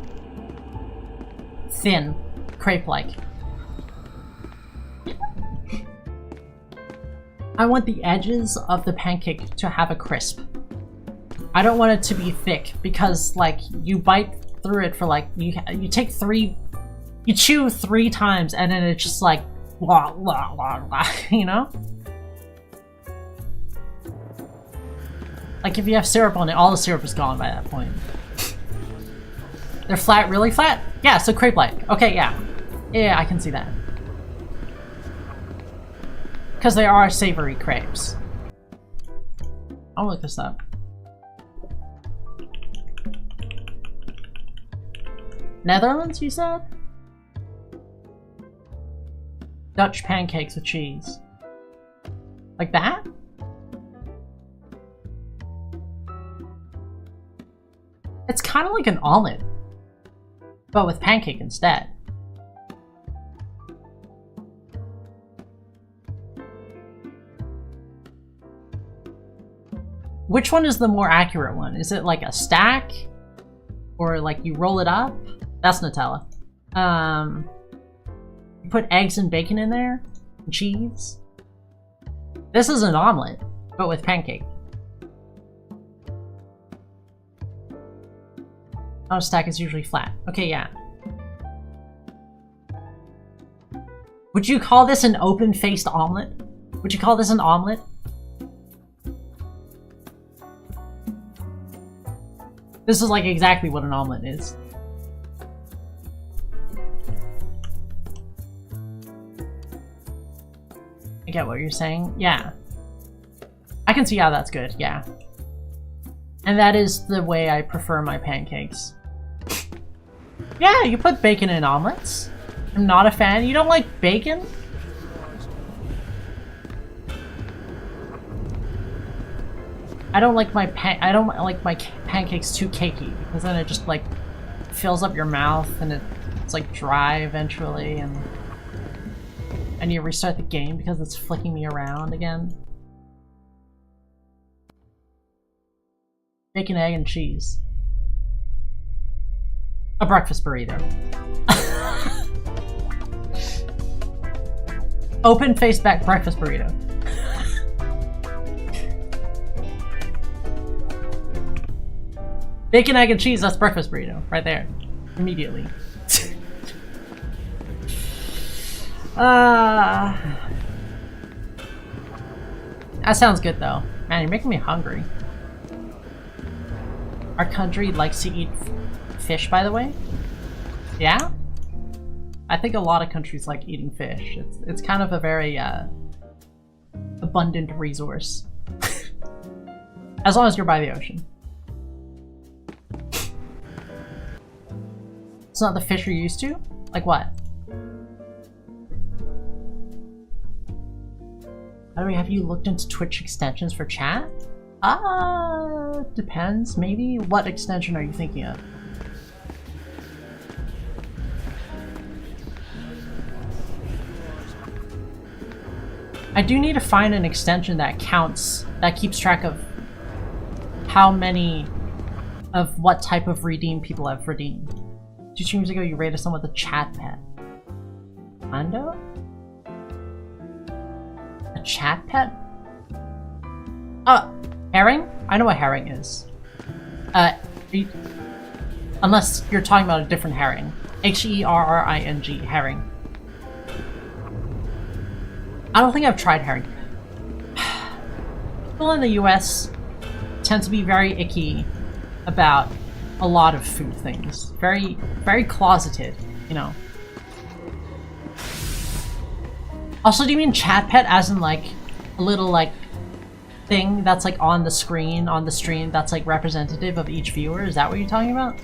thin, crepe-like. I want the edges of the pancake to have a crisp. I don't want it to be thick because like you bite through it for like, you take you chew 3 times and then it's just like, blah, blah, blah, blah, you know? Like if you have syrup on it, all the syrup is gone by that point. They're flat, really flat? Yeah, so crepe-like. Okay, yeah. Yeah, I can see that. Because they are savory crepes. I'll look this up. Netherlands, you said? Dutch pancakes with cheese. Like that? It's kind of like an omelet, but with pancake instead. Which one is the more accurate one? Is it like a stack? Or like you roll it up? That's Nutella. You put eggs and bacon in there? And cheese? This is an omelet, but with pancake. Oh, a stack is usually flat. Okay, yeah. Would you call this an open-faced omelet? Would you call this an omelet? This is like exactly what an omelet is. I get what you're saying. Yeah. I can see how that's good, yeah. And that is the way I prefer my pancakes. Yeah, you put bacon in omelets. I'm not a fan. You don't like bacon? I don't like my pancakes too cakey because then it just like fills up your mouth and it's like dry eventually and you restart the game because it's flicking me around again. Bacon, egg, and cheese. A breakfast burrito. Open-faced back breakfast burrito. Bacon, egg, and cheese, that's breakfast burrito. Right there. Immediately. That sounds good though. Man, you're making me hungry. Our country likes to eat fish, by the way. Yeah? I think a lot of countries like eating fish. It's kind of a very abundant resource. As long as you're by the ocean. It's not the fish you're used to? Like what? I mean, have you looked into Twitch extensions for chat? Depends, maybe. What extension are you thinking of? I do need to find an extension that counts, that keeps track of how many of what type of redeem people have redeemed. 2 streams ago, you rated someone with a chat pet. Ando? A chat pet? Herring? I know what herring is. Unless you're talking about a different herring. H-E-R-R-I-N-G, herring. I don't think I've tried herring. People in the US tend to be very icky about a lot of food things. Very, very closeted, you know. Also, do you mean chat pet as in like a little like thing that's like on the screen, on the stream that's like representative of each viewer? Is that what you're talking about?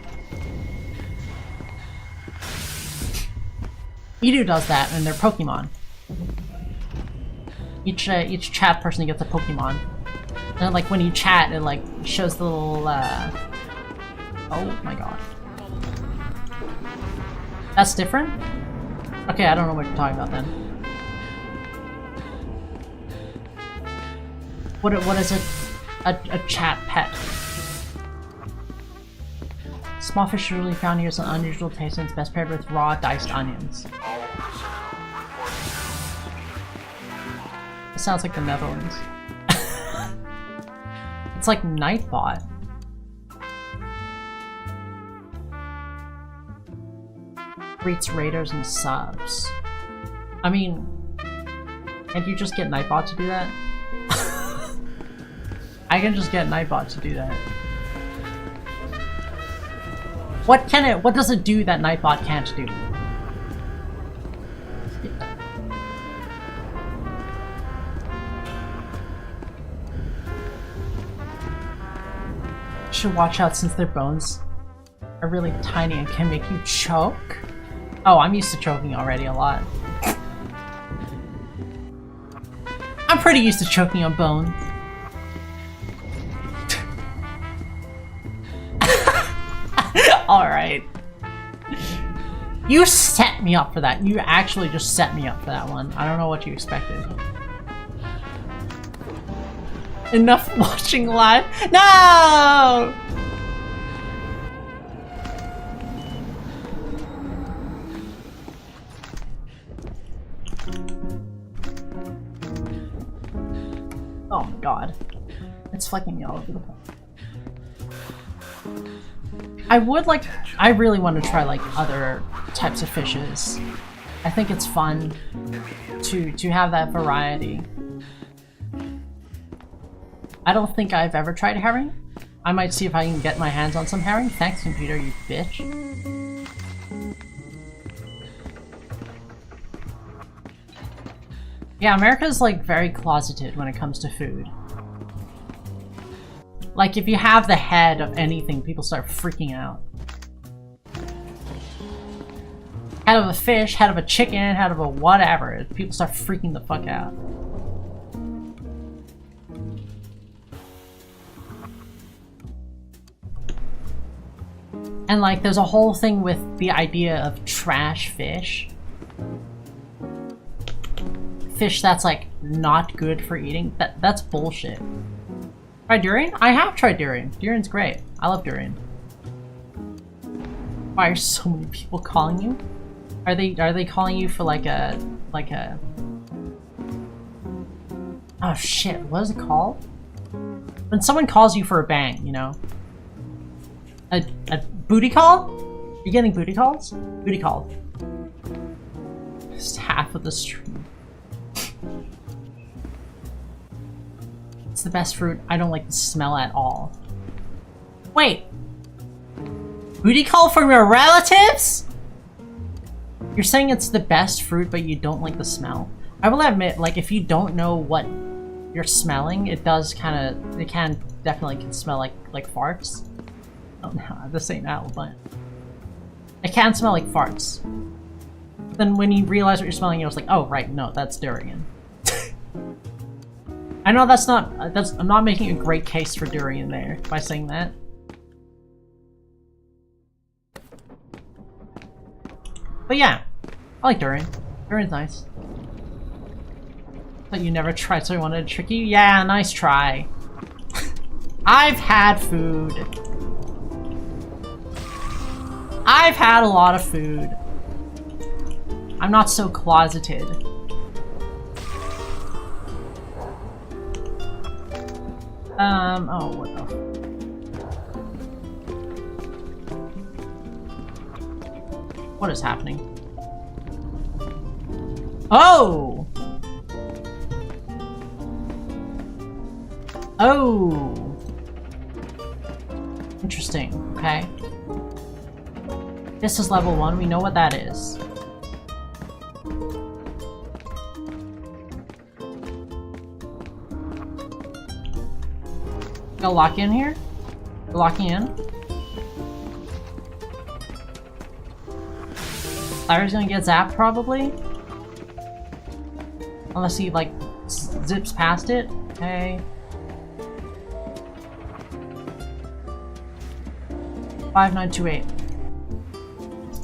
Edu does that in their Pokemon. Each chat person gets a Pokemon. And like when you chat, it like shows the little oh my god. That's different? Okay, I don't know what you're talking about then. What is a chat pet? Small fish usually found here is an unusual taste and it's best paired with raw diced onions. It sounds like the Netherlands. It's like Nightbot. Greets raiders and subs. I mean, can't you just get Nightbot to do that? I can just get Nightbot to do that. What does it do that Nightbot can't do? Should watch out since their bones are really tiny and can make you choke. Oh, I'm used to choking already a lot. I'm pretty used to choking on bone. Alright. You set me up for that. You actually just set me up for that one. I don't know what you expected. Enough watching live. No! Oh my god. It's flicking me all over the place. I really want to try like other types of fishes. I think it's fun to have that variety. I don't think I've ever tried herring. I might see if I can get my hands on some herring. Thanks, computer, you bitch. Yeah, America's like very closeted when it comes to food. Like if you have the head of anything, people start freaking out. Head of a fish, head of a chicken, head of a whatever. People start freaking the fuck out. And like there's a whole thing with the idea of trash fish. Fish that's like not good for eating. That's bullshit. Tried durian? I have tried durian. Durian's great. I love durian. Why are so many people calling you? Are they calling you for like a Oh shit, what is it called? When someone calls you for a bang, you know? A booty call? You getting booty calls? Booty call. Just half of the stream. It's the best fruit. I don't like the smell at all. Wait! Booty call from your relatives? You're saying it's the best fruit, but you don't like the smell? I will admit, like, if you don't know what you're smelling, it does kind of, it can smell like farts. Oh no, this ain't out, but it can smell like farts. Then when you realize what you're smelling, you're just like, oh right, no, that's durian. I know I'm not making a great case for durian there by saying that. But yeah, I like durian. Durian's nice. But you never tried, so I wanted to trick you? Yeah, nice try. I've had food. I've had a lot of food. I'm not so closeted. Oh, what the f- What is happening? Oh! Oh! Interesting, okay. This is level 1, we know what that is. Gonna lock in here? We're locking in? Larry's gonna get zapped, probably? Unless he, like, zips past it. Okay. 5928.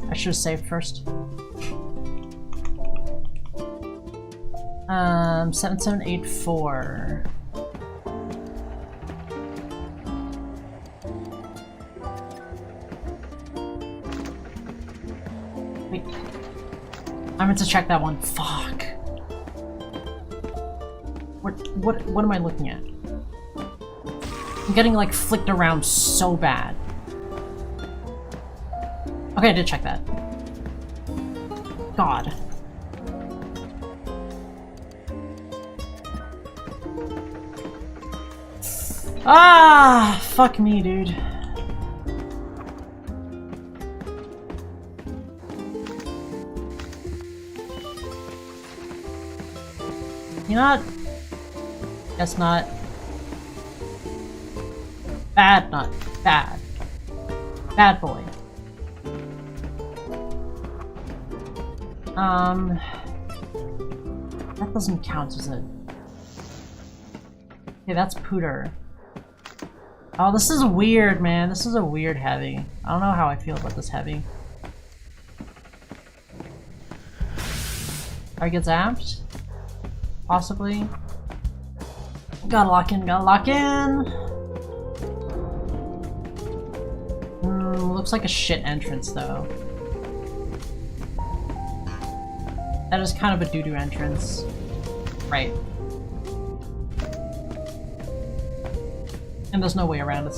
I should have saved first. 7784. Wait. I meant to check that one. Fuck. What am I looking at? I'm getting like flicked around so bad. Okay, I did check that. God. Ah, fuck me, dude. You know what? That's not bad, not bad. Bad boy. That doesn't count as a... Okay, that's Pooter. Oh, this is weird, man. This is a weird heavy. I don't know how I feel about this heavy. I get zapped? Possibly. Gotta lock in, gotta lock in! Looks like a shit entrance, though. That is kind of a doo-doo entrance. Right. And there's no way around it.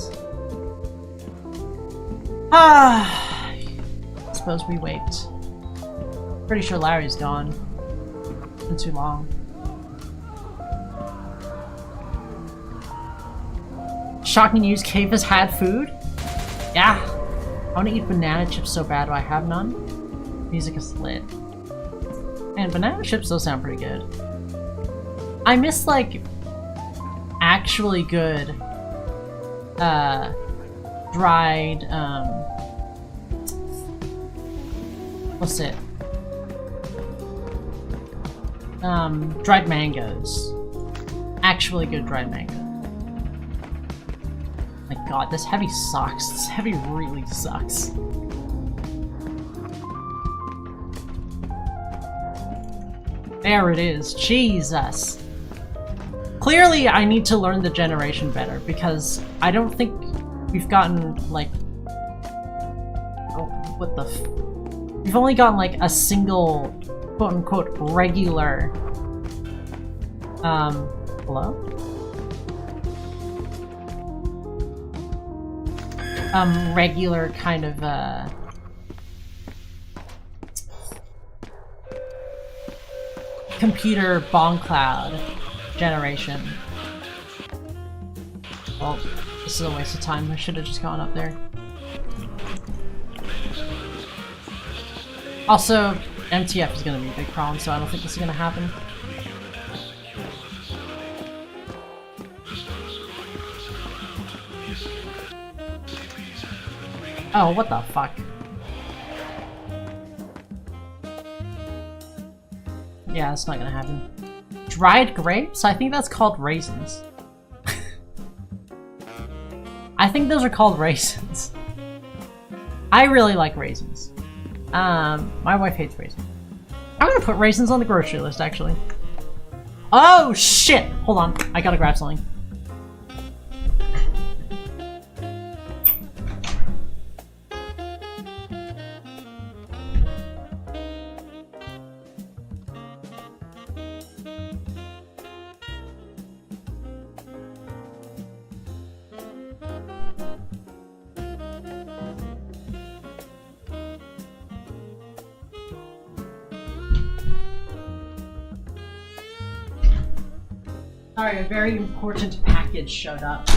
Ah! I suppose we wait. Pretty sure Larry's gone. It's been too long. Shocking news, Cave has had food? Yeah! I want to eat banana chips so bad, but I have none. Music is lit. And banana chips those sound pretty good. I miss, like, actually good, dried, what's it? Dried mangoes. Actually good dried mangoes. My god, this heavy sucks. This heavy really sucks. There it is. Jesus. Clearly, I need to learn the generation better, because I don't think we've gotten, like... Oh, what the f... We've only gotten, like, a single, quote-unquote, regular, Hello? Regular kind of, computer bomb cloud generation. Well, this is a waste of time. I should have just gone up there. Also, MTF is gonna be a big problem, so I don't think this is gonna happen. Oh, what the fuck? Yeah, that's not gonna happen. Dried grapes? I think that's called raisins. I think those are called raisins. I really like raisins. My wife hates raisins. I'm gonna put raisins on the grocery list, actually. Oh, shit! Hold on, I gotta grab something. Sorry, a very important package showed up.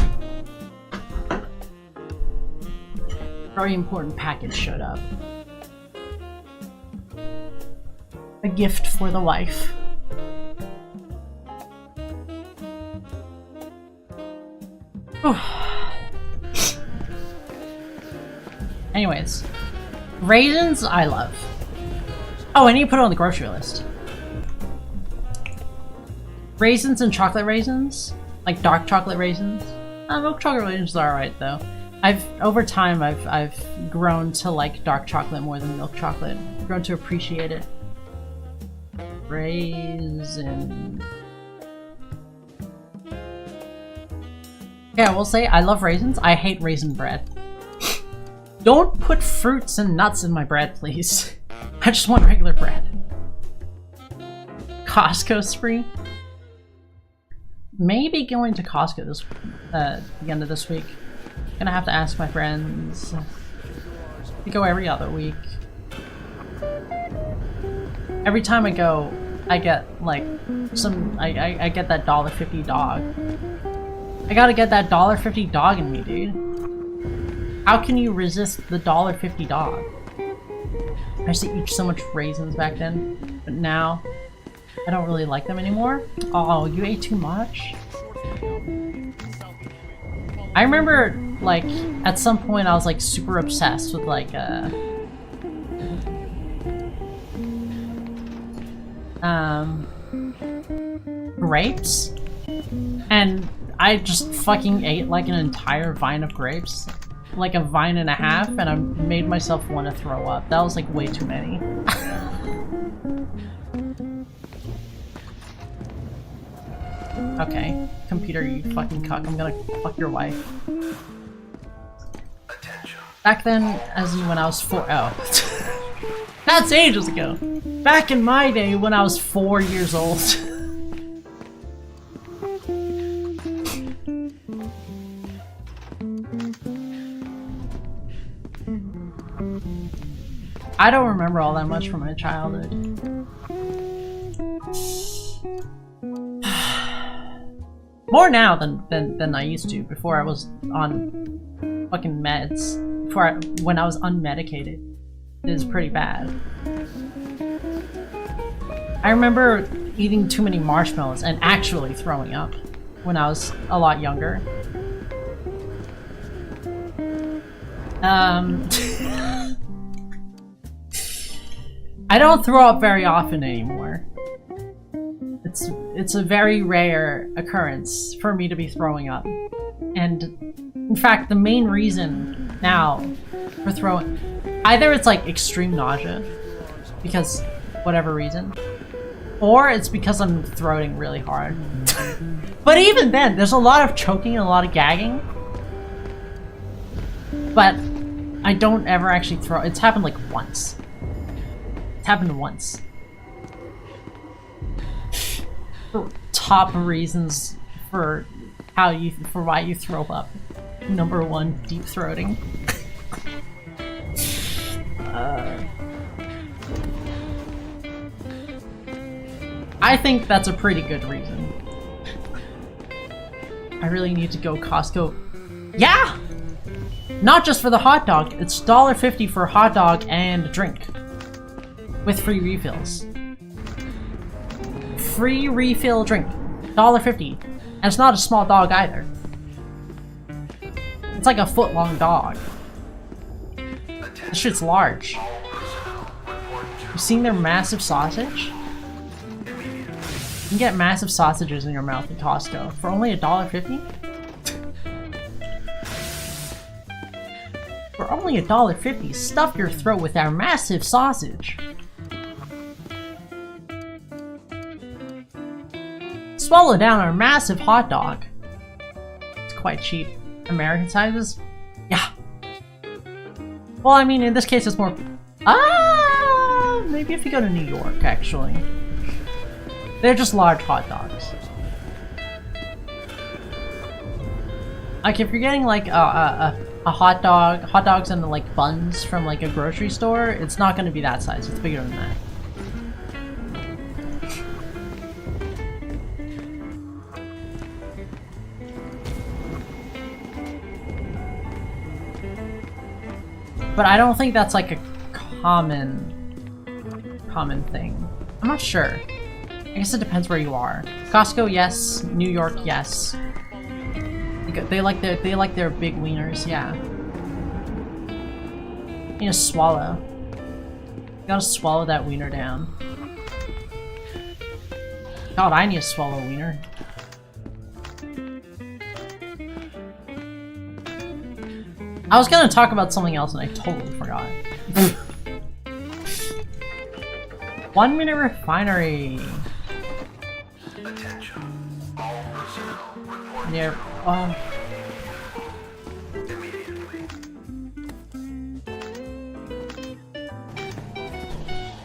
Very important package showed up. A gift for the wife. Anyways, raisins I love. Oh, I need to put it on the grocery list. Raisins and chocolate raisins? Like dark chocolate raisins? Milk chocolate raisins are alright though. Over time I've grown to like dark chocolate more than milk chocolate. I've grown to appreciate it. Raisin. Yeah, I will say I love raisins. I hate raisin bread. Don't put fruits and nuts in my bread, please. I just want regular bread. Costco spree? Maybe going to Costco this the end of this week. Gonna have to ask my friends. We go every other week. Every time I go, I get like some. I get that $1.50 dog. I gotta get that $1.50 dog in me, dude. How can you resist the $1.50 dog? I used to eat so much raisins back then, but now I don't really like them anymore. Oh, you ate too much? I remember, like, at some point I was, like, super obsessed with, like, grapes. And I just fucking ate, like, an entire vine of grapes. Like, a vine and a half, and I made myself want to throw up. That was, like, way too many. Okay, computer, you fucking cuck. I'm gonna fuck your wife. Attention. Back then, as in when I was 4- oh. That's ages ago! Back in my day, when I was 4 years old. I don't remember all that much from my childhood. More now than I used to before I was on fucking meds. When I was unmedicated. It was pretty bad. I remember eating too many marshmallows and actually throwing up when I was a lot younger. I don't throw up very often anymore. It's a very rare occurrence for me to be throwing up. And in fact, the main reason now for throwing, either it's like extreme nausea, because whatever reason, or it's because I'm throating really hard. But even then, there's a lot of choking and a lot of gagging. But I don't ever actually throw. It's happened like once. It's happened once. Top reasons for why you throw up. Number 1, deep throating. I think that's a pretty good reason. I really need to go Costco. Yeah! Not just for the hot dog, it's $1.50 for a hot dog and a drink. With free refills. Free refill drink. $1.50. And it's not a small dog either. It's like a foot-long dog. This shit's large. You seen their massive sausage? You can get massive sausages in your mouth at Costco for only $1.50? For only $1.50, stuff your throat with our massive sausage. Swallow down our massive hot dog. It's quite cheap. American sizes? Yeah. Well, I mean, in this case, it's more... maybe if you go to New York, actually. They're just large hot dogs. Like, if you're getting, like, a hot dogs and, like, buns from, like, a grocery store, it's not gonna be that size. It's bigger than that. But I don't think that's, like, a common thing. I'm not sure. I guess it depends where you are. Costco, yes. New York, yes. They like their big wieners, yeah. You need to swallow. You gotta swallow that wiener down. God, I need to swallow a wiener. I was gonna talk about something else and I totally forgot. 1 minute refinery. Attention. All personnel report Near. immediately.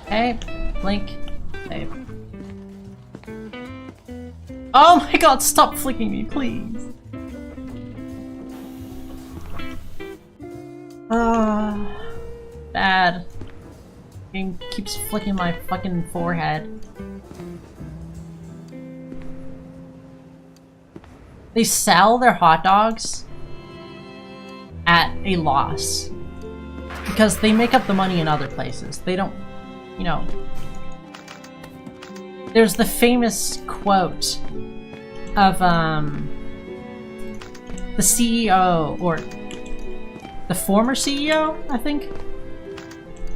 Hey, blink. Hey. Oh my god, stop flicking me, please. Bad. Game keeps flicking my fucking forehead. They sell their hot dogs at a loss because they make up the money in other places. They don't, you know. There's the famous quote of the CEO, or the former CEO, I think.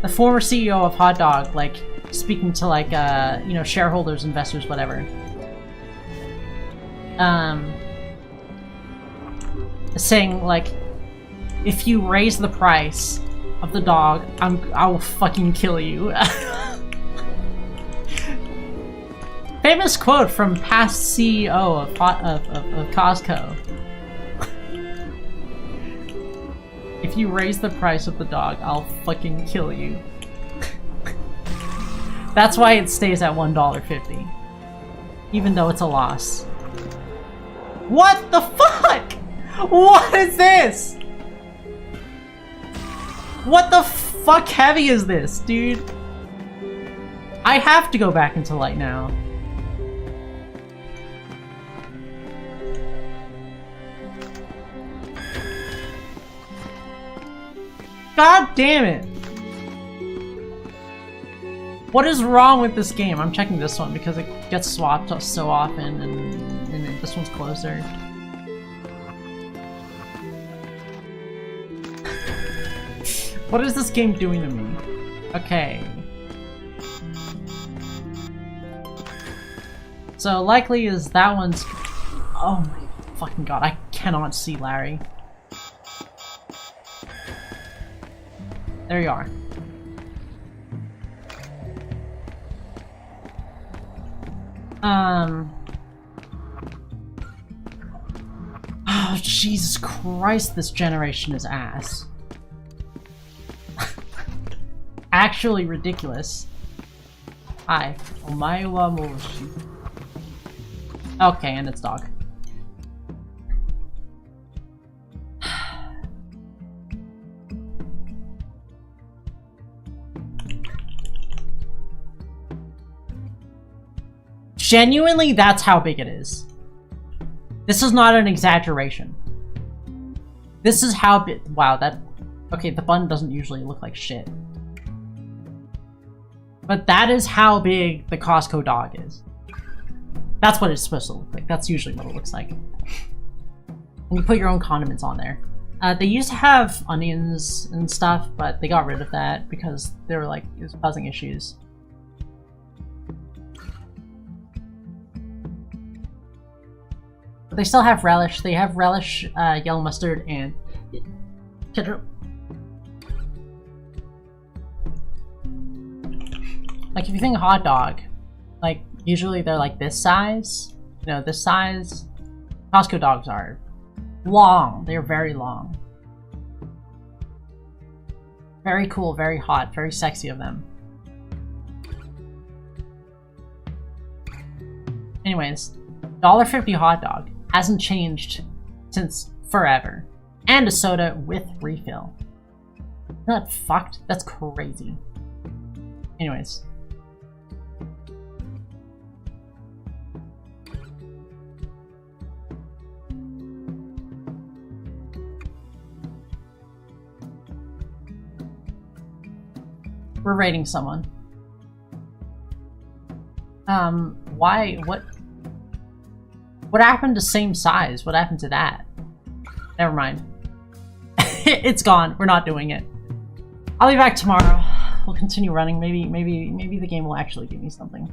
The former CEO of Hot Dog, like, speaking to, like, you know, shareholders, investors, whatever. Saying, like, if you raise the price of the dog, I will fucking kill you. Famous quote from past CEO of Costco. If you raise the price of the dog, I'll fucking kill you. That's why it stays at $1.50. Even though it's a loss. What the fuck? What is this? What the fuck heavy is this, dude? I have to go back into light now. God damn it! What is wrong with this game? I'm checking this one because it gets swapped so often, and this one's closer. What is this game doing to me? Okay. So likely is that one's... Oh my fucking god, I cannot see Larry. There you are. Oh, Jesus Christ, this generation is ass. Actually ridiculous. Hi. Omae wa moshi. Okay, and it's dog. Genuinely, that's how big it is. This is not an exaggeration. This is how big. Wow, that. Okay, the bun doesn't usually look like shit. But that is how big the Costco dog is. That's what it's supposed to look like. That's usually what it looks like. And you put your own condiments on there. They used to have onions and stuff, but they got rid of that because they were like, it was causing issues. But they still have relish. They have relish, yellow mustard, and ketchup. Like, if you think hot dog, like, usually they're like this size. You know, this size. Costco dogs are long. They're very long. Very cool, very hot, very sexy of them. Anyways, $1.50 hot dog hasn't changed since forever. And a soda with refill. Isn't that fucked? That's crazy. Anyways. We're rating someone. Why? What happened to same size? What happened to that? Never mind. It's gone. We're not doing it. I'll be back tomorrow. We'll continue running. Maybe the game will actually give me something.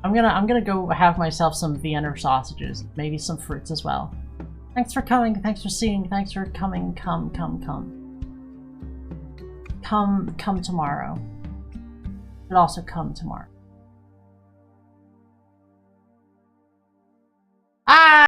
I'm gonna go have myself some Vienna sausages. Maybe some fruits as well. Thanks for coming, thanks for seeing, thanks for coming, come tomorrow. But also come tomorrow. Ah!